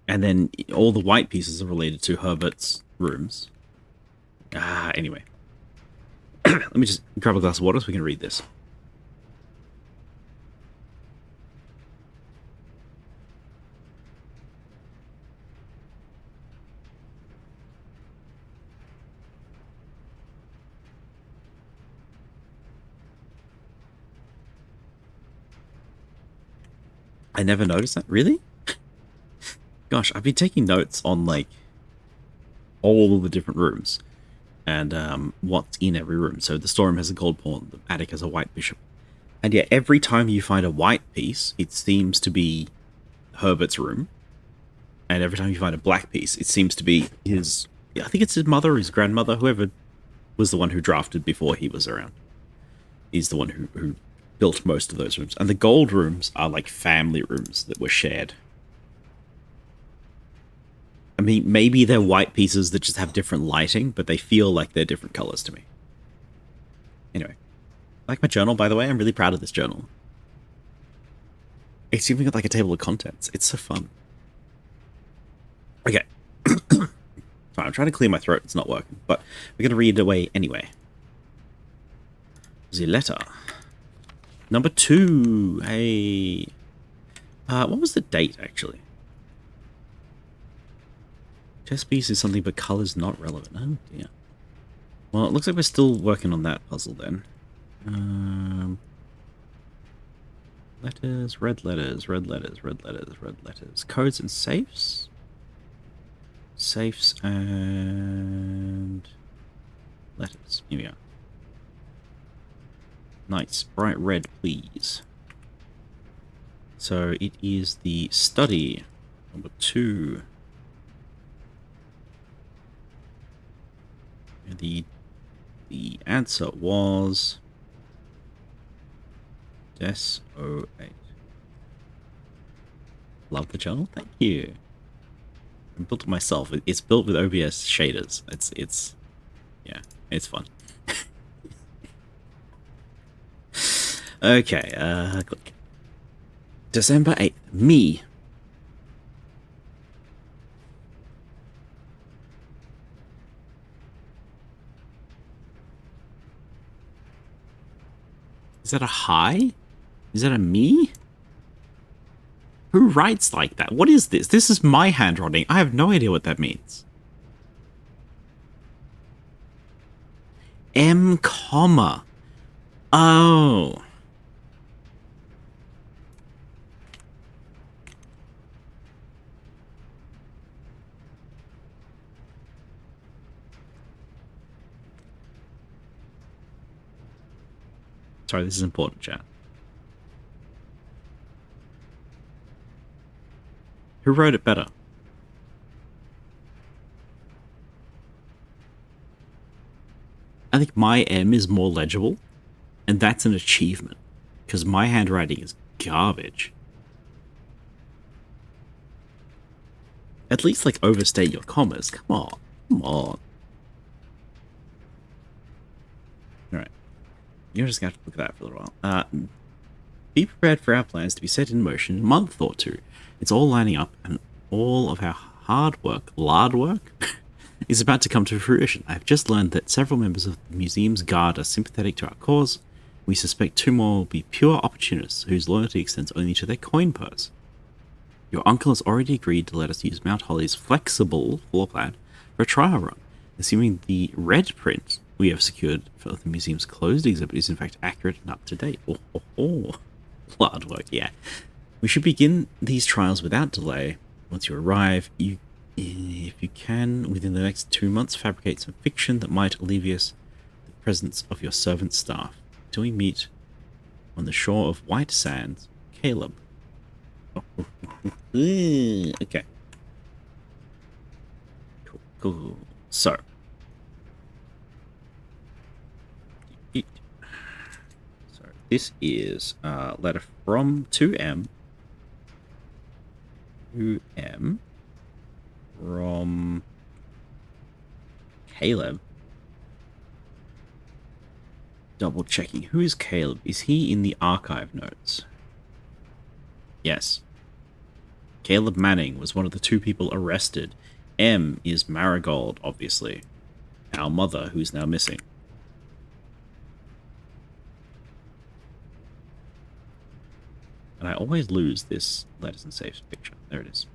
And then all the white pieces are related to Herbert's rooms. Anyway. Let me just grab a glass of water so we can read this. I never noticed that. Really? Gosh, I've been taking notes on, like, all of the different rooms and what's in every room. So the storeroom has a gold pawn, the attic has a white bishop. And yeah, every time you find a white piece, it seems to be Herbert's room. And every time you find a black piece, it seems to be his... I think it's his mother, his grandmother, whoever was the one who drafted before he was around. He's the one who built most of those rooms. And the gold rooms are like family rooms that were shared. I mean, maybe they're white pieces that just have different lighting, but they feel like they're different colors to me. Anyway. I like my journal, by the way. I'm really proud of this journal. It's even got like a table of contents. It's so fun. Okay. Sorry, I'm trying to clear my throat. It's not working, but we're going to read it away anyway. The letter. Number 2. Hey. What was the date, actually? Chess piece is something, but color's not relevant. Oh, dear. Well, it looks like we're still working on that puzzle, then. Letters, red letters, red letters, red letters, red letters. Codes and safes? Safes and letters. Here we are. Nice. Bright red, please. So it is the study. Number 2. And the answer was Des 08. Love the channel. Thank you. I built it myself. It's built with OBS shaders. It's yeah, it's fun. Okay, click. December 8th. Me. Is that a hi? Is that a me? Who writes like that? What is this? This is my handwriting. I have no idea what that means. M, comma. Oh. Sorry, this is important, chat. Who wrote it better? I think my M is more legible, and that's an achievement, because my handwriting is garbage. At least, like, overstate your commas. Come on. Come on. Alright. You're just going to have to look at that for a little while. Be prepared for our plans to be set in motion in a month or two. It's all lining up, and all of our hard work, is about to come to fruition. I've just learned that several members of the museum's guard are sympathetic to our cause. We suspect 2 more will be pure opportunists whose loyalty extends only to their coin purse. Your uncle has already agreed to let us use Mount Holly's flexible floor plan for a trial run. Assuming the red print we have secured for the museum's closed exhibit is in fact accurate and up to date. Hard work, yeah. We should begin these trials without delay. Once you arrive, if you can, within the next 2 months, fabricate some fiction that might alleviate the presence of your servant staff. Till we meet on the shore of White Sands, Caleb. Okay. Cool. So. This is a letter from 2M. 2M. From Caleb. Double checking. Who is Caleb? Is he in the archive notes? Yes. Caleb Manning was one of the 2 people arrested. M is Marigold, obviously. Our mother, who's now missing. And I always lose this letters and safes picture. There it is.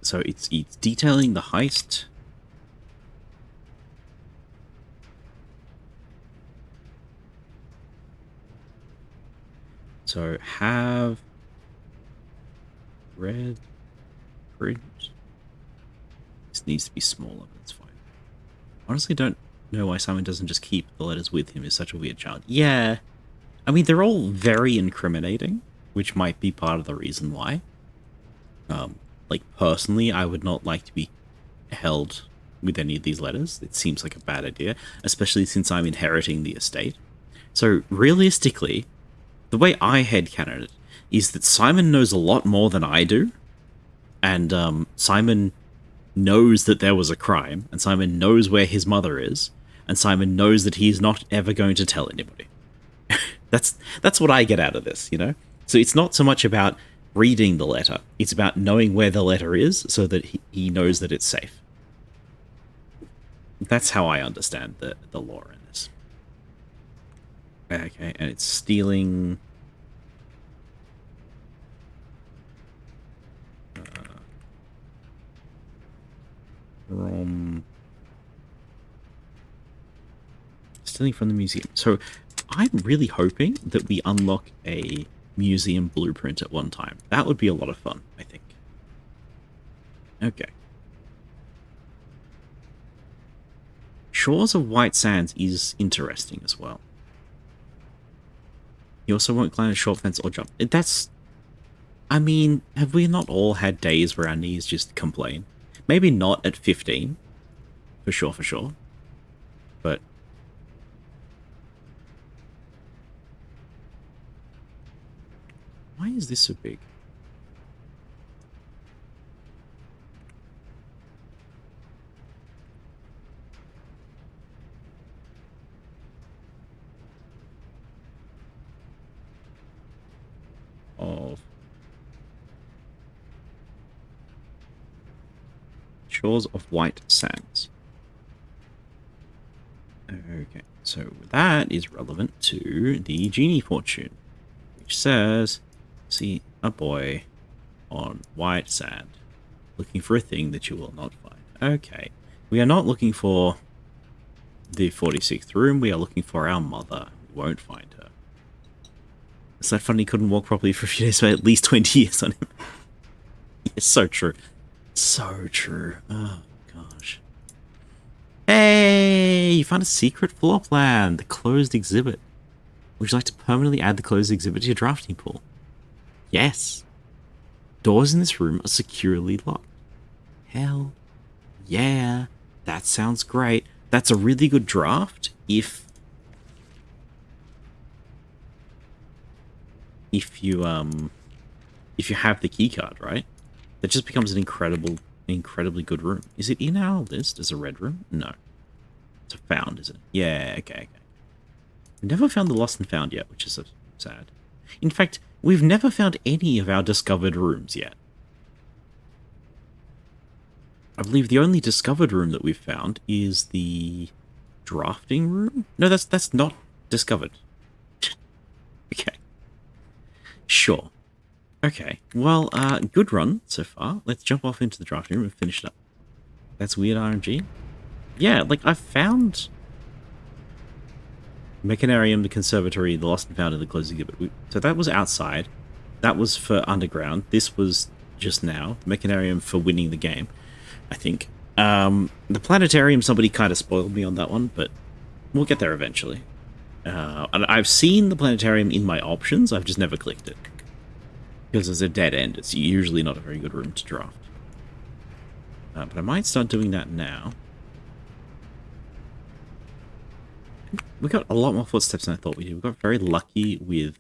So it's detailing the heist. So have red print. This needs to be smaller, but it's fine. Honestly, don't know why Simon doesn't just keep the letters with him. He's such a weird child. Yeah. I mean, they're all very incriminating, which might be part of the reason why. Like, personally, I would not like to be held with any of these letters. It seems like a bad idea, especially since I'm inheriting the estate. So, realistically, the way I headcanon it is that Simon knows a lot more than I do, and Simon knows that there was a crime, and Simon knows where his mother is, and Simon knows that he's not ever going to tell anybody. That's what I get out of this, you know? So it's not so much about reading the letter. It's about knowing where the letter is so that he knows that it's safe. That's how I understand the lore in this. Okay, and it's stealing... from... Stealing from the museum. So I'm really hoping that we unlock a museum blueprint at one time. That would be a lot of fun, I think. Okay. Shores of White Sands is interesting as well. You also won't climb a short fence or jump. That's... I mean, have we not all had days where our knees just complain? Maybe not at 15. For sure. But... why is this so big? Of Shores of White Sands. Okay, so that is relevant to the genie fortune, which says, see a boy on white sand, looking for a thing that you will not find. Okay, we are not looking for the 46th room, we are looking for our mother. We won't find her. It's that funny he couldn't walk properly for a few days, but at least 20 years on him. It's so true. So true. Oh, gosh. Hey! You found a secret floor plan. The closed exhibit. Would you like to permanently add the closed exhibit to your drafting pool? Yes. Doors in this room are securely locked. Hell yeah. That sounds great. That's a really good draft if you have the keycard, right? That just becomes an incredibly good room. Is it in our list as a red room? No. It's a found, is it? Yeah, okay. We've never found the lost and found yet, which is so sad. In fact, we've never found any of our discovered rooms yet. I believe the only discovered room that we've found is the drafting room? No, that's not discovered. Okay. Sure. Okay, well, good run so far. Let's jump off into the drafting room and finish it up. That's weird RNG. Yeah, like, I found Mechanarium, the Conservatory, the Lost and Found, and the Closed Exhibit. So that was outside. That was for Underground. This was just now. Mechanarium for winning the game, I think. The Planetarium, somebody kind of spoiled me on that one, but we'll get there eventually. And I've seen the Planetarium in my options, I've just never clicked it. Because it's a dead end, it's usually not a very good room to draft. But I might start doing that now. We got a lot more footsteps than I thought we did. We got very lucky with...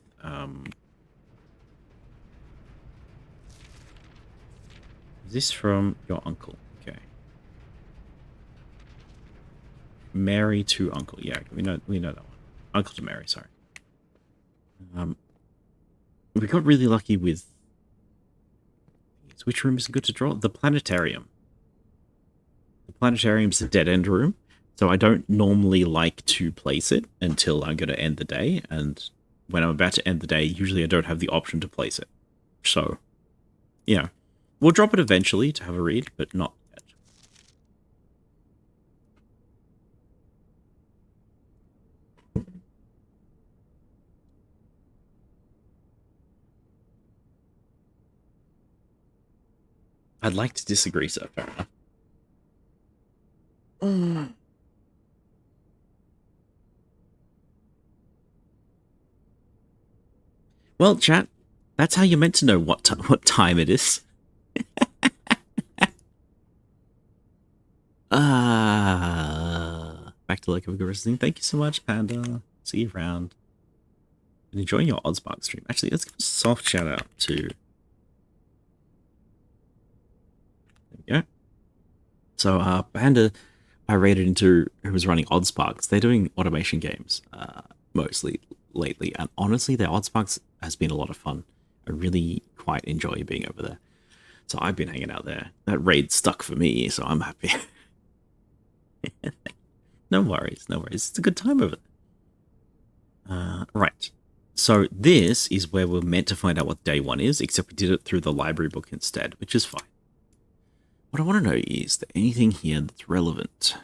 Is this from your uncle? Okay. Mary to uncle. Yeah, we know that one. Uncle to Mary, sorry. We got really lucky with... Which room is good to draw? The Planetarium. The Planetarium's a dead-end room, so I don't normally like to place it until I'm going to end the day, and when I'm about to end the day, usually I don't have the option to place it. So, yeah. We'll drop it eventually to have a read, but not yet. I'd like to disagree, sir. Fair enough. Well, chat, that's how you're meant to know what time it is. Back to Loco Wrestling. Thank you so much, Panda. See you around. And enjoying your Oddspark stream. Actually, let's give a soft shout out to... There we go. So, Panda, I raided into who was running Oddsparks. They're doing automation games, mostly lately. And honestly, their Oddsparks has been a lot of fun. I really quite quite enjoy being over there. So I've been hanging out there. That raid stuck for me, so I'm happy. No worries, no worries. It's a good time over there. Right. So this is where we're meant to find out what day 1 is, except we did it through the library book instead, which is fine. What I want to know is there anything here that's relevant?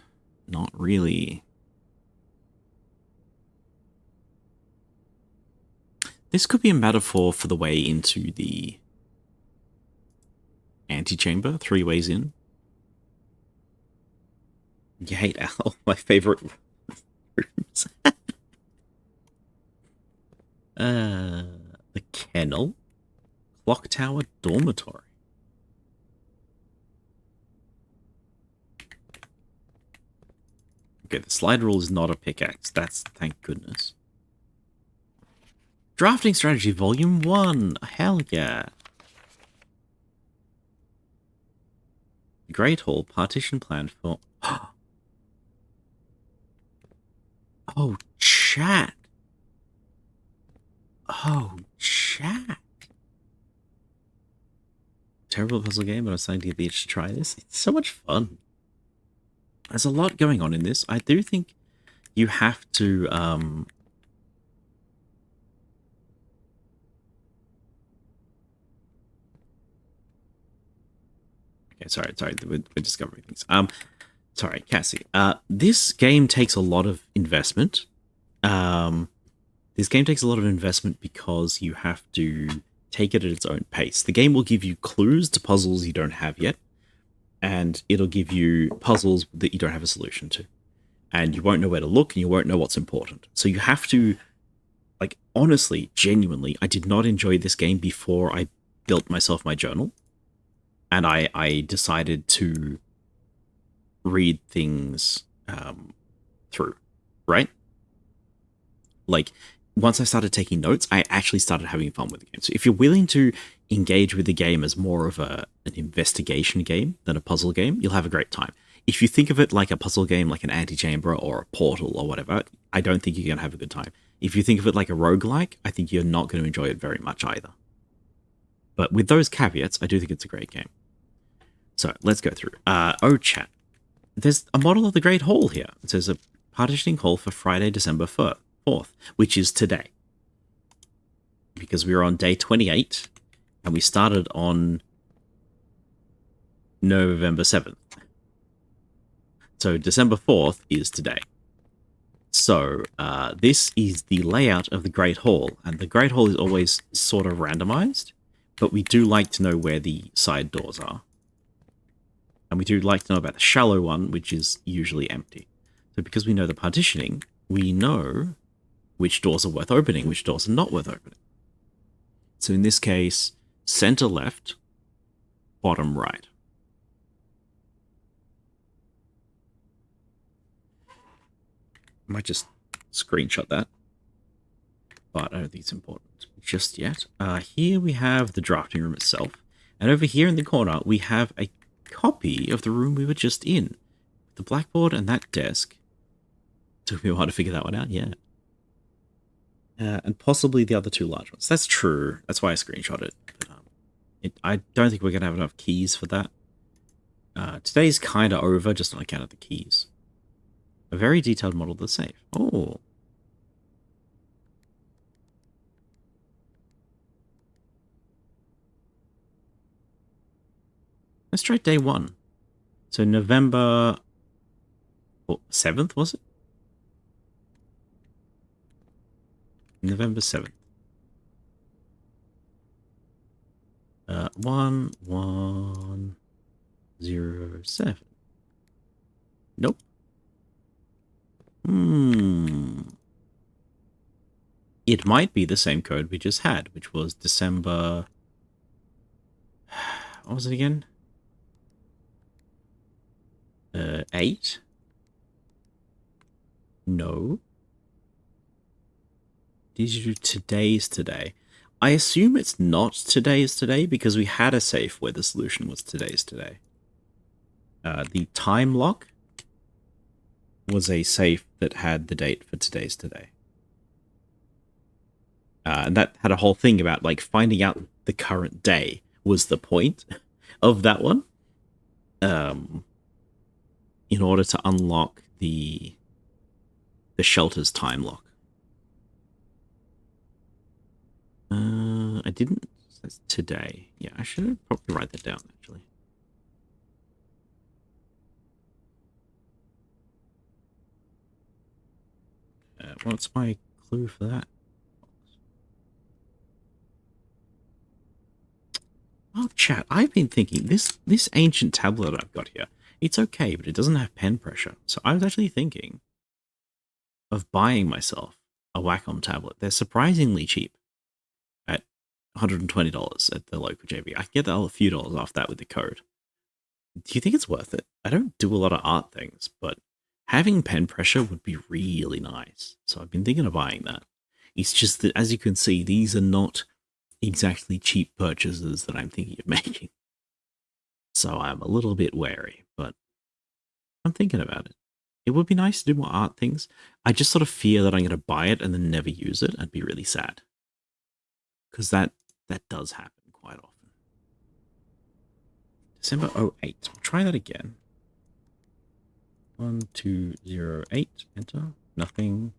Not really. This could be a metaphor for the way into the antechamber, 3 ways in. You hate Al, my favorite rooms. The kennel, clock tower, dormitory. Okay, the slide rule is not a pickaxe. That's thank goodness. Drafting strategy, volume 1. Hell yeah. Great Hall, partition plan for... Oh, chat. Oh, chat. Terrible puzzle game, but I'm starting to get the itch to try this. It's so much fun. There's a lot going on in this. I do think you have to... Okay, sorry, we're discovering things. Sorry, Cassie. This game takes a lot of investment. This game takes a lot of investment because you have to take it at its own pace. The game will give you clues to puzzles you don't have yet, and it'll give you puzzles that you don't have a solution to. And you won't know where to look, and you won't know what's important. So you have to, like, honestly, genuinely, I did not enjoy this game before I built myself my journal. And I decided to read things through, right? Like, once I started taking notes, I actually started having fun with the game. So if you're willing to engage with the game as more of an investigation game than a puzzle game, you'll have a great time. If you think of it like a puzzle game, like an antechamber or a portal or whatever, I don't think you're going to have a good time. If you think of it like a roguelike, I think you're not going to enjoy it very much either. But with those caveats, I do think it's a great game. So let's go through. Oh, chat. There's a model of the Great Hall here. It says a partitioning hall for Friday, December 4th, which is today. Because we are on day 28, and we started on November 7th. So December 4th is today. So this is the layout of the Great Hall, and the Great Hall is always sort of randomized, but we do like to know where the side doors are. And we do like to know about the shallow one, which is usually empty. So because we know the partitioning, we know which doors are worth opening, which doors are not worth opening. So in this case, center left, bottom right. I might just screenshot that, but I don't think it's important just yet. Here we have the drafting room itself, and over here in the corner we have a copy of the room we were just in. The blackboard and that desk. Took me a while to figure that one out, yeah. And possibly the other 2 large ones. That's true. That's why I screenshot it. But, I don't think we're going to have enough keys for that. Today's kind of over, just on account of the keys. A very detailed model of the safe. Oh. Let's try day 1. So November 7th, was it? November 7th. 1107. Nope. It might be the same code we just had, which was December... What was it again? 8? No. Did you do today's today? I assume it's not today's today because we had a safe where the solution was today's today. The time lock was a safe that had the date for today's today. And that had a whole thing about like finding out the current day was the point of that one. In order to unlock the shelter's time lock. I didn't. That's today. Yeah, I should probably write that down actually. What's my clue for that? Oh, chat. I've been thinking this ancient tablet I've got here. It's okay, but it doesn't have pen pressure. So I was actually thinking of buying myself a Wacom tablet. They're surprisingly cheap at $120 at the local JB. I can get a few dollars off that with the code. Do you think it's worth it? I don't do a lot of art things, but having pen pressure would be really nice. So I've been thinking of buying that. It's just that, as you can see, these are not exactly cheap purchases that I'm thinking of making. So I'm a little bit wary, but I'm thinking about it. It would be nice to do more art things. I just sort of fear that I'm going to buy it and then never use it and be really sad. Because that does happen quite often. December 08. We'll try that again. 1208. Enter. Nothing.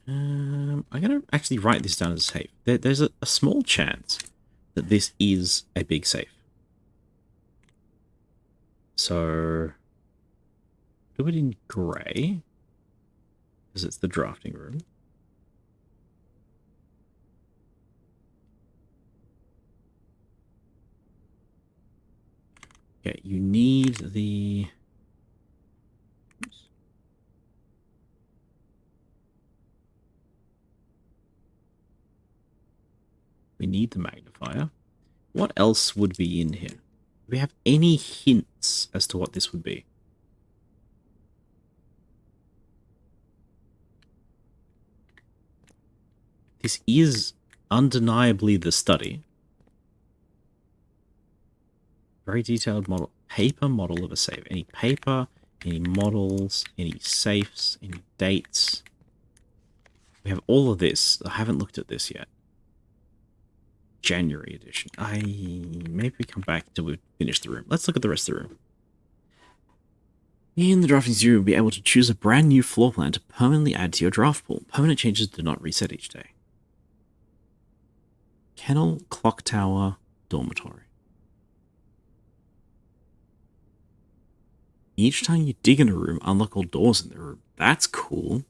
I'm going to actually write this down as a safe. There's a small chance that this is a big safe. So, do it in grey, because it's the drafting room. Okay, you need the... We need the magnifier. What else would be in here? Do we have any hints as to what this would be? This is undeniably the study. Very detailed model. Paper model of a safe. Any paper, any models, any safes, any dates. We have all of this. I haven't looked at this yet. January edition. Maybe we come back till we finish the room. Let's look at the rest of the room. In the drafting studio, you'll be able to choose a brand new floor plan to permanently add to your draft pool. Permanent changes do not reset each day. Kennel, clock tower, dormitory. Each time you dig in a room, unlock all doors in the room. That's cool.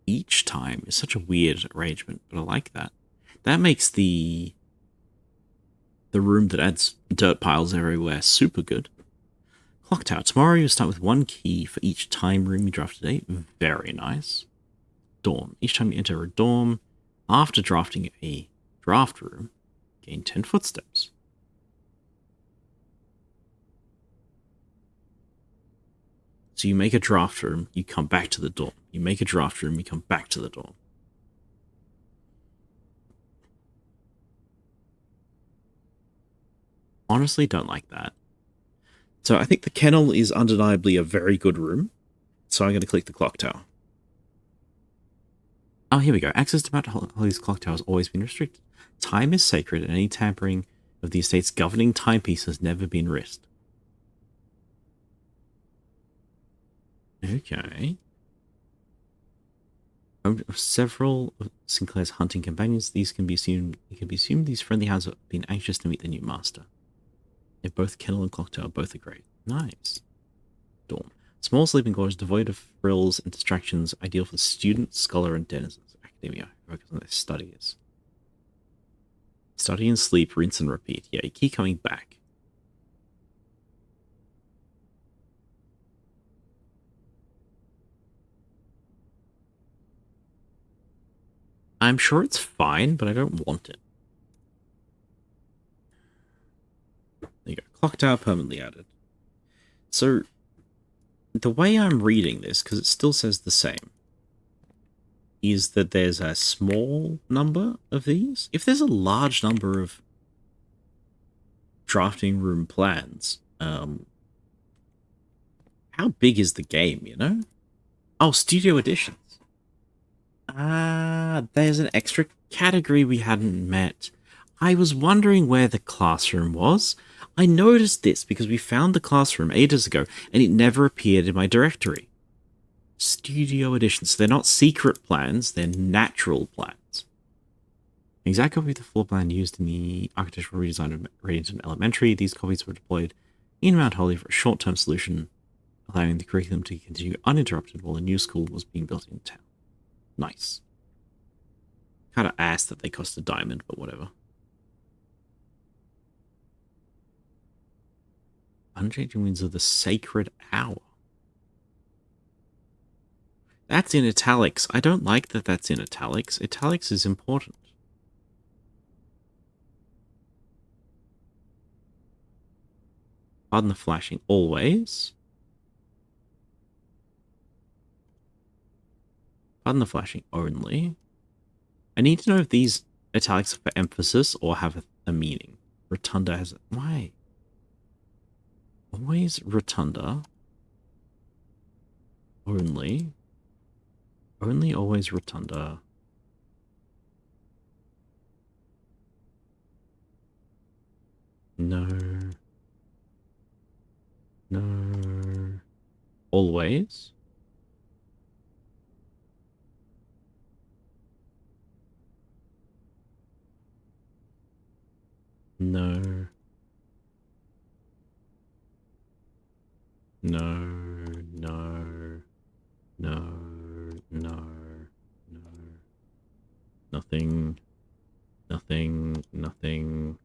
Each time is such a weird arrangement, but I like that. That makes the room that adds dirt piles everywhere super good. Clock tower. Tomorrow you start with one key for each time room you draft today. Very nice. Dorm. Each time you enter a dorm, after drafting a draft room, gain 10 footsteps. So you make a draft room, you come back to the dorm. You make a draft room, you come back to the dorm. Honestly, don't like that. So I think the kennel is undeniably a very good room. So I'm going to click the clock tower. Oh, here we go. Access to Mount Holly's clock tower has always been restricted. Time is sacred, and any tampering of the estate's governing timepiece has never been risked. Okay. Of several of Sinclair's hunting companions, it can be assumed these friendly hounds have been anxious to meet their new master. If both kennel and clock tower both are great. Nice. Dorm. Small sleeping quarters devoid of frills and distractions, ideal for students, scholar, and denizens of academia who focus on their studies. Study and sleep, rinse and repeat. Yeah, you keep coming back. I'm sure it's fine, but I don't want it. There you go. Clock tower permanently added. So, the way I'm reading this, because it still says the same, is that there's a small number of these. If there's a large number of drafting room plans, how big is the game, you know? Oh, studio editions. Ah, there's an extra category we hadn't met. I was wondering where the classroom was. I noticed this because we found the classroom ages ago and it never appeared in my directory. Studio editions. They're not secret plans, they're natural plans. Exact copy of the floor plan used in the architectural redesign of Radiant Elementary. These copies were deployed in Mount Holly for a short-term solution, allowing the curriculum to continue uninterrupted while a new school was being built in town. Nice. Kind of ass that they cost a diamond, but whatever. Unchanging Winds of the Sacred Hour. That's in italics. I don't like that that's in italics. Italics is important. Pardon the flashing. Always. Pardon the flashing only. I need to know if these italics are for emphasis or have a meaning. Rotunda has... Why? Always rotunda. Only. Only always rotunda. No. No. Always. No. No. No. No. No. No. Nothing. Nothing. Nothing.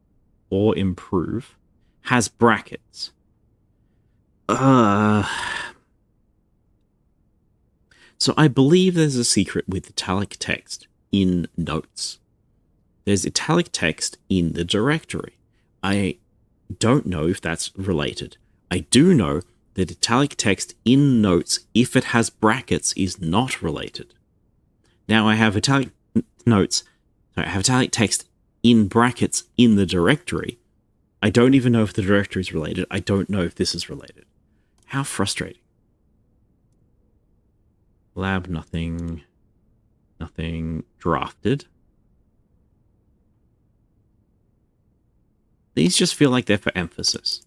Or improve. Has brackets. So I believe there's a secret with italic text in notes. There's italic text in the directory. I don't know if that's related. I do know that italic text in notes, if it has brackets, is not related. Now I have italic notes, sorry, I have italic text in brackets in the directory. I don't even know if the directory is related. I don't know if this is related. How frustrating. Lab, nothing. Nothing. Drafted. These just feel like they're for emphasis.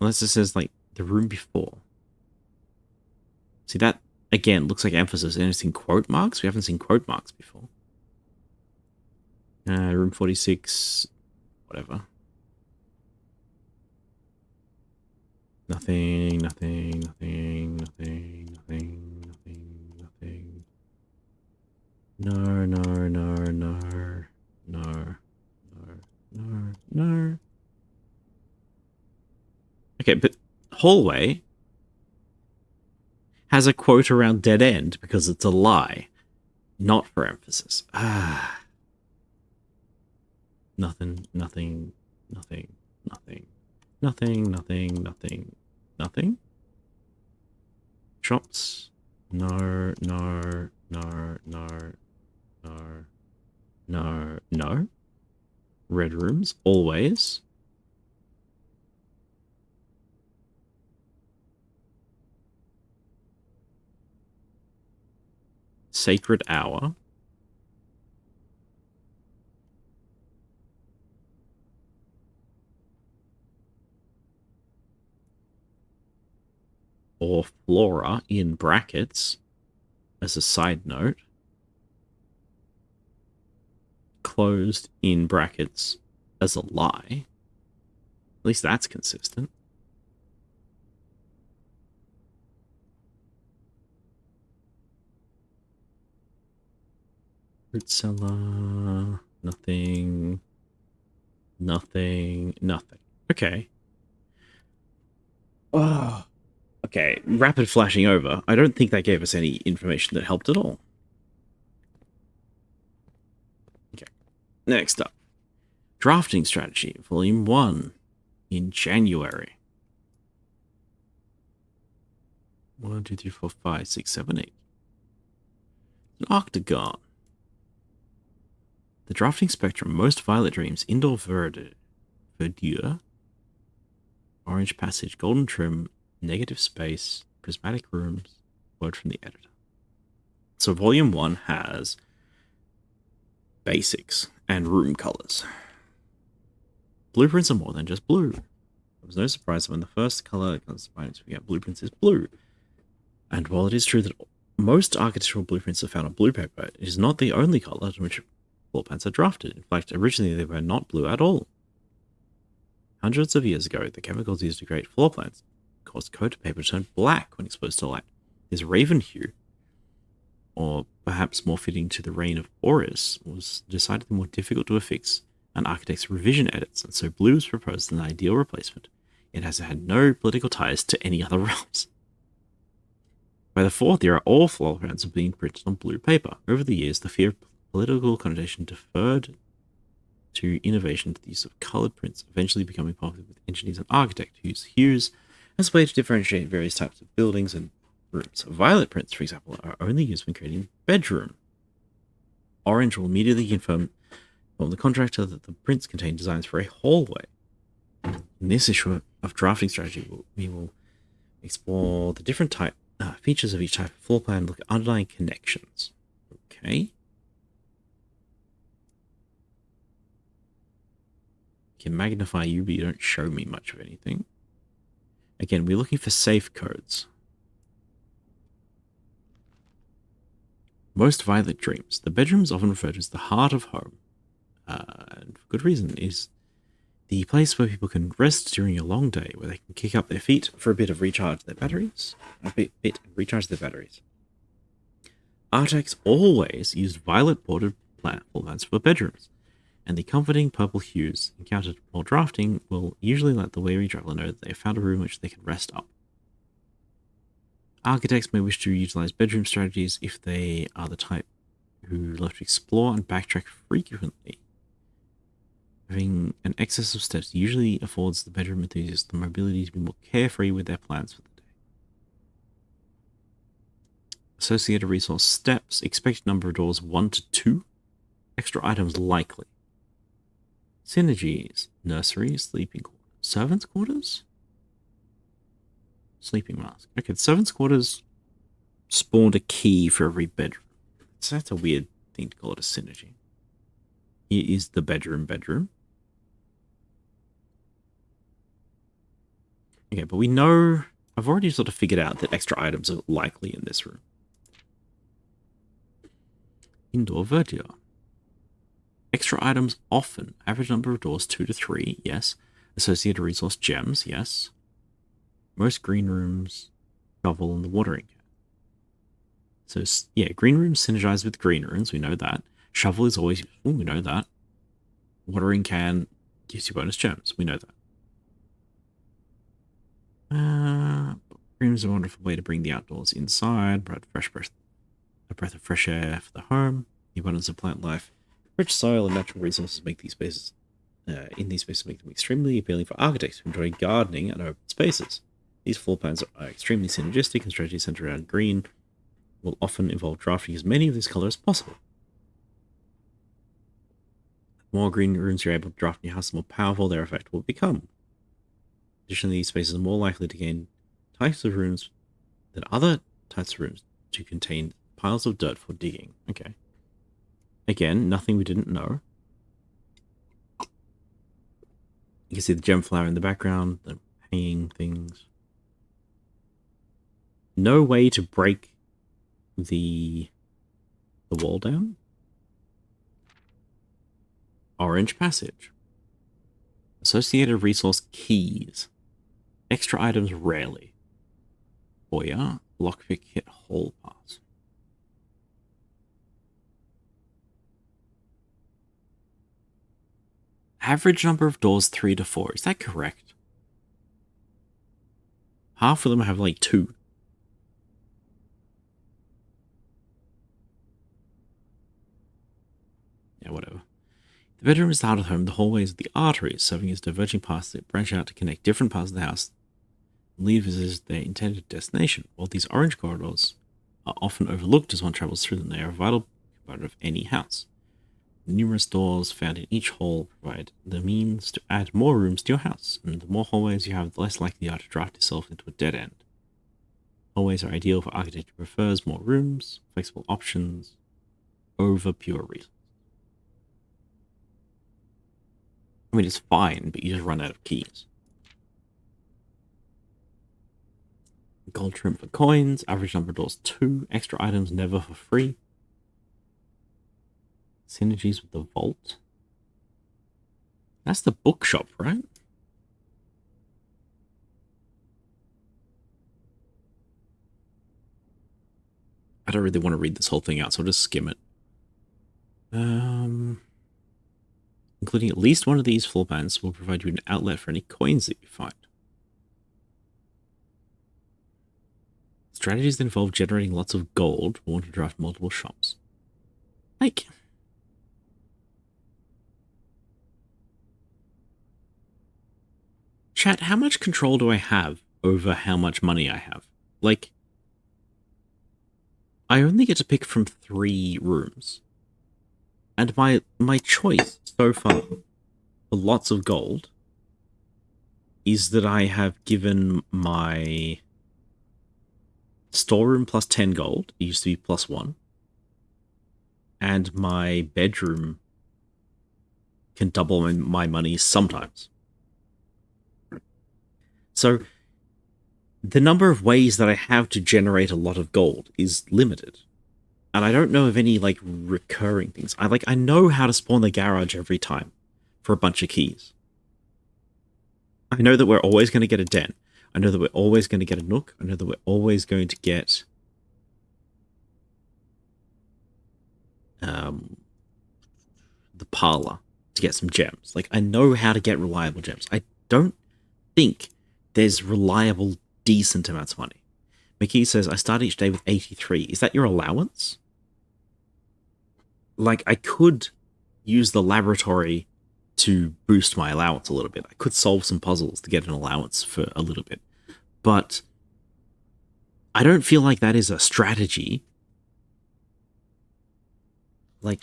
Unless it says, like, the room before. See, that, again, looks like emphasis, and it's in quote marks. We haven't seen quote marks before. Room 46, whatever. Nothing, nothing, nothing, nothing, nothing, nothing, nothing. No, no, no, no, no, no, no, no. Okay, but hallway has a quote around dead end because it's a lie, not for emphasis. Ah. Nothing, nothing, nothing, nothing, nothing, nothing, nothing, nothing. Shops. No, no, no, no, no, no, no. Red rooms, always. Sacred Hour. Or Flora in brackets, as a side note. Closed in brackets as a lie. At least that's consistent. Fruit cellar. Nothing. Nothing. Nothing. Okay. Oh. Okay, rapid flashing over. I don't think that gave us any information that helped at all. Okay, next up. Drafting Strategy, Volume 1, in January. 1, 2, 3, 4, 5, 6, 7, 8. An octagon. The drafting spectrum, most violet dreams, indoor verdure, orange passage, golden trim, negative space, Prismatic rooms. Word from the editor. So volume 1 has basics and room colors. Blueprints are more than just blue. There was no surprise when the first color combines we get blueprints is blue. And while it is true that most architectural blueprints are found on blue paper, it is not the only color in which floor plans are drafted. In fact, originally they were not blue at all. Hundreds of years ago, the chemicals used to create floor plans caused coated paper to turn black when exposed to light. This raven hue, or perhaps more fitting to the reign of Horus, was decidedly more difficult to affix an architect's revision edits, and so blue was proposed as an ideal replacement. It has had no political ties to any other realms. By the Fourth Era, all floor plans have been printed on blue paper. Over the years, the fear of political connotation deferred to innovation to the use of colored prints, eventually becoming popular with engineers and architects who use hues as a way to differentiate various types of buildings and rooms. Violet prints, for example, are only used when creating bedroom. Orange will immediately confirm from the contractor that the prints contain designs for a hallway. In this issue of drafting strategy, we will explore the different features of each type of floor plan and look at underlying connections. Okay. Can magnify you, but you don't show me much of anything. Again, we're looking for safe codes. Most violet dreams. The bedroom is often referred to as the heart of home. And for good reason, is the place where people can rest during a long day, where they can kick up their feet for a bit of recharge their batteries. Recharge their batteries. Architects always used violet bordered floor plans for bedrooms, and the comforting purple hues encountered while drafting will usually let the weary traveler know that they have found a room in which they can rest up. Architects may wish to utilize bedroom strategies if they are the type who love to explore and backtrack frequently. Having an excess of steps usually affords the bedroom enthusiast the mobility to be more carefree with their plans for the day. Associated resource steps. Expected number of doors 1 to 2. Extra items likely. Synergies. Nursery. Sleeping quarters. Servants' quarters? Sleeping mask. Okay, the servants' quarters spawned a key for every bedroom. So that's a weird thing to call it a synergy. Here is the bedroom. Okay, but we know... I've already sort of figured out that extra items are likely in this room. Indoor verdure. Extra items often. Average number of doors 2 to 3, yes. Associated resource gems, yes. Most green rooms, shovel, and the watering can. So, yeah, green rooms synergize with green rooms, we know that. Shovel is always useful, we know that. Watering can gives you bonus gems, we know that. Green is a wonderful way to bring the outdoors inside, a breath of fresh air for the home, the abundance of plant life. Rich soil and natural resources make these spaces, make them extremely appealing for architects who enjoy gardening and open spaces. These floor plans are extremely synergistic, and strategies centered around green will often involve drafting as many of this color as possible. The more green rooms you're able to draft in your house, the more powerful their effect will become. Additionally, these spaces are more likely to gain types of rooms than other types of rooms to contain piles of dirt for digging. Okay. Again, nothing we didn't know. You can see the gem flower in the background, the hanging things. No way to break the wall down. Orange passage. Associated resource keys. Extra items rarely. Foyer, lockpick, hit, hall pass. Average number of doors 3 to 4. Is that correct? Half of them have like 2. Yeah, whatever. The bedroom is the heart of the home. The hallways are the arteries, serving as diverging paths that branch out to connect different parts of the house and lead visitors to their intended destination. While these orange corridors are often overlooked as one travels through them, they are a vital component of any house. The numerous doors found in each hall provide the means to add more rooms to your house, and the more hallways you have, the less likely you are to draft yourself into a dead end. Always are ideal for architect who prefers more rooms, flexible options over pure reasons. I mean, it's fine, but you just run out of keys. Gold trim for coins, average number of doors 2, extra items never for free. Synergies with the vault. That's the bookshop, right? I don't really want to read this whole thing out, so I'll just skim it. Including at least one of these floor plans will provide you an outlet for any coins that you find. Strategies that involve generating lots of gold will want to draft multiple shops. Like, chat, how much control do I have over how much money I have? Like, I only get to pick from 3 rooms. And my choice so far for lots of gold is that I have given my storeroom plus 10 gold. It used to be plus 1. And my bedroom can double my money sometimes. So the number of ways that I have to generate a lot of gold is limited. And I don't know of any, like, recurring things. I know how to spawn the garage every time for a bunch of keys. I know that we're always going to get a den. I know that we're always going to get a nook. I know that we're always going to get the parlor to get some gems. Like, I know how to get reliable gems. I don't think there's reliable, decent amounts of money. McKee says, I start each day with 83. Is that your allowance? Like, I could use the laboratory to boost my allowance a little bit. I could solve some puzzles to get an allowance for a little bit. But I don't feel like that is a strategy. I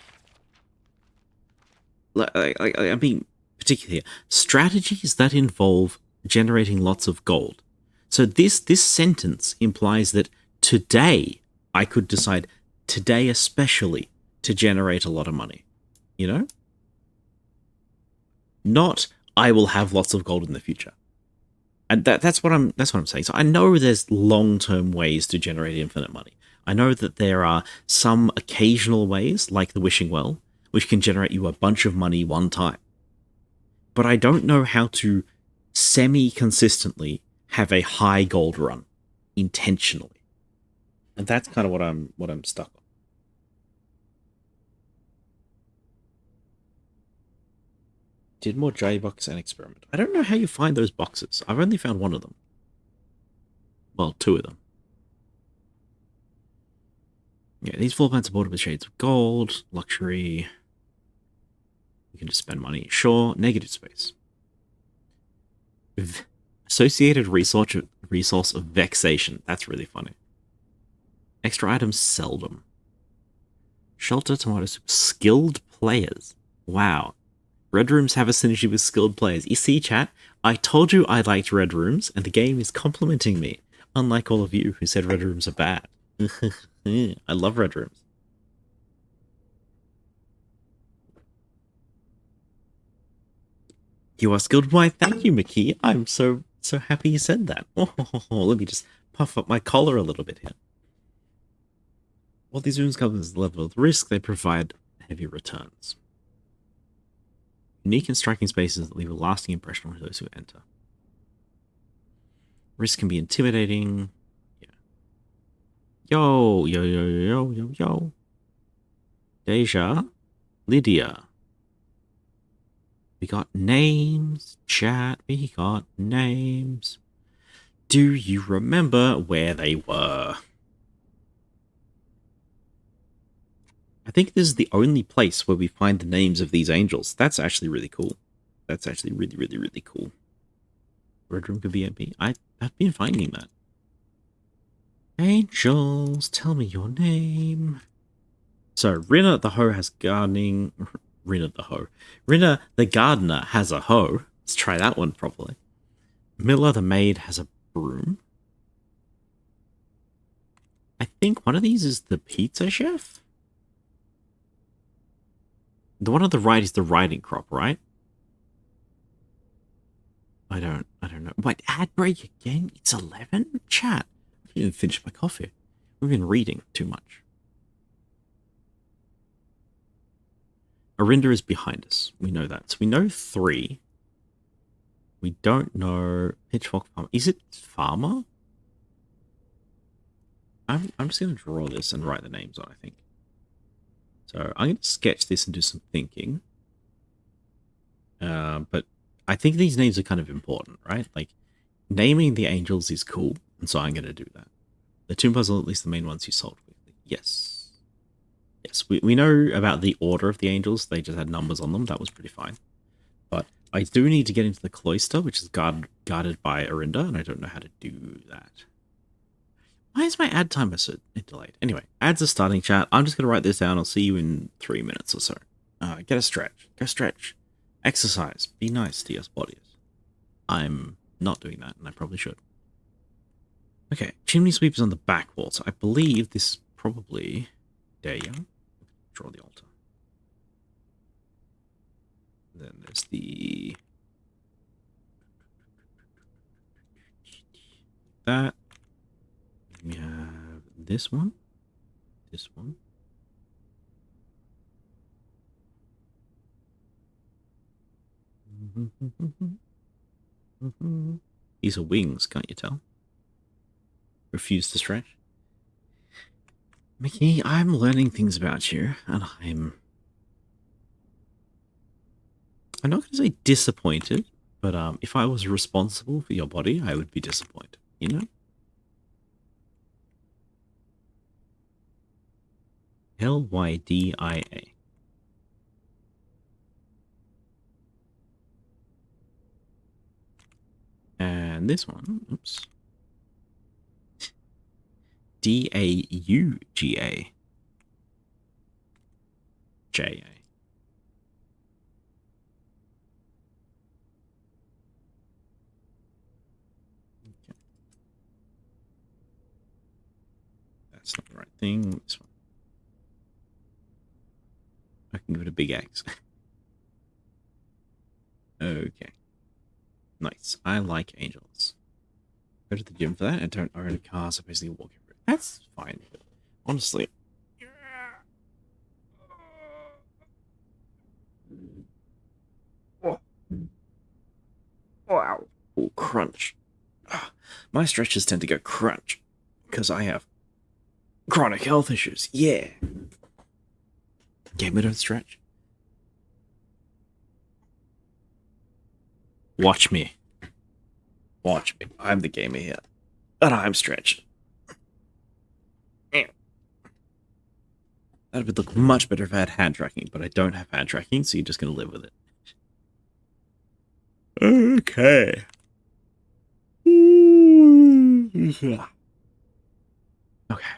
mean, particularly strategies that involve generating lots of gold. So this sentence implies that today I could decide, today especially, to generate a lot of money. You know? Not I will have lots of gold in the future. And that's what I'm saying. So I know there's long-term ways to generate infinite money. I know that there are some occasional ways, like the wishing well, which can generate you a bunch of money one time. But I don't know how to semi-consistently have a high gold run intentionally. And that's kind of what I'm stuck on. Did more J box and experiment. I don't know how you find those boxes. I've only found one of them. Well, 2 of them. Yeah, these floor plans are bordered with shades of gold, luxury. You can just spend money. Sure, negative space. Associated resource of vexation. That's really funny. Extra items seldom. Shelter, tomato soup. Skilled players. Wow. Red rooms have a synergy with skilled players. You see, chat? I told you I liked red rooms, and the game is complimenting me. Unlike all of you who said red rooms are bad. I love red rooms. You are skilled. Why, thank you, McKee. I'm so happy you said that. Oh, let me just puff up my collar a little bit here. While these rooms come with the level of risk, they provide heavy returns. Unique and striking spaces that leave a lasting impression on those who enter. Risk can be intimidating. Yeah. Yo. Deja. Lydia. We got names, chat. We got names. Do you remember where they were? I think this is the only place where we find the names of these angels. That's actually really cool. That's actually really, really, really cool. Red room could be empty. I've been finding that. Angels, tell me your name. So, Rinna the hoe has gardening. Rinna the gardener has a hoe. Let's try that one properly. Miller the maid has a broom. I think one of these is the pizza chef. The one on the right is the riding crop, right? I don't know. Wait, ad break again? It's 11? Chat. I didn't even finish my coffee. We've been reading too much. Arinda is behind us. We know that. So we know 3. We don't know Pitchfork Farmer. Is it Farmer? I'm just going to draw this and write the names on, I think. So I'm going to sketch this and do some thinking. But I think these names are kind of important, right? Like, naming the angels is cool, and so I'm going to do that. The tomb puzzle, at least the main ones you solved quickly. Yes. Yes, we know about the order of the angels. They just had numbers on them. That was pretty fine. But I do need to get into the cloister, which is guarded by Arinda, and I don't know how to do that. Why is my ad timer so delayed? Anyway, ads are starting, chat. I'm just going to write this down. I'll see you in 3 minutes or so. Get a stretch. Go stretch. Exercise. Be nice to your bodies. I'm not doing that, and I probably should. Okay, chimney sweep is on the back wall, so I believe this is probably... There you go. Draw the altar. Then there's the... That. We have this one. This one. These are wings, can't you tell? Refuse to stretch. Mickey, I'm learning things about you, and I'm not going to say disappointed, but if I was responsible for your body, I would be disappointed, you know? Lydia. And this one, oops. Dauga. Ja. Okay. That's not the right thing. This one. I can give it a big X. Okay. Nice. I like angels. Go to the gym for that and don't own a car, so basically walk everywhere. That's fine. But honestly. Wow. Oh, crunch. My stretches tend to go crunch because I have chronic health issues. Yeah. Gamer don't stretch. Watch me. Watch me. I'm the gamer here. And I'm stretching. That would look much better if I had hand tracking, but I don't have hand tracking, so you're just going to live with it. Okay. Okay.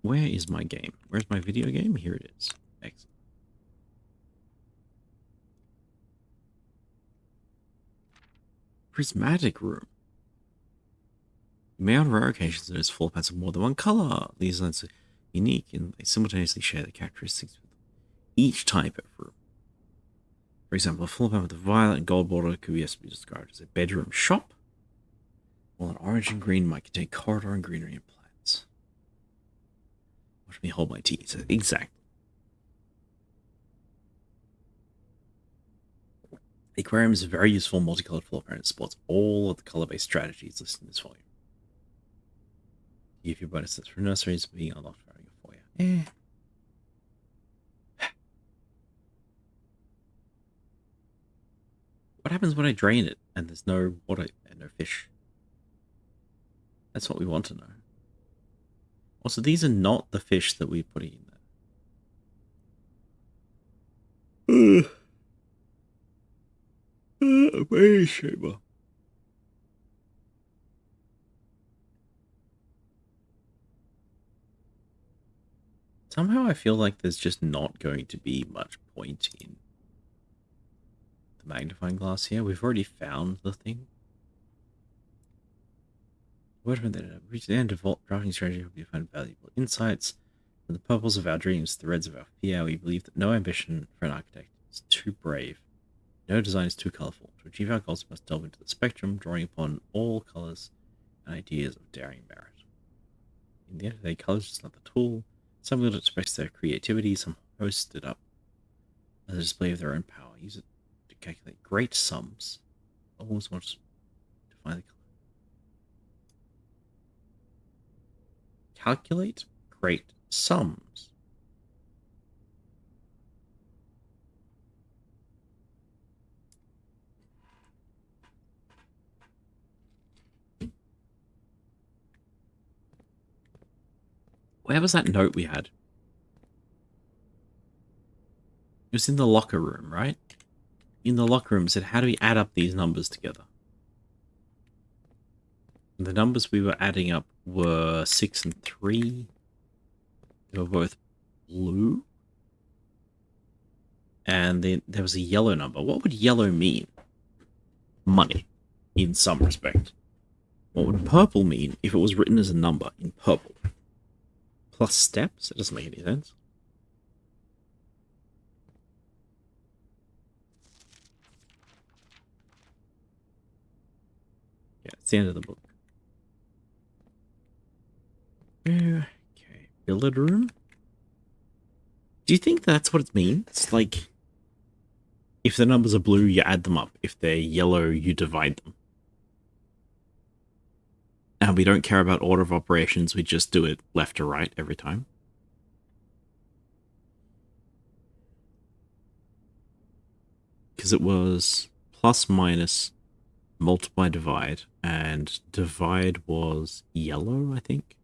Where is my game? Where's my video game? Here it is. Excellent. Prismatic room. You may on rare occasions notice floor plans of more than one color. These lines are unique and they simultaneously share the characteristics with each type of room. For example, a floor plan with a violet and gold border could be described as a bedroom shop, while an orange and green might contain corridor and greenery and plants. Watch me hold my tea. So, exactly. The aquarium is a very useful multicolored floor plan. It supports all of the color-based strategies listed in this volume. Give your bonuses for nurseries being unlocked for your foyer. What happens when I drain it and there's no water and no fish? That's what we want to know. Also, these are not the fish that we're putting in there. Very shamer. Somehow I feel like there's just not going to be much point in the magnifying glass here. We've already found the thing. Whatever that reach the end of Vault drafting strategy, hope you find valuable insights. From the purples of our dreams, the reds of our fear, we believe that no ambition for an architect is too brave. No design is too colourful. To achieve our goals, we must delve into the spectrum, drawing upon all colours and ideas of daring merit. In the end of the day, colours is not the tool. Some will express their creativity, some host it up as a display of their own power. Use it to calculate great sums. Always want to find the colour. Calculate great sums. Where was that note we had? It was in the locker room, right? In the locker room, it said, how do we add up these numbers together? And the numbers we were adding up were 6 and 3. They were both blue. And then there was a yellow number. What would yellow mean? Money, in some respect. What would purple mean if it was written as a number in purple? Plus steps? It doesn't make any sense. Yeah, it's the end of the book. Okay, billiard room. Do you think that's what it means? Like, if the numbers are blue, you add them up. If they're yellow, you divide them. And we don't care about order of operations, we just do it left to right every time. Because it was plus, minus, multiply, divide, and divide was yellow, I think.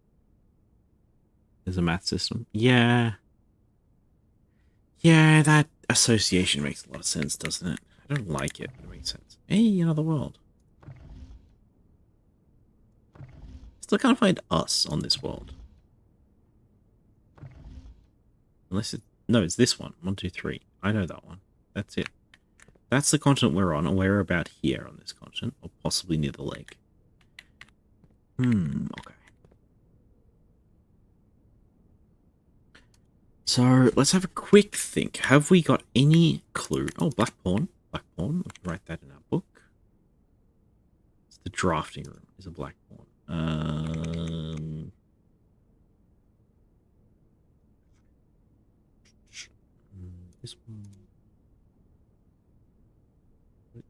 There's a math system. Yeah. Yeah, that association makes a lot of sense, doesn't it? I don't like it, but it makes sense. Hey, another world. Still can't find us on this world. Unless it... No, it's this one. 1, 2, 3. I know that one. That's it. That's the continent we're on, and we're about here on this continent, or possibly near the lake. Okay. So, let's have a quick think. Have we got any clue? Oh, black pawn. Black pawn. Let's write that in our book. It's the drafting room. Is a black pawn. This one.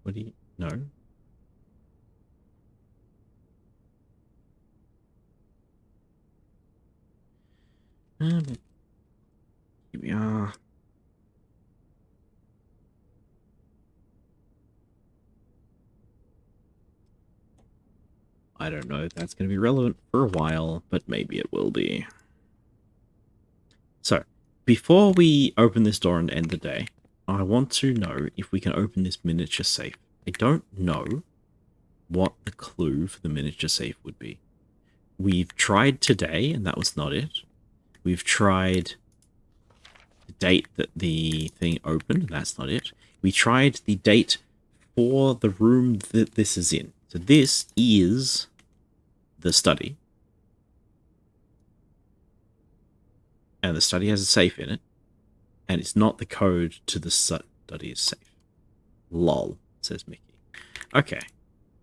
What do you... No. Here we are. I don't know if that's going to be relevant for a while, but maybe it will be. So, before we open this door and end the day, I want to know if we can open this miniature safe. I don't know what the clue for the miniature safe would be. We've tried today, and that was not it. We've tried the date that the thing opened, and that's not it. We tried the date for the room that this is in. So this is the study. And the study has a safe in it. And it's not the code to the study's safe. Lol, says Mickey. Okay.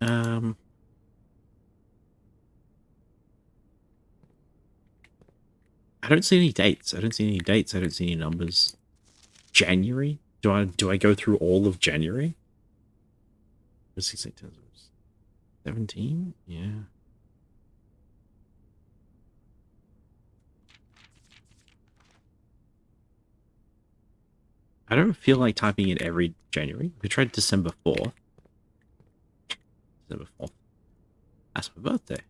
I don't see any dates. I don't see any dates. I don't see any numbers. January? Do I go through all of January? 17? Yeah. I don't feel like typing in every January. We tried December 4th. December 4th. That's my birthday.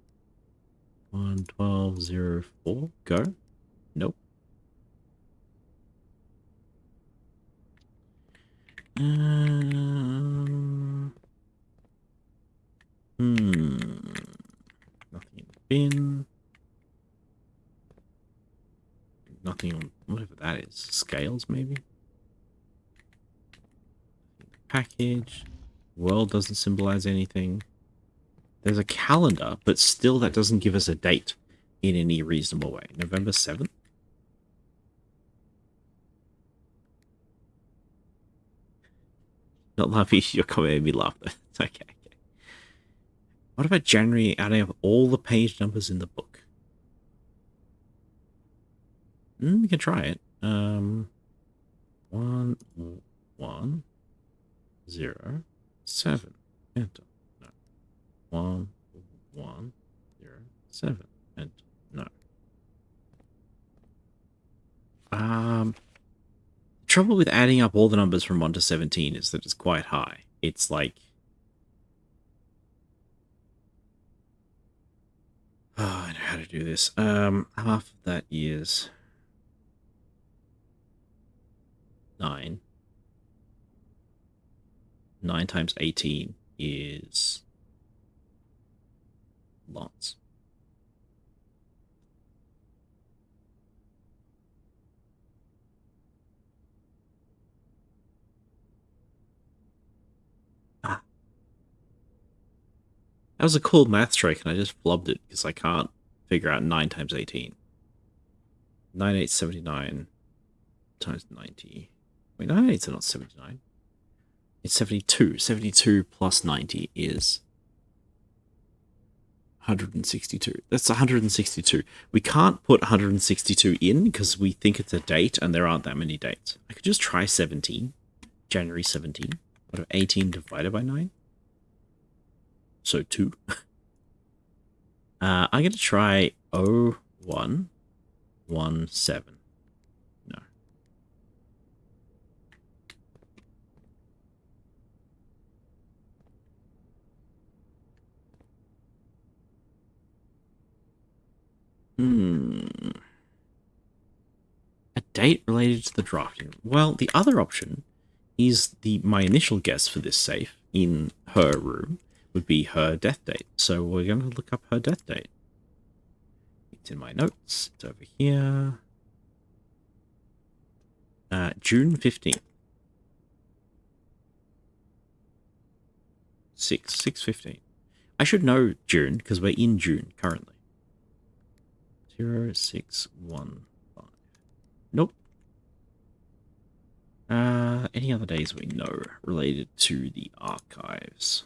1/12/04. Go. Nope. Nothing in the bin. Nothing on whatever that is. Scales, maybe? Package. World doesn't symbolize anything. There's a calendar, but still that doesn't give us a date in any reasonable way. November 7th? Not laughing, your comment made me laugh though. It's okay. What about January adding up all the page numbers in the book? We can try it. 1, 1, 0, 7. Enter. No. 1, 1, 0, 7. Enter. No. Trouble with adding up all the numbers from 1 to 17 is that it's quite high. It's like... Oh, I know how to do this. Half of that is 9. 9 times 18 is lots. That was a cool math trick, and I just flubbed it because I can't figure out 9 times 18. 9879 times 90. Wait, 98's not 79. It's 72. 72 plus 90 is 162. That's 162. We can't put 162 in because we think it's a date, and there aren't that many dates. I could just try 17. January 17. What if 18 divided by 9? So 2. I'm going to try 0117. No. A date related to the drafting. Well, the other option is my initial guess for this safe in her room would be her death date. So we're going to look up her death date. It's in my notes. It's over here. June 15th. 6/15. I should know June because we're in June currently. 0615. Nope. Any other days we know related to the archives?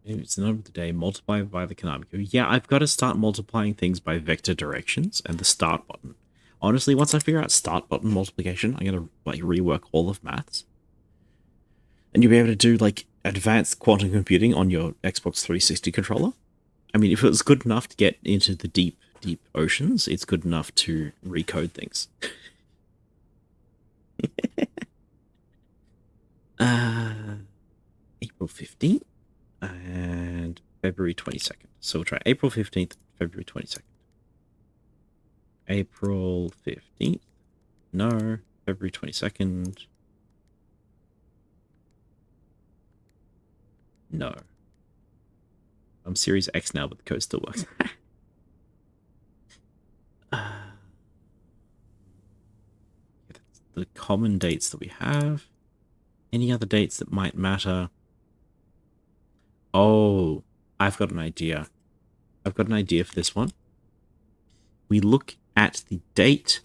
Maybe it's the number of the day multiplied by the Konami code. Yeah, I've got to start multiplying things by vector directions and the start button. Honestly, once I figure out start button multiplication, I'm gonna like rework all of maths. And you'll be able to do like advanced quantum computing on your Xbox 360 controller. I mean, if it was good enough to get into the deep oceans, it's good enough to recode things. April 15th and February 22nd. So we'll try April 15th, February 22nd. April 15th. No. February 22nd. No. I'm Series X now, but the code still works. That's the common dates that we have. Any other dates that might matter? Oh, I've got an idea. I've got an idea for this one. We look at the date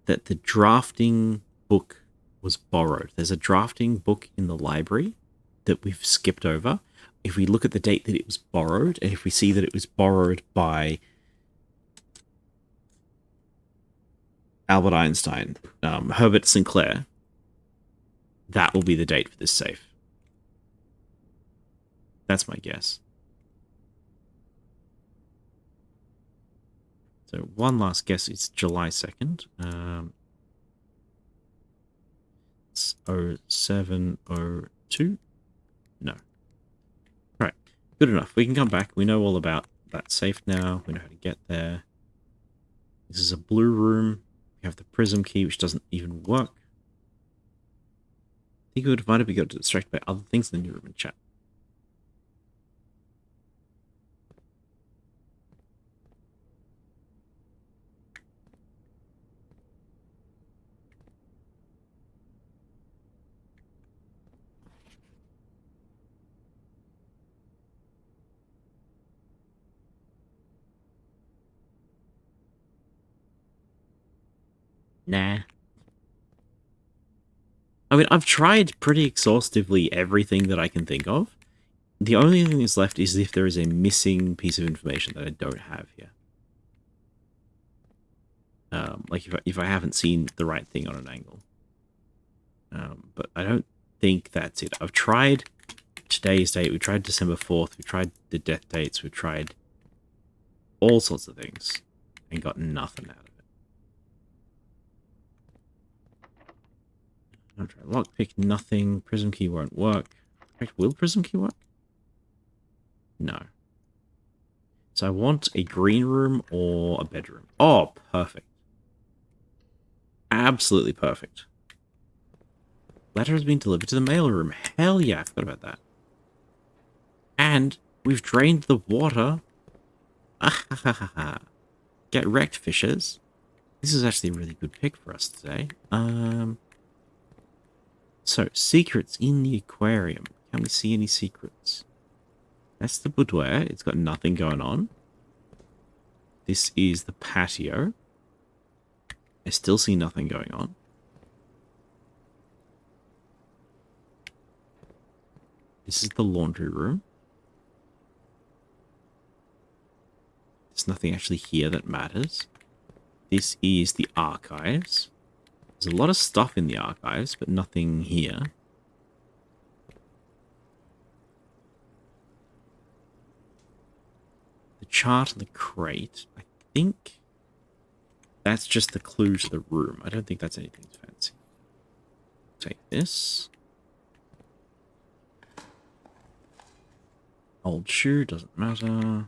that the drafting book was borrowed. There's a drafting book in the library that we've skipped over. If we look at the date that it was borrowed, and if we see that it was borrowed by Albert Einstein, Herbert Sinclair, that will be the date for this safe. That's my guess. So one last guess is July 2nd. It's 0702. No. Alright, good enough. We can come back. We know all about that safe now. We know how to get there. This is a blue room. We have the prism key, which doesn't even work. I think we would find it we got distracted by other things in the new room and chat. Nah. I mean, I've tried pretty exhaustively everything that I can think of. The only thing that's left is if there is a missing piece of information that I don't have here. Like if I haven't seen the right thing on an angle. But I don't think that's it. I've tried today's date, we tried December 4th, we tried the death dates, we tried all sorts of things, and got nothing out of it. I'll try lockpick, nothing. Prism key won't work. Will prism key work? No. So I want a green room or a bedroom. Oh, perfect. Absolutely perfect. Letter has been delivered to the mailroom. Hell yeah, I forgot about that. And we've drained the water. Get wrecked, fishers. This is actually a really good pick for us today. So, secrets in the aquarium. Can we see any secrets? That's the boudoir. It's got nothing going on. This is the patio. I still see nothing going on. This is the laundry room. There's nothing actually here that matters. This is the archives. There's a lot of stuff in the archives, but nothing here. The chart and the crate, I think that's just the clue to the room. I don't think that's anything fancy. Take this. Old shoe, doesn't matter.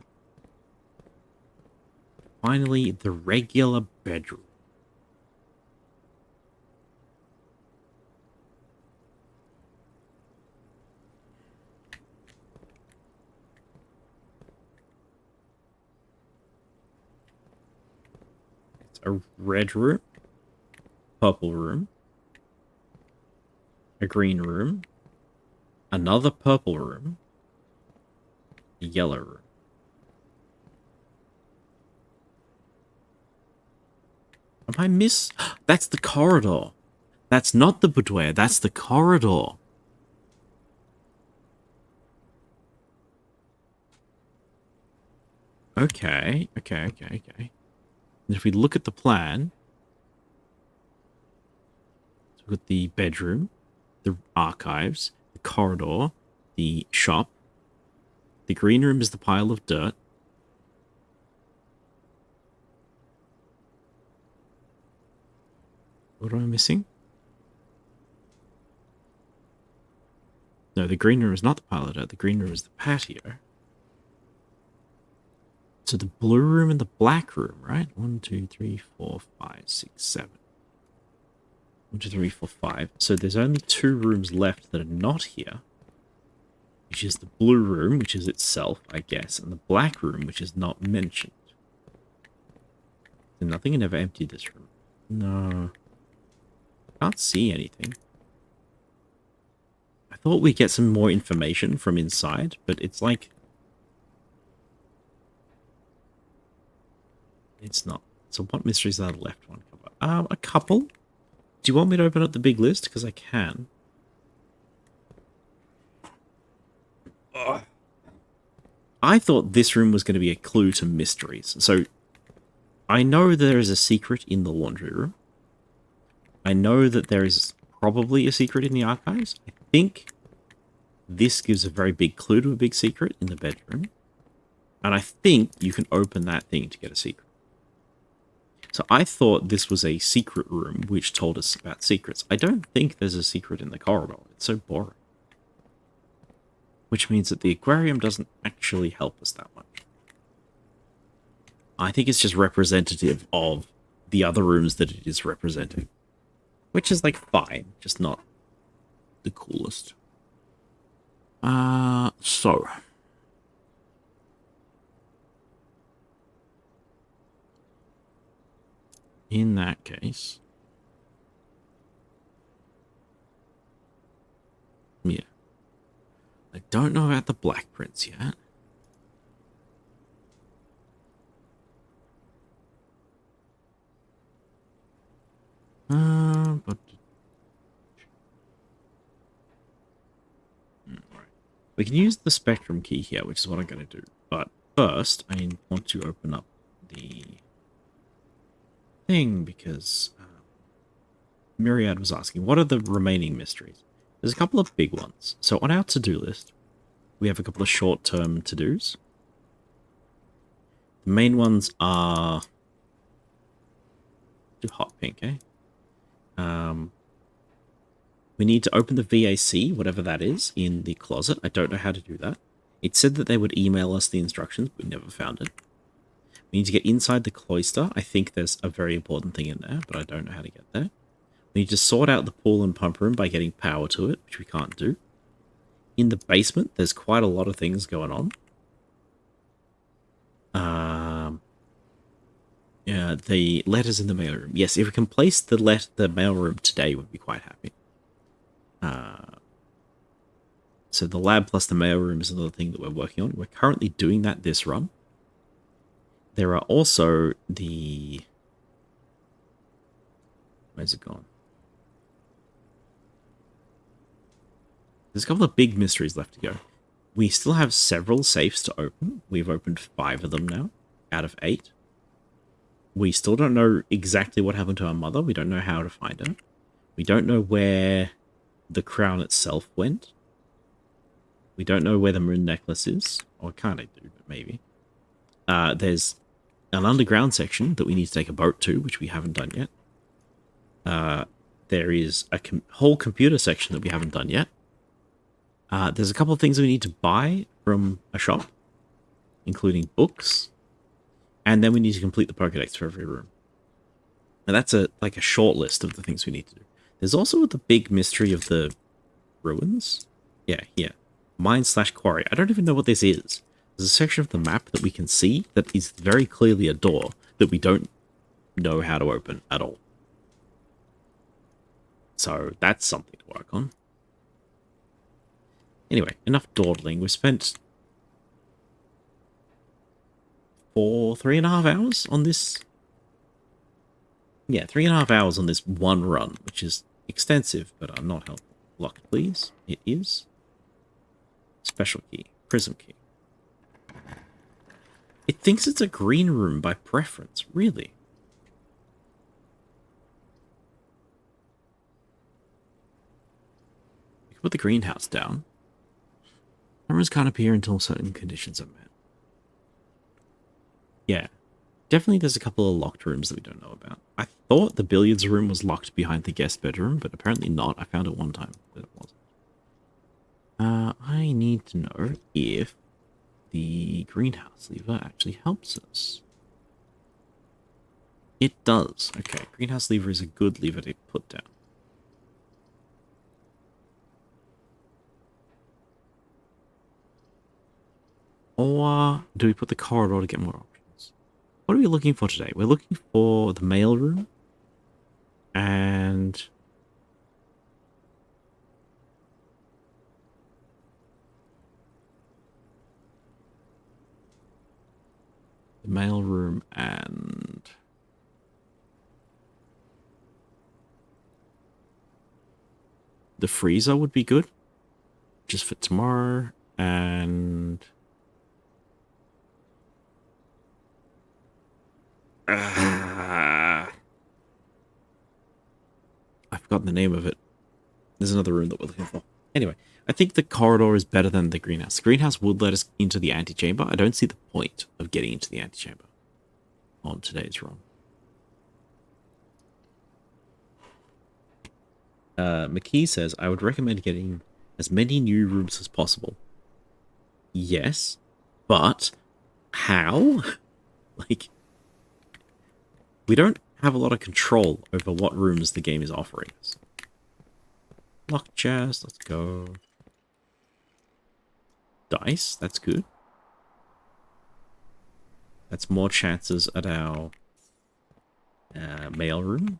Finally, the regular bedroom. It's a red room, purple room, a green room, another purple room, a yellow room. Am I miss? That's the corridor. That's not the boudoir. That's the corridor. Okay. And if we look at the plan, so we've got the bedroom, the archives, the corridor, the shop. The green room is the pile of dirt. What am I missing? No, the green room is not the pile of dirt. The green room is the patio. So the blue room and the black room, right? 1, 2, 3, 4, 5, 6, 7. 1, 2, 3, 4, 5. So there's only 2 rooms left that are not here. Which is the blue room, which is itself, I guess, and the black room, which is not mentioned. And nothing had ever emptied this room. No. Can't see anything. I thought we'd get some more information from inside, but it's like... It's not. So what mysteries are left one cover? A couple. Do you want me to open up the big list? Because I can. Ugh. I thought this room was going to be a clue to mysteries. So I know there is a secret in the laundry room. I know that there is probably a secret in the archives. I think this gives a very big clue to a big secret in the bedroom. And I think you can open that thing to get a secret. So I thought this was a secret room which told us about secrets. I don't think there's a secret in the corridor. It's so boring. Which means that the aquarium doesn't actually help us that much. I think it's just representative of the other rooms that it is representing. Which is, like, fine. Just not the coolest. So... in that case... yeah. I don't know about the Black Prince yet. We can use the Spectrum key here, which is what I'm going to do. But first, I want to open up the thing because Myriad was asking, what are the remaining mysteries? There's a couple of big ones. So on our to-do list, we have a couple of short-term to-dos. The main ones are... do hot pink, eh? We need to open the VAC, whatever that is, in the closet. I don't know how to do that. It said that they would email us the instructions, but we never found it. We need to get inside the cloister. I think there's a very important thing in there, but I don't know how to get there. We need to sort out the pool and pump room by getting power to it, which we can't do. In the basement, there's quite a lot of things going on. Yeah, the letters in the mail room. Yes, if we can place the mail room today, we'd be quite happy. So the lab plus the mail room is another thing that we're working on. We're currently doing that this run. There are also the... where's it gone? There's a couple of big mysteries left to go. We still have several safes to open. We've opened 5 of them now, out of 8. We still don't know exactly what happened to our mother. We don't know how to find her. We don't know where the crown itself went. We don't know where the moon necklace is. Or kind of do, but maybe. There's an underground section that we need to take a boat to, which we haven't done yet. There is a whole computer section that we haven't done yet. There's a couple of things we need to buy from a shop, including books. And then we need to complete the Pokédex for every room. And that's like a short list of the things we need to do. There's also the big mystery of the ruins. Yeah, here. Mine/quarry. I don't even know what this is. There's a section of the map that we can see that is very clearly a door that we don't know how to open at all. So that's something to work on. Anyway, enough dawdling. We've spent 3.5 hours on this. Yeah, 3.5 hours on this one run, which is extensive, but not helpful. Lock it, please. It is. Special key. Prism key. It thinks it's a green room by preference. Really? We can put the greenhouse down. Cameras can't appear until certain conditions are met. Yeah. Definitely there's a couple of locked rooms that we don't know about. I thought the billiards room was locked behind the guest bedroom, but apparently not. I found it one time that it wasn't. I need to know if the greenhouse lever actually helps us. It does. Okay, greenhouse lever is a good lever to put down. Or do we put the corridor to get more options? What are we looking for today? We're looking for the mailroom and the mailroom and the freezer would be good just for tomorrow. And I've forgotten the name of it. There's another room that we're looking for. Anyway, I think the corridor is better than the greenhouse. The greenhouse would let us into the antechamber. I don't see the point of getting into the antechamber on today's run. McKee says, I would recommend getting as many new rooms as possible. Yes, but how? Like, we don't have a lot of control over what rooms the game is offering us. Lock chest, let's go. Dice, that's good. That's more chances at our mail room.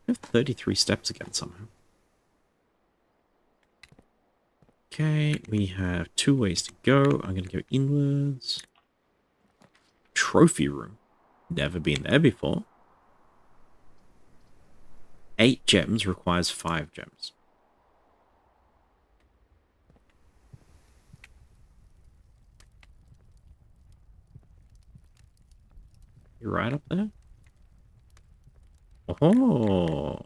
We have 33 steps again somehow. Okay, we have 2 ways to go. I'm going to go inwards. Trophy room. Never been there before. 8 gems requires 5 gems. You're right up there. Oh,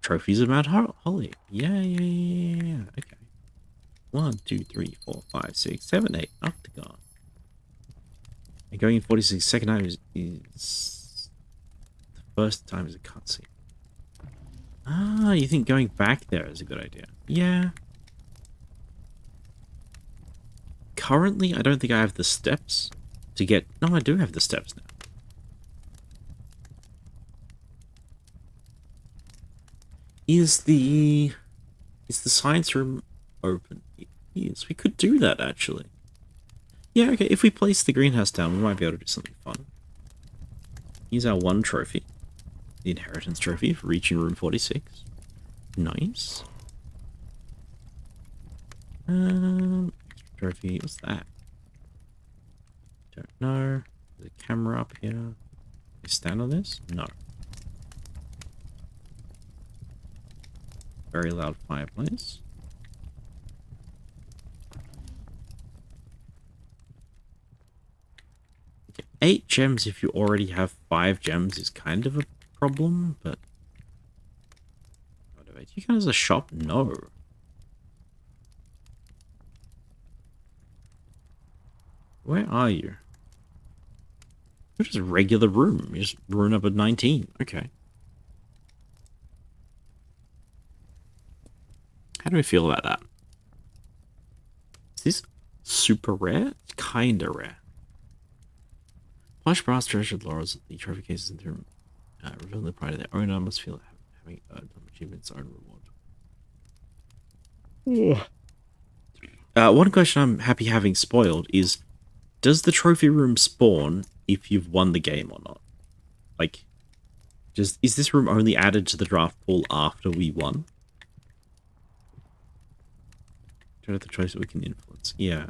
trophies of Mount Holly. Yeah. Okay. 1, 2, 3, 4, 5, 6, 7, 8. Octagon. And going in 46 second time is the first time is a cutscene. Ah, you think going back there is a good idea? Yeah. Currently, I don't think I have the steps to get... No, I do have the steps now. Is the science room open? Yes, we could do that, actually. Yeah, okay, if we place the greenhouse down, we might be able to do something fun. Here's our one trophy. The inheritance trophy for reaching room 46. Nice. Trophy, what's that? Don't know. There's a camera up here. Can you stand on this? No. Very loud fireplace. Okay, 8 gems if you already have 5 gems is kind of a problem, but... Do you count as a shop? No. Where are you? You're just a regular room. You're just room number 19. Okay. How do we feel about that? Is this super rare? It's kinda rare. Plush brass treasured laurels at the trophy cases in the room. Revealing the pride of their owner must feel having earned some achievement's own reward. One question I'm happy having spoiled is, does the trophy room spawn if you've won the game or not? Like, is this room only added to the draft pool after we won? Do the choice that we can influence? Yeah.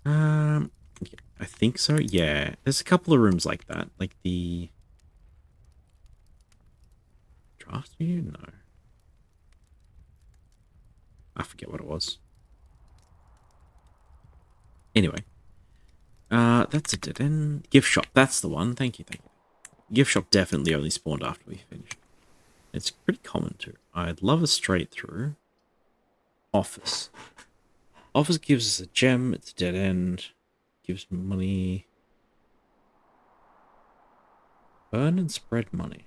I think so. Yeah, there's a couple of rooms like that, like the draft view. No, I forget what it was. Anyway, that's a dead end. Gift shop. That's the one. Thank you. Gift shop definitely only spawned after we finished. It's pretty common too. I'd love a straight through. Office. Office gives us a gem. It's a dead end. Gives money. Burn and spread money.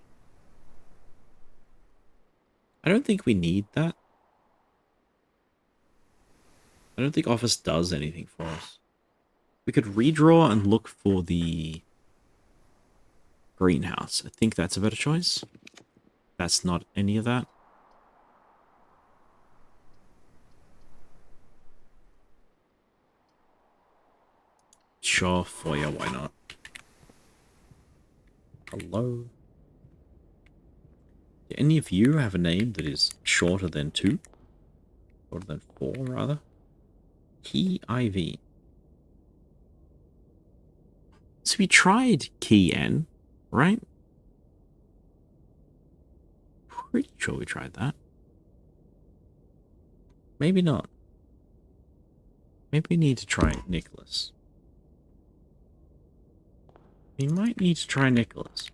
I don't think we need that. I don't think Office does anything for us. We could redraw and look for the greenhouse. I think that's a better choice. That's not any of that. Sure, foyer, why not? Hello? Do any of you have a name that is shorter than 2? Shorter than 4, rather? Key IV. So we tried Key N, right? Pretty sure we tried that. Maybe not. Maybe we need to try Nicholas. We might need to try Nicholas.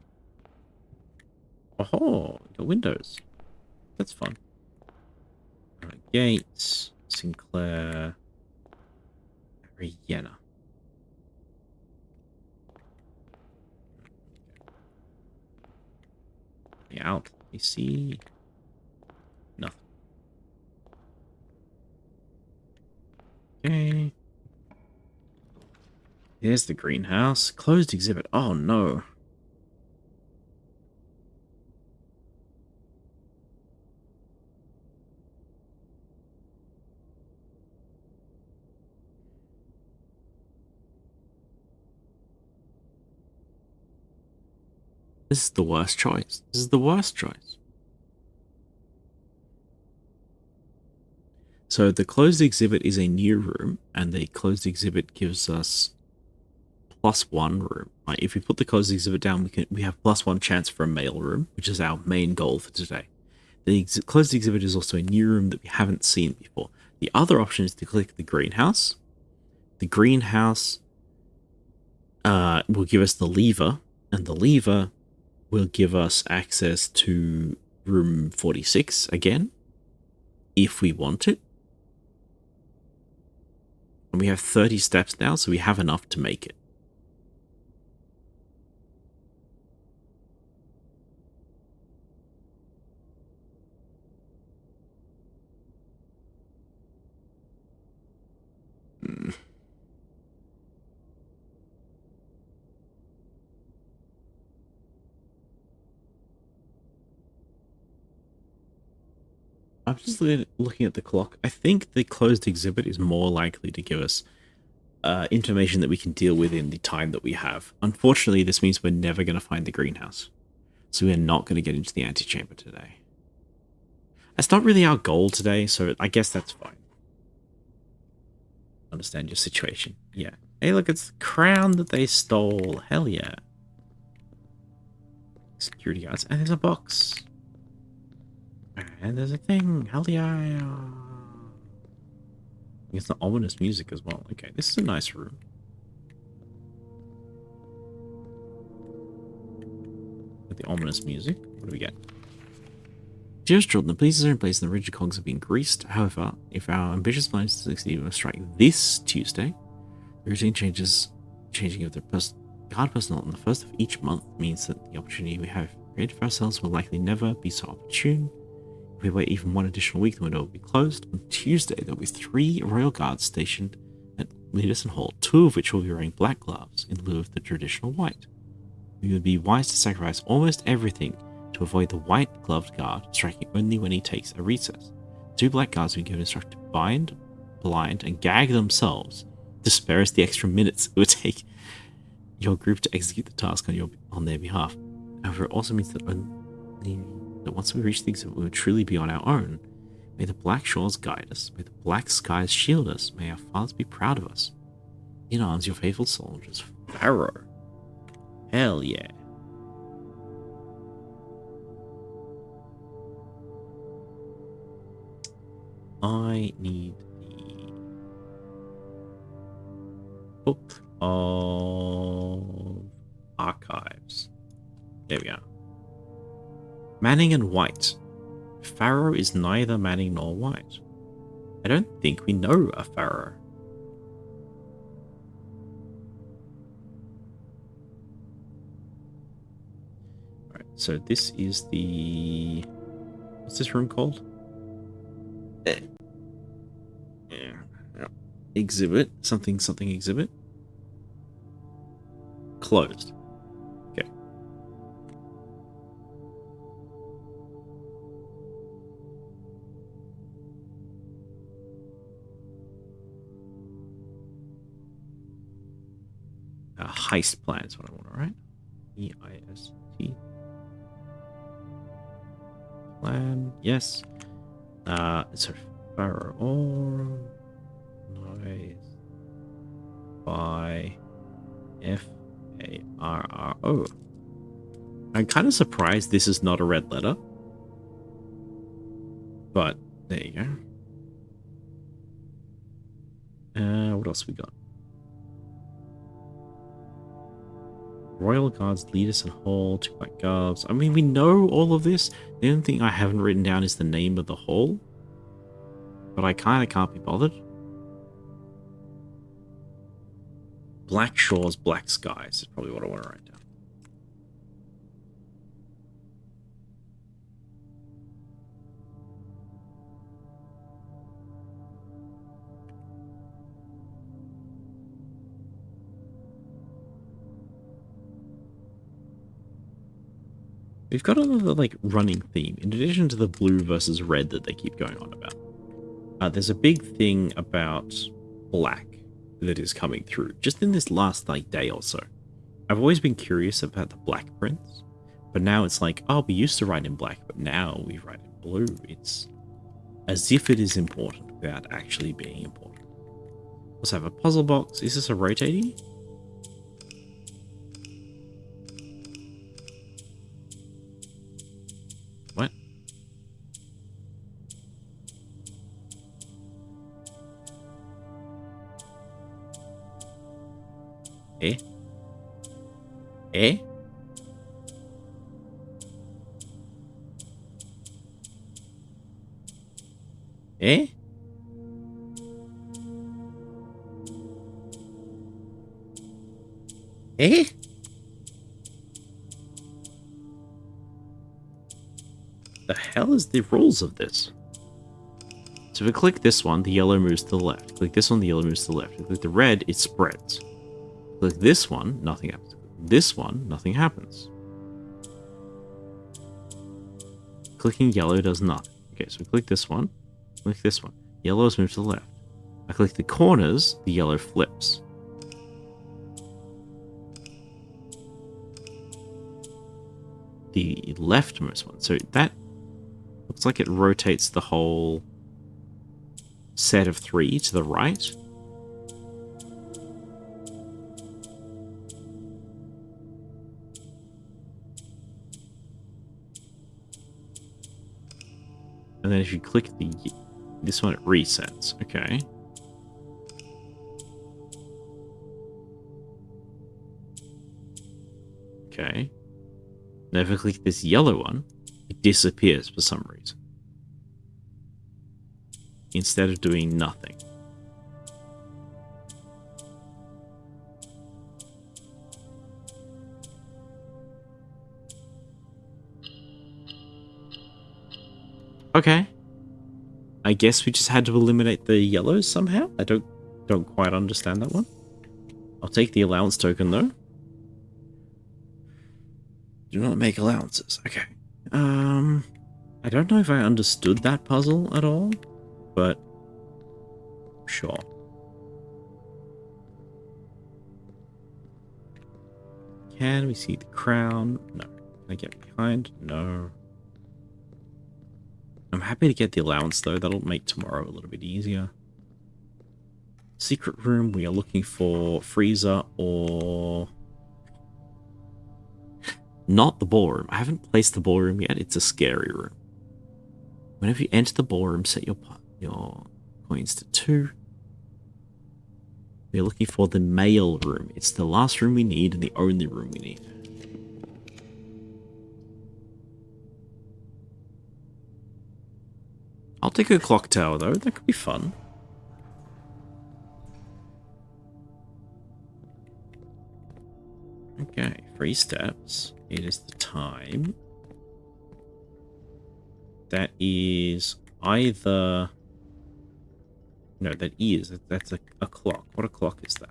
Oh, the windows. That's fun. Gates, Sinclair, Ariana. Out. Let me see. Nothing. Okay. There's the greenhouse. Closed exhibit. Oh no. This is the worst choice. This is the worst choice. So the closed exhibit is a new room, and the closed exhibit gives us +1 room. Like if we put the closed exhibit down, we have +1 chance for a mail room, which is our main goal for today. The closed exhibit is also a new room that we haven't seen before. The other option is to click the greenhouse. The greenhouse will give us the lever, and the lever will give us access to room 46 again, if we want it. And we have 30 steps now, so we have enough to make it. I'm just looking at the clock. I think the closed exhibit is more likely to give us information that we can deal with in the time that we have. Unfortunately, this means we're never going to find the greenhouse. So we're not going to get into the antechamber today. That's not really our goal today, so I guess that's fine. Understand your situation. Yeah. Hey, look, it's the crown that they stole. Hell yeah. Security guards. And there's a box. And there's a thing. Hell yeah. It's the ominous music as well. Okay, this is a nice room. With the ominous music. What do we get? Dearest children, the police are in place and the rigid cogs have been greased. However, if our ambitious plans to succeed, we must strike this Tuesday. The routine changing of the guard personnel on the first of each month means that the opportunity we have created for ourselves will likely never be so opportune. If we wait even one additional week, the window will be closed. On Tuesday, there will be 3 royal guards stationed at Leaderson Hall, 2 of which will be wearing black gloves in lieu of the traditional white. We would be wise to sacrifice almost everything to avoid the white-gloved guard striking only when he takes a recess. 2 black guards will be given instructed to bind, blind, and gag themselves to spare us the extra minutes it would take your group to execute the task on their behalf. However, it also means that once we reach the exit, we will truly be on our own. May the black shores guide us. May the black skies shield us. May our fathers be proud of us. In arms, your faithful soldiers, Pharaoh. Hell yeah. I need the Book of Archives. There we are. Manning and White. Pharaoh is neither Manning nor White. I don't think we know a Pharaoh. Alright, so this is the... What's this room called? Exhibit. Something exhibit. Closed. Okay. A heist plan is what I want to write. E-I-S-T. Plan. Yes. It's a Pharaoh or nice by F-A-R-R-O. I'm kind of surprised this is not a red letter. But there you go. What else we got? Royal Guards, Leaderson Hall, 2 black guards. I mean, we know all of this. The only thing I haven't written down is the name of the hall. But I kind of can't be bothered. Black shores, black skies is probably what I want to write down. We've got another, like, running theme, in addition to the blue versus red that they keep going on about. There's a big thing about black that is coming through, just in this last, like, day or so. I've always been curious about the black prints, but now it's like, oh, we used to write in black, but now we write in blue. It's as if it is important without actually being important. Also have a puzzle box. Is this a rotating? What? Eh? Eh? Eh? Eh? The hell is the rules of this? So if we click this one, the yellow moves to the left. Click this one, the yellow moves to the left. If we click the red, it spreads. Click this one, nothing happens. This one, nothing happens. Clicking yellow does nothing. Okay, so we click this one, click this one. Yellow is moved to the left. I click the corners, the yellow flips. The leftmost one. So that looks like it rotates the whole set of 3 to the right. And then if you click this one, it resets. Okay. Okay. Now if I click this yellow one, it disappears for some reason. Instead of doing nothing. Okay. I guess we just had to eliminate the yellows somehow? I don't quite understand that one. I'll take the allowance token though. Do not make allowances. Okay. I don't know if I understood that puzzle at all, but sure. Can we see the crown? No. Can I get behind? No. I'm happy to get the allowance though. That'll make tomorrow a little bit easier. Secret room. We are looking for freezer or... Not the ballroom. I haven't placed the ballroom yet. It's a scary room. Whenever you enter the ballroom, set your coins to 2. We're looking for the mail room. It's the last room we need and the only room we need. I'll take a clock tower though. That could be fun. Okay, 3 steps. It is the time. That is either... No, that is. That's a clock. What a clock is that?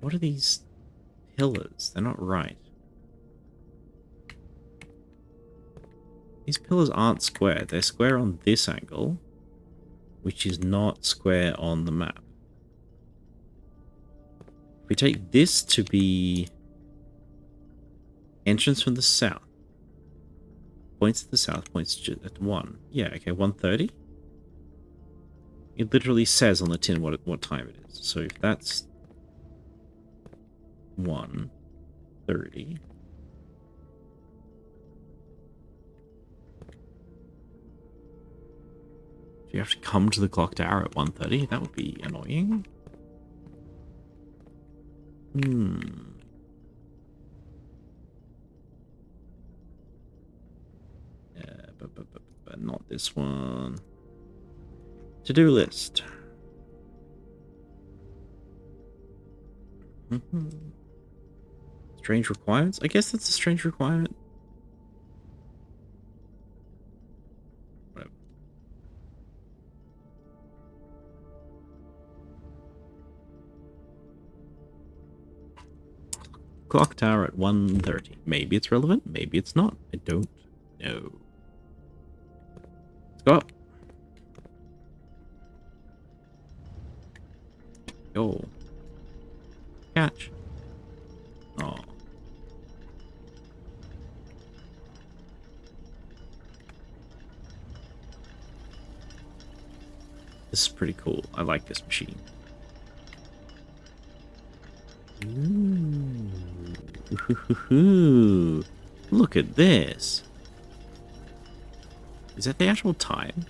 What are these pillars? They're not right. These pillars aren't square. They're square on this angle, which is not square on the map. If we take this to be entrance from the south. Points to the south, points at 1. Yeah, okay, 1:30. It literally says on the tin what time it is. So if that's 1:30. Do you have to come to the clock tower at 1:30? That would be annoying. But not this one. To-do list. Strange requirements? I guess that's a strange requirement. Whatever. Clock tower at 1:30. Maybe it's relevant, maybe it's not. I don't know. Let's go up. Yo. Catch. Oh. This is pretty cool. I like this machine. Ooh. Look at this. Is that the actual time?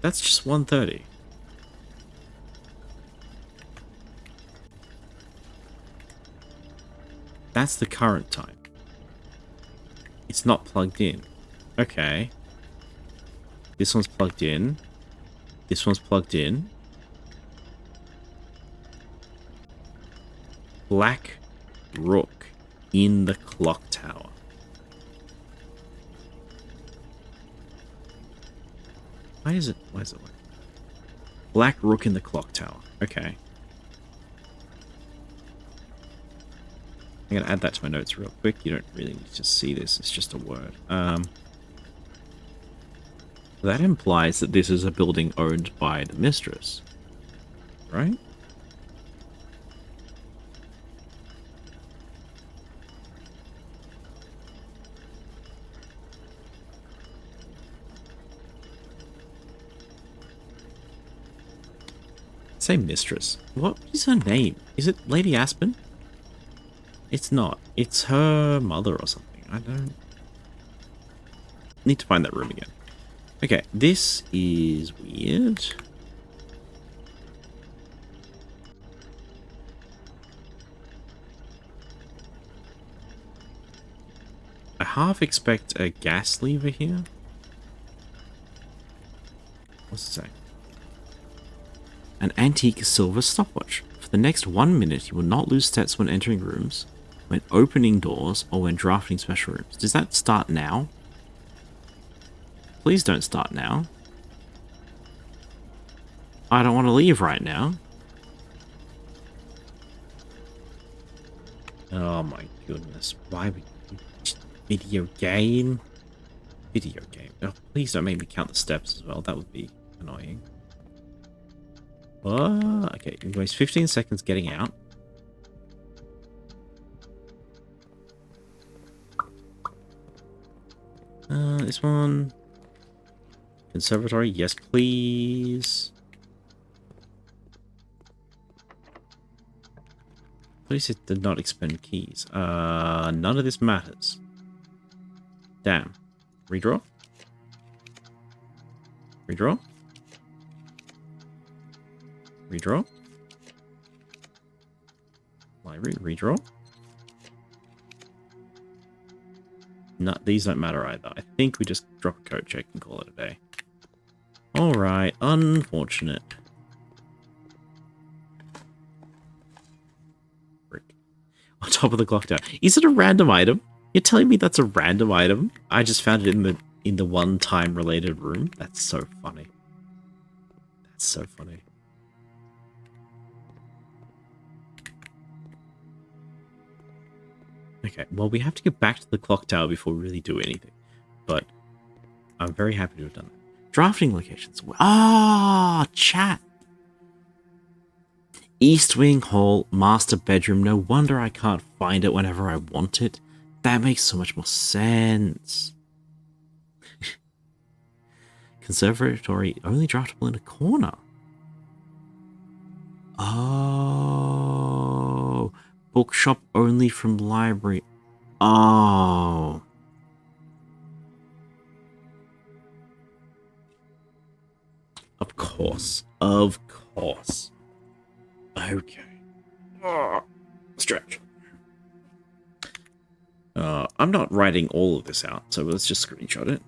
That's just 1:30. That's the current time. It's not plugged in. Okay. This one's plugged in. This one's plugged in. Black Rook in the clock tower. Why is it work? Black Rook in the clock tower. Okay. I'm going to add that to my notes real quick. You don't really need to see this. It's just a word. That implies that this is a building owned by the mistress. Right? Say mistress. What is her name? Is it Lady Aspen? It's not. It's her mother or something. I don't... Need to find that room again. Okay, this is weird. I half expect a gas lever here. What's it say? An antique silver stopwatch. For the next 1 minute, you will not lose steps when entering rooms, when opening doors, or when drafting special rooms. Does that start now? Please don't start now. I don't want to leave right now. Oh my goodness. Why would you... Video game? Video game. Oh, please don't make me count the steps as well. That would be annoying. Oh, okay. You waste 15 seconds getting out. This one. Conservatory, yes please. Please, it did not expend keys. None of this matters. Damn. Redraw? Redraw? Redraw? Library, redraw? No, these don't matter either. I think we just drop a code check and call it a day. Alright, unfortunate. Frick. On top of the clock tower. Is it a random item? You're telling me that's a random item? I just found it in the one-time related room? That's so funny. That's so funny. Okay, well, we have to get back to the clock tower before we really do anything. But I'm very happy to have done that. Drafting locations. Ah, chat. East Wing Hall, master bedroom. No wonder I can't find it whenever I want it. That makes so much more sense. Conservatory, only draftable in a corner. Oh. Bookshop only from library. Oh. Of course. Of course. Okay. Stretch. I'm not writing all of this out, so let's just screenshot it.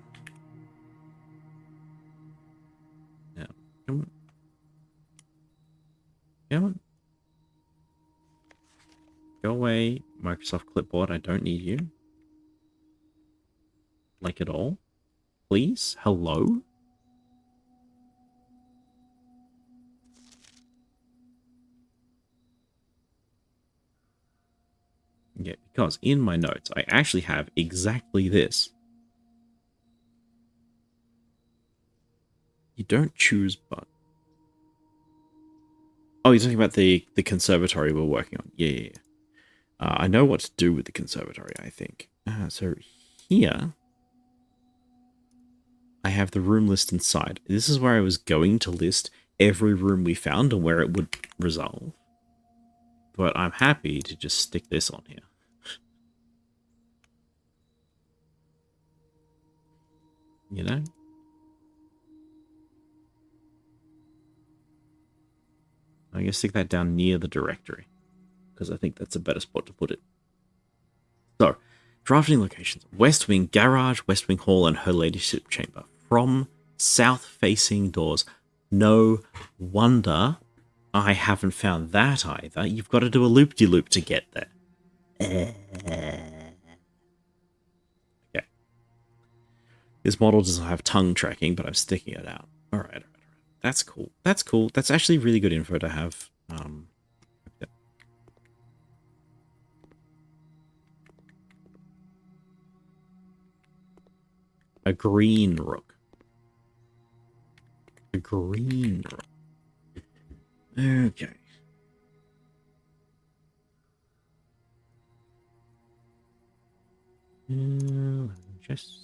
Now, come on. Come on. Go away, Microsoft Clipboard. I don't need you. Like at all. Please? Hello? Yeah, because in my notes, I actually have exactly this. You don't choose, but... Oh, you're talking about the conservatory we're working on. Yeah. I know what to do with the conservatory, I think. So here, I have the room list inside. This is where I was going to list every room we found and where it would resolve. But I'm happy to just stick this on here. You know? I'm going to stick that down near the directory, because I think that's a better spot to put it. So, drafting locations. West Wing Garage, West Wing Hall, and her ladyship chamber. From south-facing doors. No wonder I haven't found that either. You've got to do a loop-de-loop to get there. Okay. This model doesn't have tongue tracking, but I'm sticking it out. Alright. That's cool. That's cool. That's actually really good info to have. Yeah. A green rook. A green rook. Okay. Just...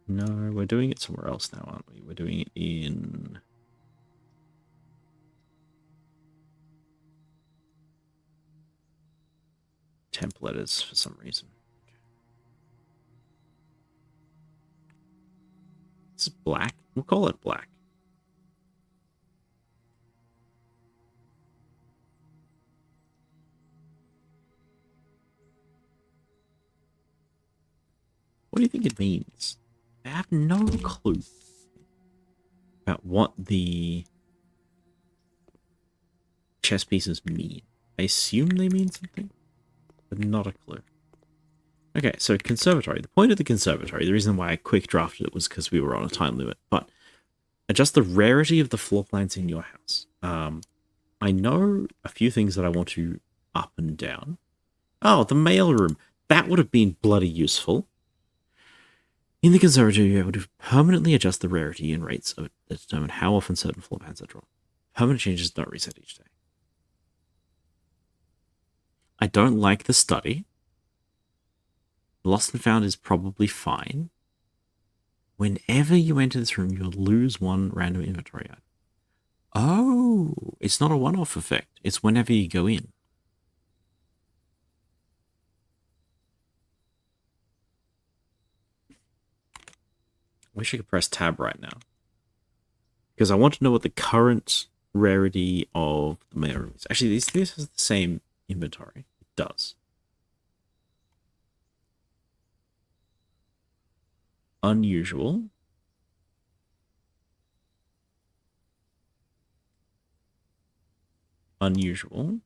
No, we're doing it somewhere else now, aren't we? We're doing it in... temp letters for some reason. Okay. This is black. We'll call it black. What do you think it means? I have no clue about what the chess pieces mean. I assume they mean something, but not a clue. Okay, so conservatory. The point of the conservatory, the reason why I quick drafted it was because we were on a time limit, but adjust the rarity of the floor plans in your house. I know a few things that I want to up and down. Oh, the mailroom. That would have been bloody useful. In the conservatory, you're able to permanently adjust the rarity and rates that determine how often certain floor plans are drawn. Permanent changes don't reset each day. I don't like the study. Lost and found is probably fine. Whenever you enter this room, you'll lose one random inventory item. Oh, it's not a one-off effect. It's whenever you go in. Wish I could press tab right now. Because I want to know what the current rarity of the mailroom is. Actually, this has the same inventory. It does. Unusual. Unusual.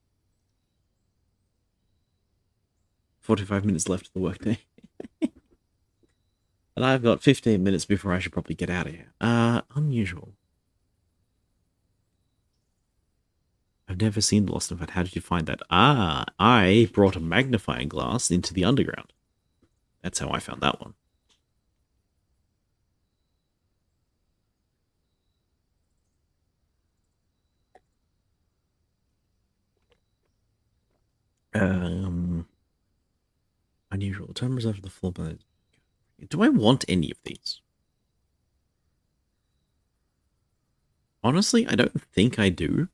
45 minutes left of the workday. And I've got 15 minutes before I should probably get out of here. Unusual. I've never seen the Lost and Found. How did you find that? I brought a magnifying glass into the underground. That's how I found that one. Unusual. Time reserved for the floor plan. Do I want any of these? Honestly, I don't think I do.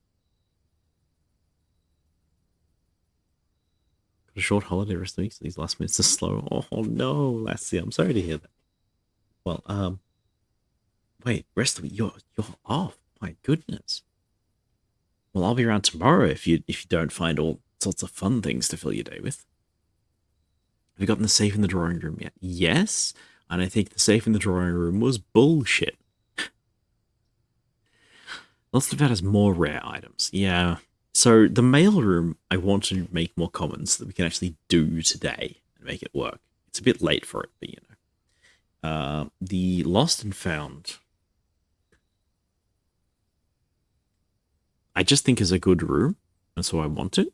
Got a short holiday rest of the week, so these last minutes are slow. Oh no, Lassie, I'm sorry to hear that. Well, wait, rest of the week, you're off. My goodness. Well, I'll be around tomorrow if you don't find all sorts of fun things to fill your day with. Have you gotten the safe in the drawing room yet? Yes, and I think the safe in the drawing room was bullshit. Lost of That has more rare items. Yeah. So the mailroom, I want to make more common so that we can actually do today and make it work. It's a bit late for it, but you know. The Lost and Found, I just think is a good room, and so I want it.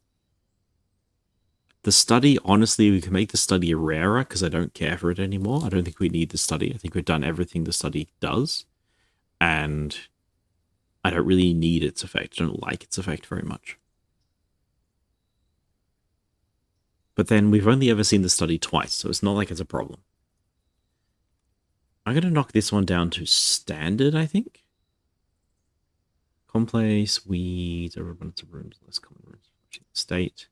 The study, honestly, we can make the study rarer because I don't care for it anymore. I don't think we need the study. I think we've done everything the study does. And I don't really need its effect. I don't like its effect very much. But then we've only ever seen the study twice, so it's not like it's a problem. I'm going to knock this one down to standard, I think. Complex, weeds, overabundance of rooms, less common rooms. State.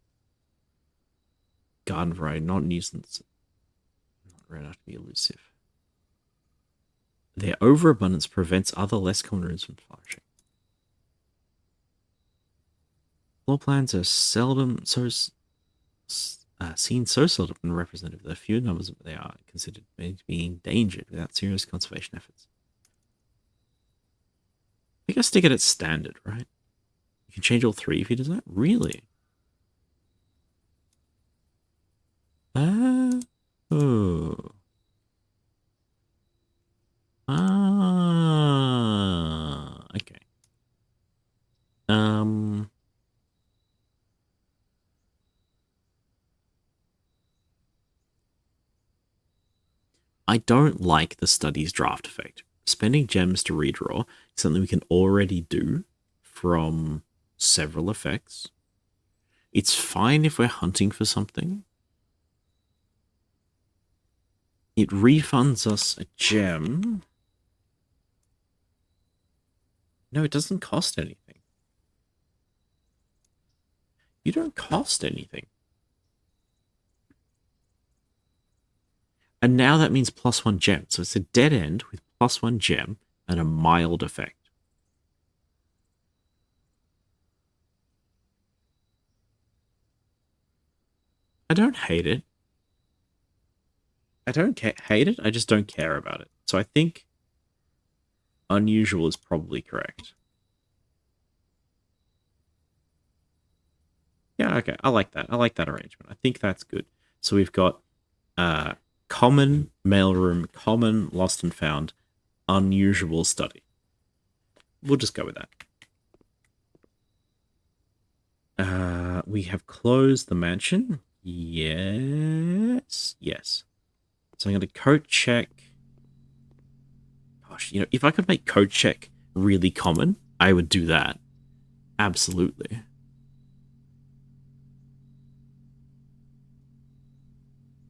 Garden variety, not nuisance. Not rare enough to be elusive. Their overabundance prevents other less common rooms from flourishing. Floor plans are seldom so seen so seldom and representative that few numbers they are considered to be endangered without serious conservation efforts. I think I stick it at standard, right? You can change all three if he does that? Really? Oh. Okay. I don't like the studies draft effect. Spending gems to redraw is something we can already do from several effects. It's fine if we're hunting for something. It refunds us a gem. No, it doesn't cost anything. You don't cost anything. And now that means +1 gem. So it's a dead end with +1 gem and a mild effect. I don't hate it. I don't hate it. I just don't care about it. So I think unusual is probably correct. Yeah, okay. I like that. I like that arrangement. I think that's good. So we've got common mailroom, common lost and found, unusual study. We'll just go with that. We have closed the mansion. Yes. Yes. So I'm going to code check. Gosh, you know, if I could make code check really common, I would do that. Absolutely.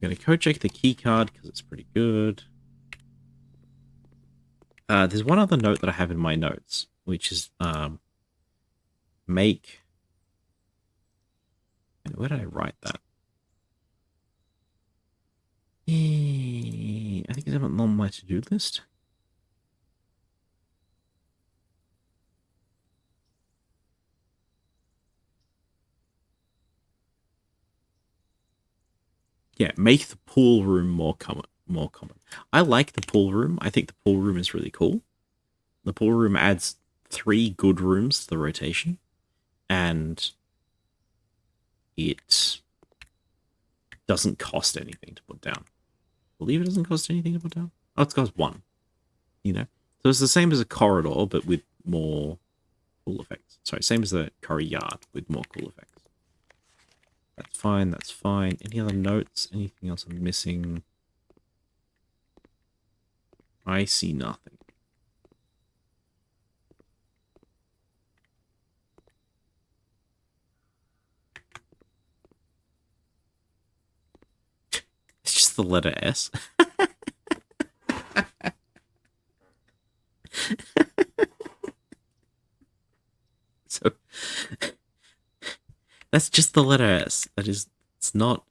I'm going to code check the key card because it's pretty good. There's one other note that I have in my notes, which is make. Where did I write that? I think it's on my to-do list. Yeah, make the pool room more common. I like the pool room. I think the pool room is really cool. The pool room adds 3 good rooms to the rotation, and it doesn't cost anything to put down. I believe it doesn't cost anything to put down. Oh, it costs 1. You know, so it's the same as a corridor, but with more cool effects. Sorry, same as the corridor with more cool effects. That's fine, that's fine. Any other notes? Anything else I'm missing? I see nothing. It's just the letter S. So that's just the letter S. It's not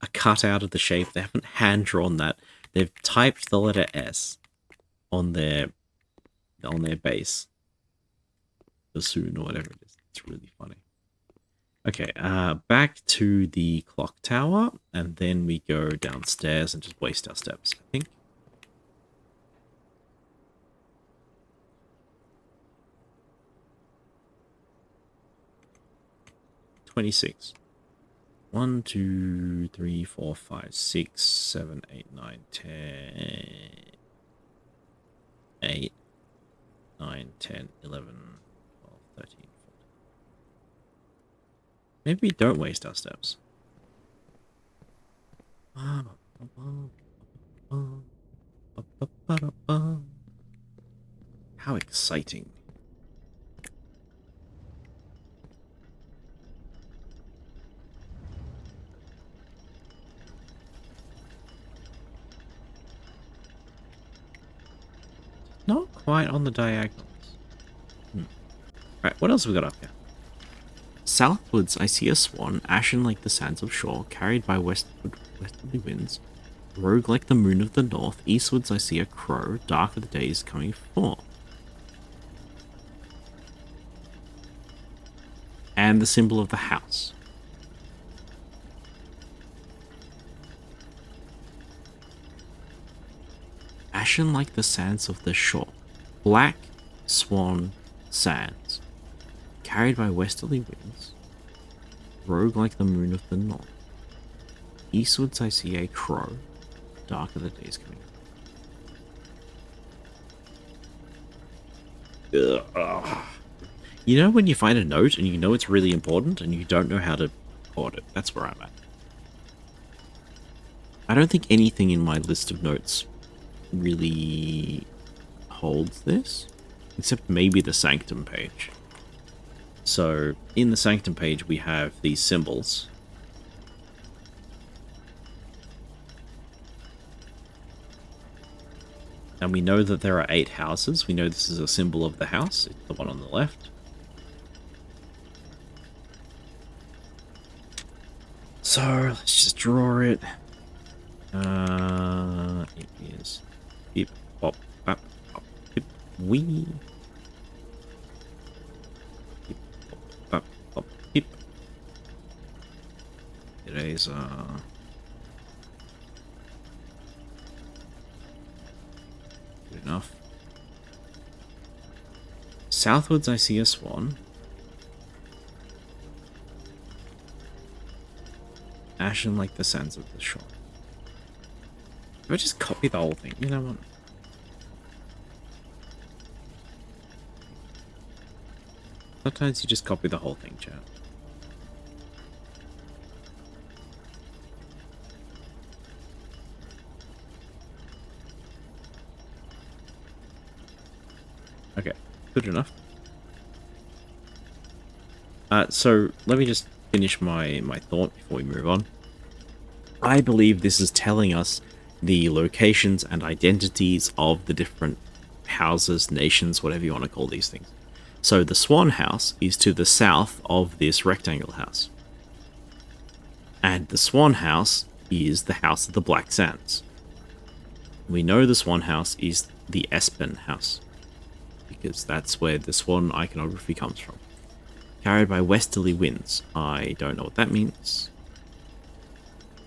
a cutout of the shape. They haven't hand drawn that. They've typed the letter S on their base. Bassoon or whatever it is. It's really funny. Okay, back to the clock tower, and then we go downstairs and just waste our steps, I think. $26. 1, 2, 3, 4, 5, 6, 7, 8, 9, 10. 8, 9, 10, 11, 12, 13, 14. Maybe we don't waste our steps. How exciting. Not quite on the diagonals. Alright, what else have we got up here? Southwards, I see a swan, ashen like the sands of shore, carried by westerly winds, rogue like the moon of the north. Eastwards, I see a crow, dark with the days coming forth. And the symbol of the house. Ashen like the sands of the shore. Black swan sands. Carried by westerly winds. Rogue like the moon of the north. Eastwards I see a crow. Dark are the days coming. Ugh. You know when you find a note and you know it's really important and you don't know how to record it? That's where I'm at. I don't think anything in my list of notes really holds this, except maybe the Sanctum page. So, in the Sanctum page we have these symbols. And we know that there are 8 houses. We know this is a symbol of the house. It's the one on the left. So, let's just draw it. It is hip, pop, pop, pop, hip, wee. Hip, pop, pop, pop, hip. Eraser. Good enough. Southwards I see a swan. Ashen like the sands of the shore. If I just copy the whole thing, you know what? Sometimes you just copy the whole thing, chat. Okay, good enough. So let me just finish my thought before we move on. I believe this is telling us the locations and identities of the different houses, nations, whatever you want to call these things. So the Swan House is to the south of this rectangle house. And the Swan House is the house of the Black Sands. We know the Swan House is the Espen House, because that's where the Swan iconography comes from. Carried by westerly winds. I don't know what that means.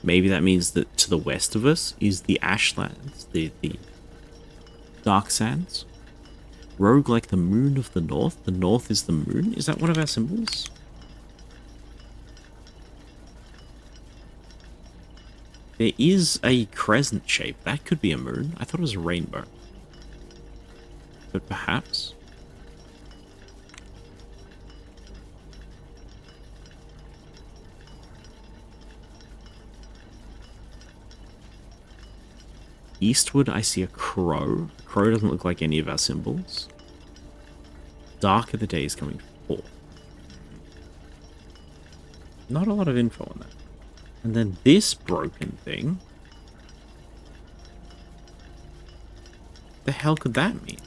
Maybe that means that to the west of us is the Ashlands, the Dark Sands. Rogue like the moon of the north. The north is the moon. Is that one of our symbols? There is a crescent shape. That could be a moon. I thought it was a rainbow. But perhaps. Eastward, I see a crow. A crow doesn't look like any of our symbols. Dark of the day is coming forth. Not a lot of info on that. And then this broken thing. The hell could that mean?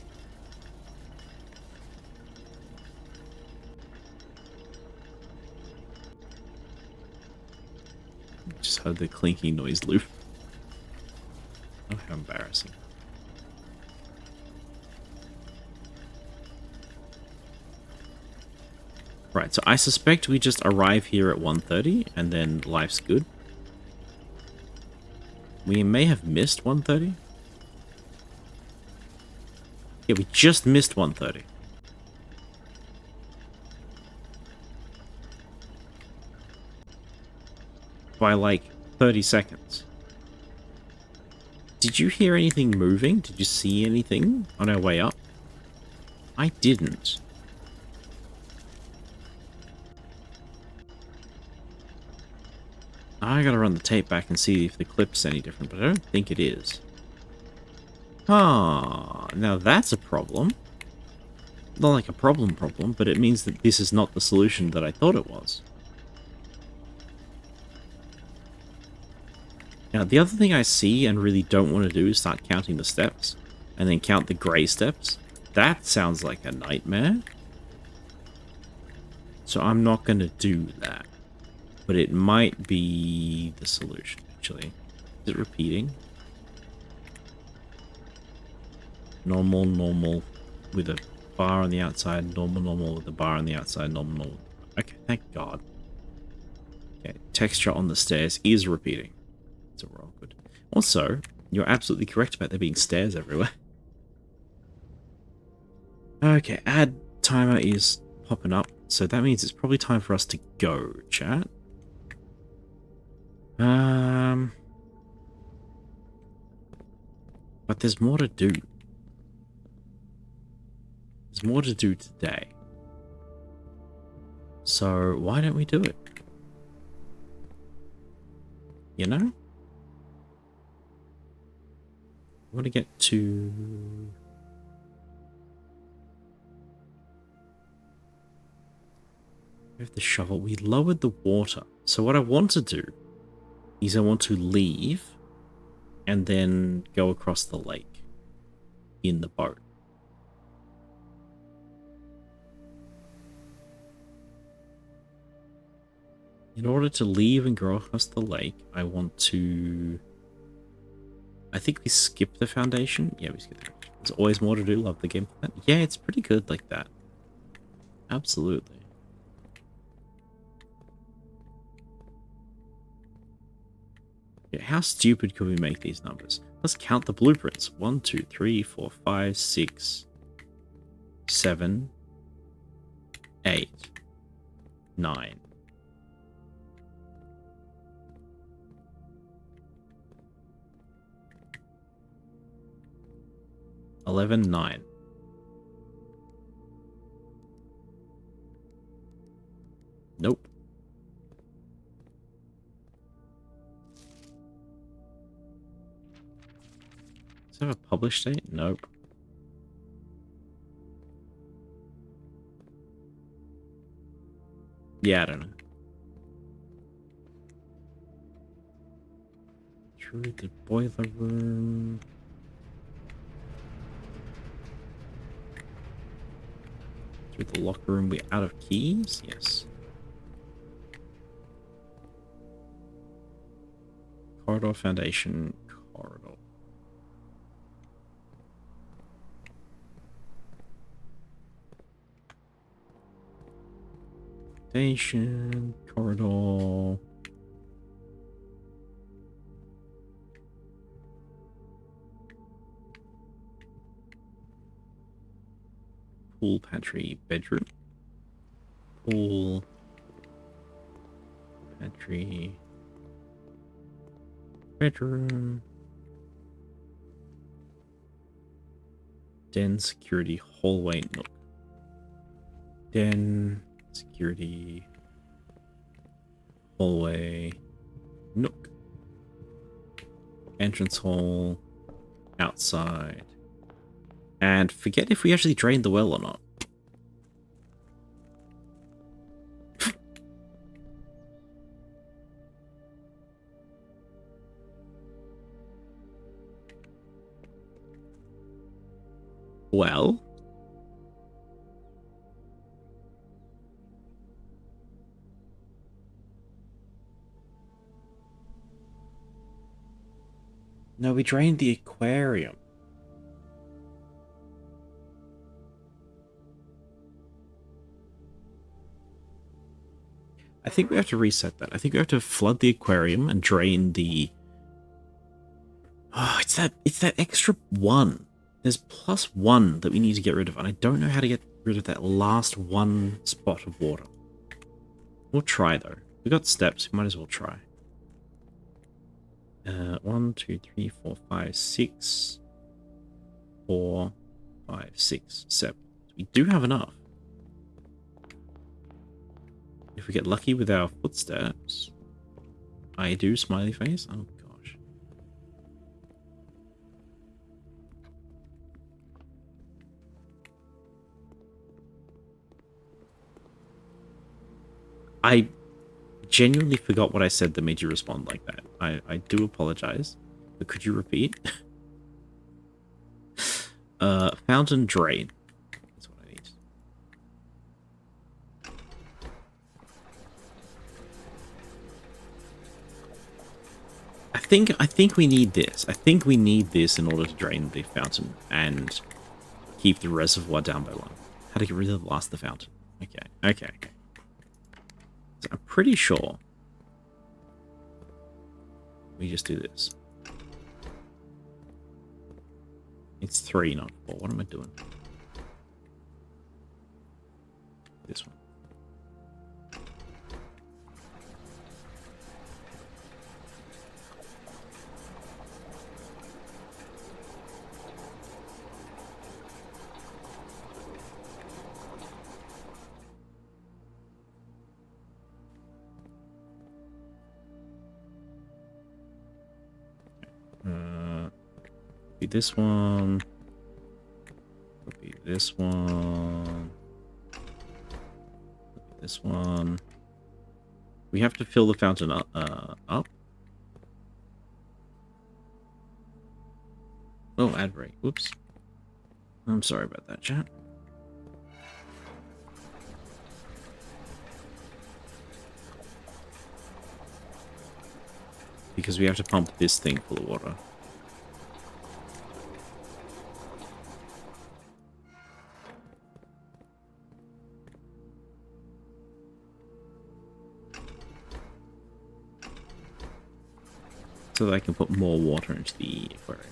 Just heard the clinking noise loop. Oh, how embarrassing. Right, so I suspect we just arrive here at 1:30 and then life's good. We may have missed 1:30. Yeah, we just missed 1:30. By like 30 seconds. Did you hear anything moving? Did you see anything on our way up? I didn't. I gotta run the tape back and see if the clip's any different, but I don't think it is. Ah, now that's a problem. Not like a problem, but it means that this is not the solution that I thought it was. Now, the other thing I see and really don't want to do is start counting the steps, and then count the grey steps. That sounds like a nightmare. So I'm not going to do that. But it might be the solution, actually. Is it repeating? Normal, normal, with a bar on the outside. Normal, normal, with a bar on the outside. Normal, normal. Okay, thank God. Okay, texture on the stairs is repeating. So we're all good. Also, You're absolutely correct about there being stairs everywhere. Okay, add timer is popping up, so that means it's probably time for us to go, chat. But there's more to do. There's more to do today. So why don't we do it? You know? I want to get to... We have the shovel. We lowered the water. So what I want to do is I want to leave and then go across the lake in the boat. In order to leave and go across the lake, I want to... I think we skip the foundation. Yeah, we skip the foundation. There's always more to do. Love the game for that. Yeah, it's pretty good like that. Absolutely. Yeah, how stupid could we make these numbers? Let's count the blueprints. 1, 2, 3, 4, 5, 6, 7, 8, 9. $11, 9. Nope. Does it have a published date? Nope. Yeah, I don't know. Through the boiler room. Through the locker room. We're out of keys? Yes. Corridor, foundation, corridor. Foundation, corridor. Pool, pantry, bedroom. Pool, pantry, bedroom. Den, security, hallway, nook. Den, security, hallway, nook. Entrance hall, outside. And forget if we actually drained the well or not. Well... No, we drained the aquarium. I think we have to reset that. I think we have to flood the aquarium and drain the... Oh, it's that extra 1. There's +1 that we need to get rid of, and I don't know how to get rid of that last 1 spot of water. We'll try, though. We got steps, we might as well try. 1, 2, 3, 4, 5, 6. 4, 5, 6, 7. We do have enough. If we get lucky with our footsteps, I do, smiley face. Oh gosh. I genuinely forgot what I said that made you respond like that. I do apologize, but could you repeat? Fountain drain. That's what I need. I think we need this. I think we need this in order to drain the fountain and keep the reservoir down by 1. How to get rid of the last of the fountain. Okay. So I'm pretty sure we just do this. It's 3, not 4. What am I doing? This one. Be this one. Could be this one. Could be this one. We have to fill the fountain up. Oh, ad break. Whoops. I'm sorry about that, chat. Because we have to pump this thing full of water. So that I can put more water into the aquarium.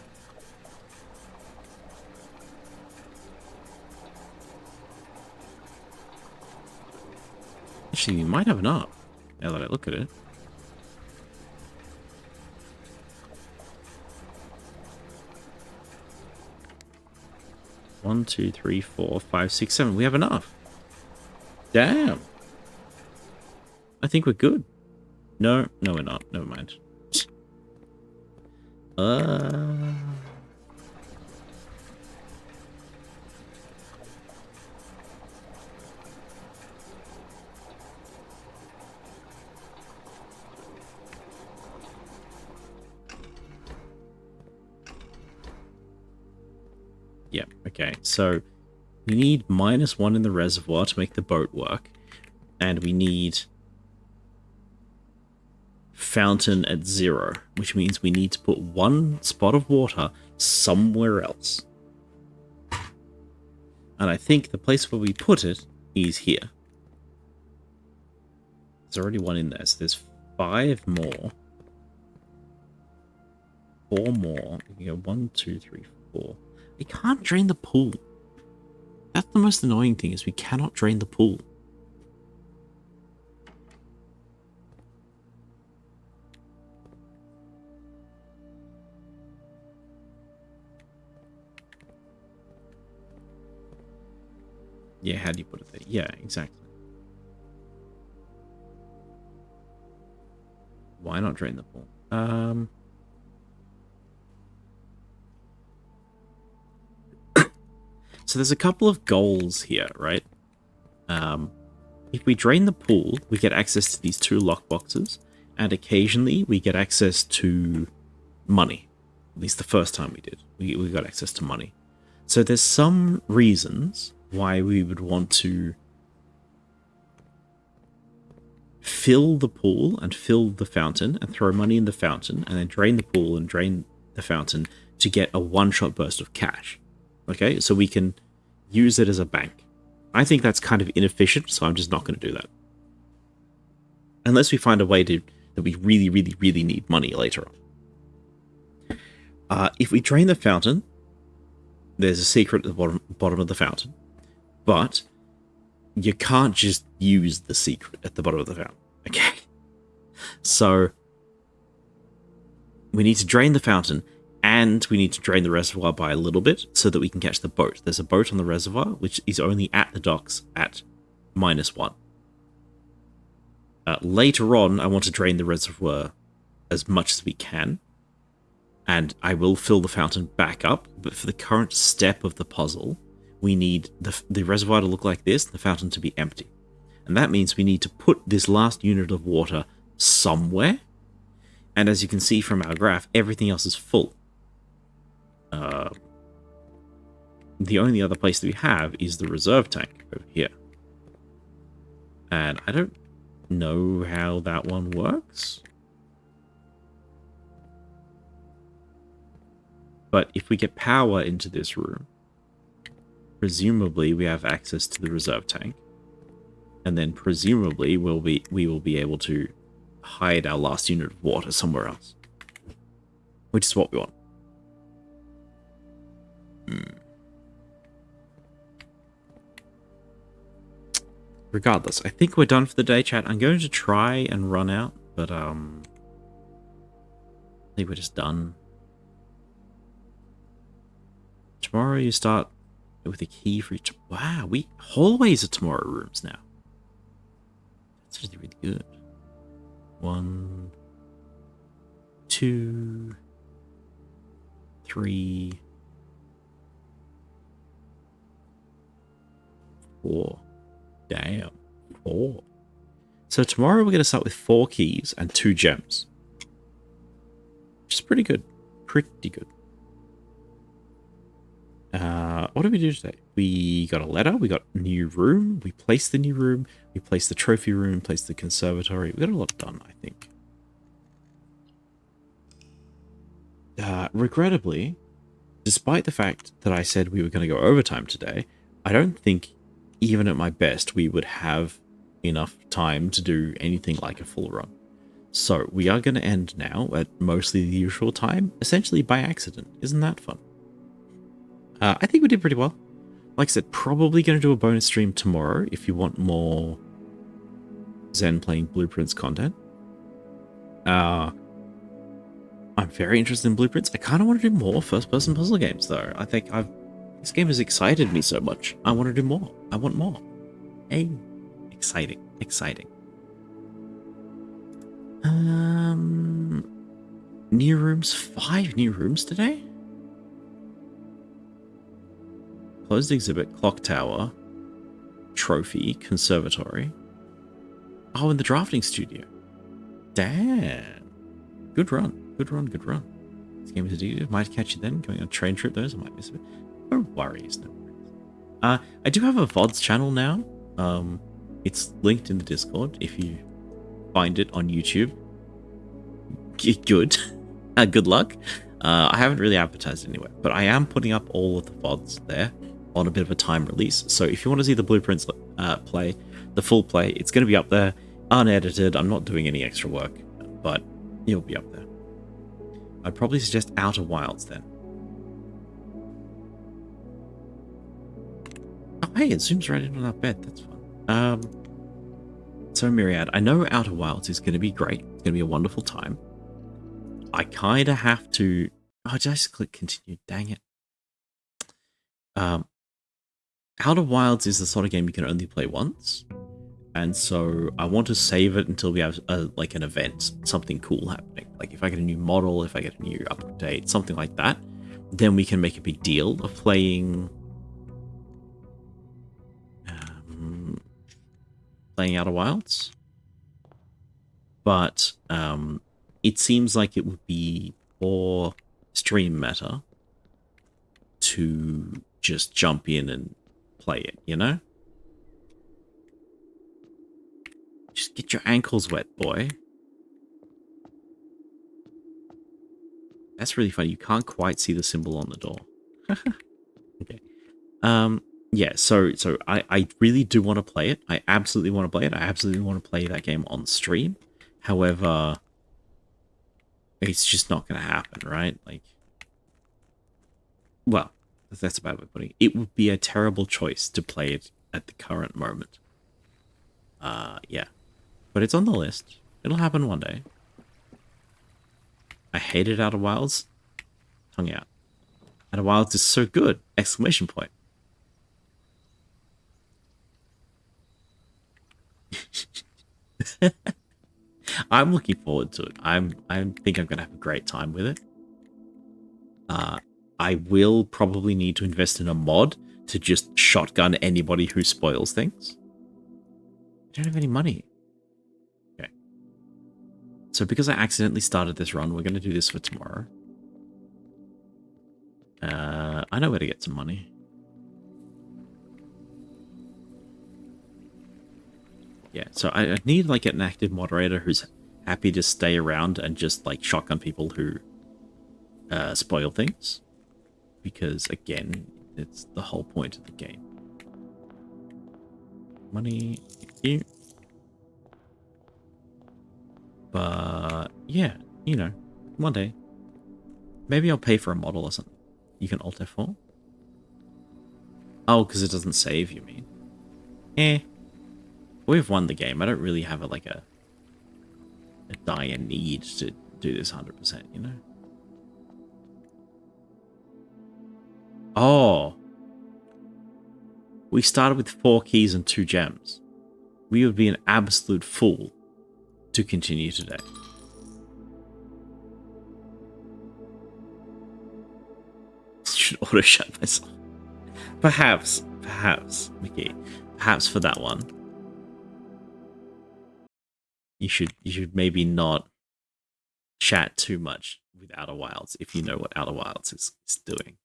Actually, we might have enough, now that I look at it. One, two, three, 4, 5, 6, 7. We have enough. Damn. I think we're good. No, we're not. Never mind. Yeah, okay. So we need -1 in the reservoir to make the boat work. And we need fountain at 0, which means we need to put 1 spot of water somewhere else. And I think the place where we put it is here. There's already 1 in there, so there's 5 more. 4 more. We can go 1, 2, 3, 4. We can't drain the pool. That's the most annoying thing, is we cannot drain the pool. Yeah, how do you put it there? Yeah, exactly. Why not drain the pool? So there's a couple of goals here, right? If we drain the pool, we get access to these 2 lockboxes, and occasionally we get access to money. At least the first time we did. We got access to money. So there's some reasons why we would want to fill the pool and fill the fountain and throw money in the fountain and then drain the pool and drain the fountain to get a one-shot burst of cash. Okay, so we can use it as a bank. I think that's kind of inefficient, so I'm just not going to do that. Unless we find a way that we really, really, really need money later on. If we drain the fountain, there's a secret at the bottom of the fountain. But you can't just use the secret at the bottom of the fountain. Okay? So we need to drain the fountain, and we need to drain the reservoir by a little bit so that we can catch the boat. There's a boat on the reservoir, which is only at the docks at -1. Later on, I want to drain the reservoir as much as we can, and I will fill the fountain back up, but for the current step of the puzzle, we need the reservoir to look like this, the fountain to be empty. And that means we need to put this last unit of water somewhere, and as you can see from our graph, everything else is full. The only other place that we have is the reserve tank over here. And I don't know how that one works. But if we get power into this room, presumably we have access to the reserve tank. And then presumably we will be able to hide our last unit of water somewhere else. Which is what we want. Regardless, I think we're done for the day, chat. I'm going to try and run out, but I think we're just done. Tomorrow you start with a key for each. Wow, hallways are tomorrow rooms now. That's really, really good. 1, 2, 3, 4. Damn, 4. So tomorrow we're going to start with 4 keys and 2 gems. Which is pretty good. Pretty good. What did we do today? We got a letter, we got a new room, we placed the new room, we placed the trophy room, placed the conservatory. We got a lot done, I think. Regrettably, despite the fact that I said we were going to go overtime today, I don't think, even at my best, we would have enough time to do anything like a full run. So we are going to end now at mostly the usual time, essentially by accident. Isn't that fun? I think we did pretty well. Like I said, probably going to do a bonus stream tomorrow if you want more Zen playing Blueprints content. I'm very interested in Blueprints. I kind of want to do more first-person puzzle games, though. I think this game has excited me so much. I want to do more. I want more. Hey, exciting, exciting. New rooms, 5 new rooms today? Closed exhibit, clock tower, trophy, conservatory. Oh, and the drafting studio. Damn. Good run. Good run, good run. This game is addictive. Might catch you then. Going on a train trip, those I might miss a bit. No worries, no worries. I do have a VODs channel now. It's linked in the Discord if you find it on YouTube. Good. Good luck. I haven't really advertised it anywhere, but I am putting up all of the VODs there on a bit of a time release. So if you want to see the Blueprints play, the full play, it's going to be up there, unedited. I'm not doing any extra work, but it'll be up there. I'd probably suggest Outer Wilds then. Oh, hey, it zooms right in on our bed. That's fun. So Myriad, I know Outer Wilds is going to be great. It's going to be a wonderful time. I kind of have to... Oh, did I just click continue? Dang it. Outer Wilds is the sort of game you can only play once. And so I want to save it until we have like an event, something cool happening. Like if I get a new model, if I get a new update, something like that, then we can make a big deal of playing Outer Wilds. But it seems like it would be more stream meta to just jump in and play it, you know? Just get your ankles wet, boy. That's really funny. You can't quite see the symbol on the door. Okay. Yeah, so I really do want to play it. I absolutely want to play it. I absolutely want to play that game on stream. However, it's just not going to happen, right? Like, well, that's a bad way of putting it. It would be a terrible choice to play it at the current moment. Yeah. But it's on the list. It'll happen one day. I hated Outer Wilds. Tongue out. Outer Wilds is so good! Exclamation point. I'm looking forward to it. I think I'm gonna have a great time with it. I will probably need to invest in a mod to just shotgun anybody who spoils things. I don't have any money. Okay. So because I accidentally started this run, we're gonna do this for tomorrow. I know where to get some money. Yeah, so I need like an active moderator who's happy to stay around and just like shotgun people who spoil things. Because again, it's the whole point of the game. Money, thank you. But yeah, one day. Maybe I'll pay for a model or something. You can Alt F4. Oh, because it doesn't save, you mean? Eh. We've won the game. I don't really have a dire need to do this 100%, you know? Oh. We started with 4 keys and 2 gems. We would be an absolute fool to continue today. Should auto shut myself. Perhaps, Mickey. Perhaps for that one. You should maybe not chat too much with Outer Wilds if you know what Outer Wilds is doing.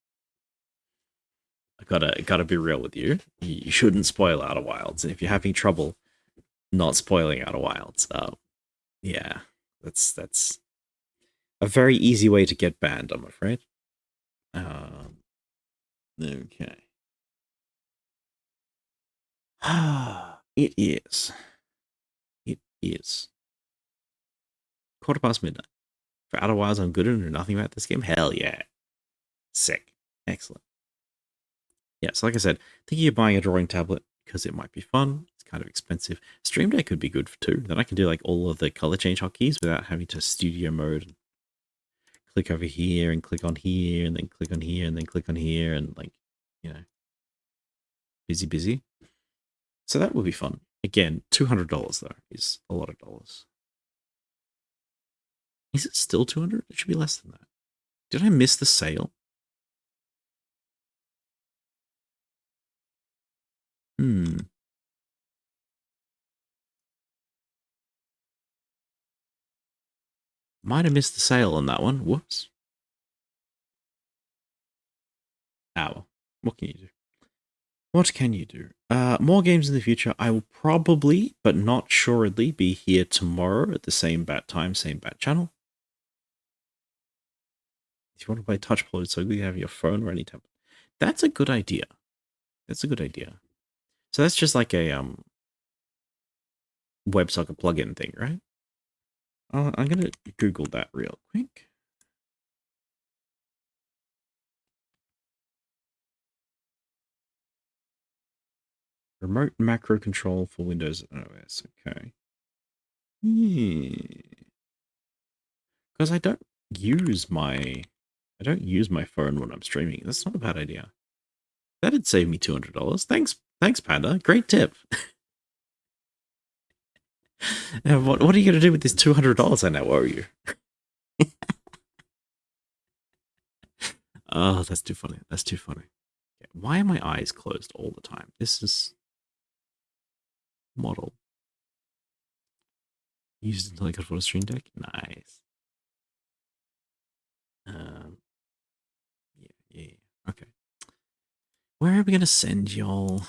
I gotta be real with you. You shouldn't spoil Outer Wilds, and if you're having trouble not spoiling Outer Wilds, yeah, that's a very easy way to get banned, I'm afraid. Okay. It is. It is. midnight. For Outer Wilds, I'm good and know nothing about this game. Hell yeah. Sick. Excellent. Yeah, so like I said, thinking of buying a drawing tablet because it might be fun. It's kind of expensive. Stream Deck could be good too. Then I can do like all of the color change hotkeys without having to studio mode and click over here and click on here and then click on here and then click on here and like, you know, busy. So that would be fun. Again, $200 though is a lot of dollars. Is it still 200? It should be less than that. Did I miss the sale? Might have missed the sale on that one. Whoops. Ow. What can you do? What can you do? More games in the future. I will probably, but not assuredly, be here tomorrow at the same bat time, same bat channel. If you want to play Touch Pod, it's so good you have your phone or any tablet. That's a good idea. That's a good idea. So that's just like a WebSocket plugin thing, right? I'm gonna Google that real quick. Remote macro control for Windows and OS. Okay. Because I don't use my phone when I'm streaming. That's not a bad idea. That'd save me $200. Thanks, Panda. Great tip. What are you gonna do with this $200 I now owe you? Oh, that's too funny. That's too funny. Okay, why are my eyes closed all the time? This is model. Used until I could afford a stream deck. Nice. Yeah. Okay. Where are we gonna send y'all?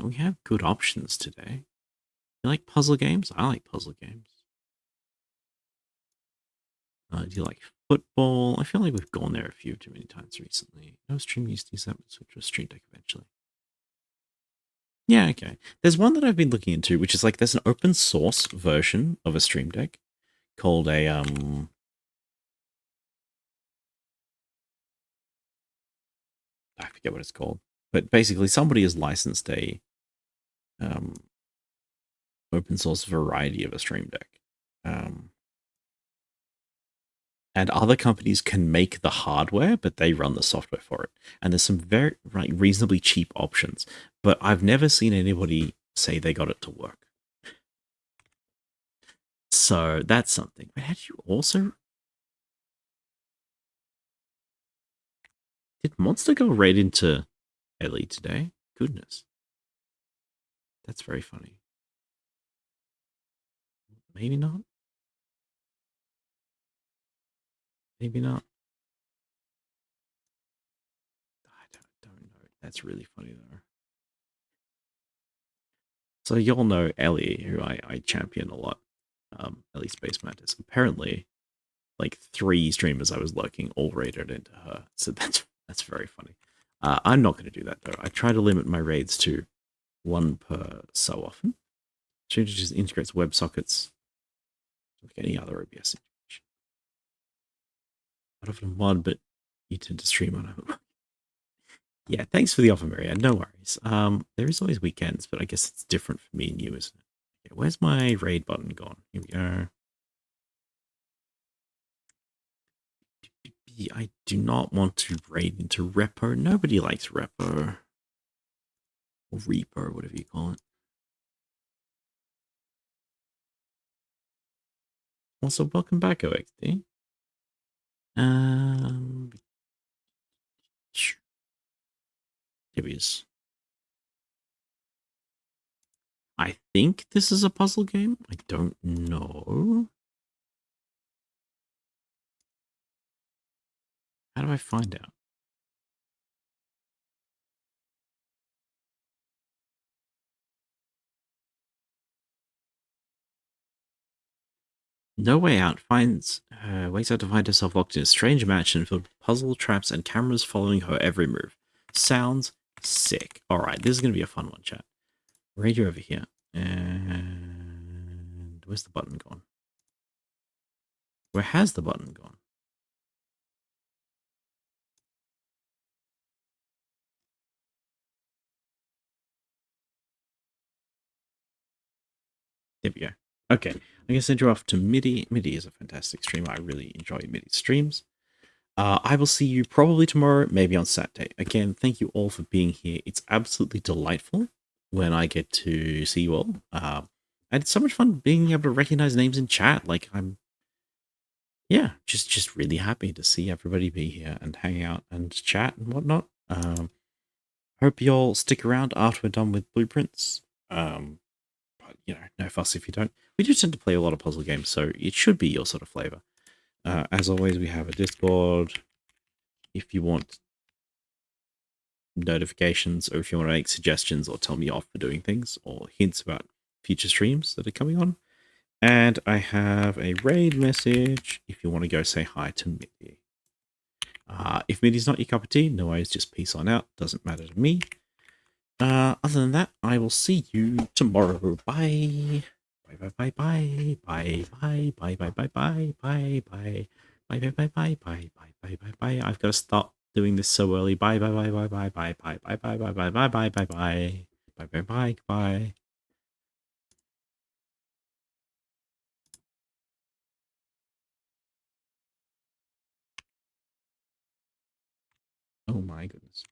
We have good options today. You like puzzle games? I like puzzle games. Do you like football? I feel like we've gone there a few too many times recently. No stream used to use that, but switch to a stream deck eventually. Yeah, okay. There's one that I've been looking into, which is like there's an open source version of a stream deck called a I forget what it's called. But basically somebody has licensed a open source variety of a stream deck. And other companies can make the hardware, but they run the software for it. And there's some very reasonably cheap options, but I've never seen anybody say they got it to work. So that's something. But had you also... Did Monster go right into Ellie today? Goodness. That's very funny. Maybe not. Maybe not. I don't know. That's really funny, though. So you'll know Ellie, who I champion a lot. Ellie Space Mantis. Apparently, like 3 streamers I was lurking all raided into her. So that's very funny. I'm not going to do that, though. I try to limit my raids to 1 per so often. She just integrates WebSockets like any other OBS integration. Out of a mod, but you tend to stream on it. Yeah, thanks for the offer, Maria. No worries. There is always weekends, but I guess it's different for me and you, isn't it? Okay, where's my raid button gone? Here we go. I do not want to raid into repo. Nobody likes repo. Or repo, whatever you call it. Also, welcome back, OXD. Here he is. I think this is a puzzle game. I don't know. How do I find out? No Way Out finds wakes up to find herself locked in a strange mansion filled with puzzle traps and cameras following her every move. Sounds sick. All right, this is gonna be a fun one, chat. Radio over here, and where's the button gone? Where has the button gone? There we go. Okay, I'm gonna send you off to MIDI. MIDI is a fantastic streamer. I really enjoy MIDI streams. I will see you probably tomorrow, maybe on Saturday. Again, thank you all for being here. It's absolutely delightful when I get to see you all. And it's so much fun being able to recognize names in chat. Like yeah, just really happy to see everybody be here and hang out and chat and whatnot. Hope you all stick around after we're done with blueprints. But no fuss if you don't. We do tend to play a lot of puzzle games, so it should be your sort of flavor. As always, we have a Discord. If you want notifications or if you want to make suggestions or tell me off for doing things or hints about future streams that are coming on. And I have a raid message if you want to go say hi to Mitty. If Mitty's not your cup of tea, no worries, just peace on out. Doesn't matter to me. Other than that, I will see you tomorrow. Bye. Bye bye bye bye bye bye bye bye bye bye bye bye bye bye bye bye bye bye bye bye. I've got to stop doing this so early. Bye bye bye bye bye bye bye bye bye bye bye bye bye bye bye bye bye bye bye. Oh my goodness.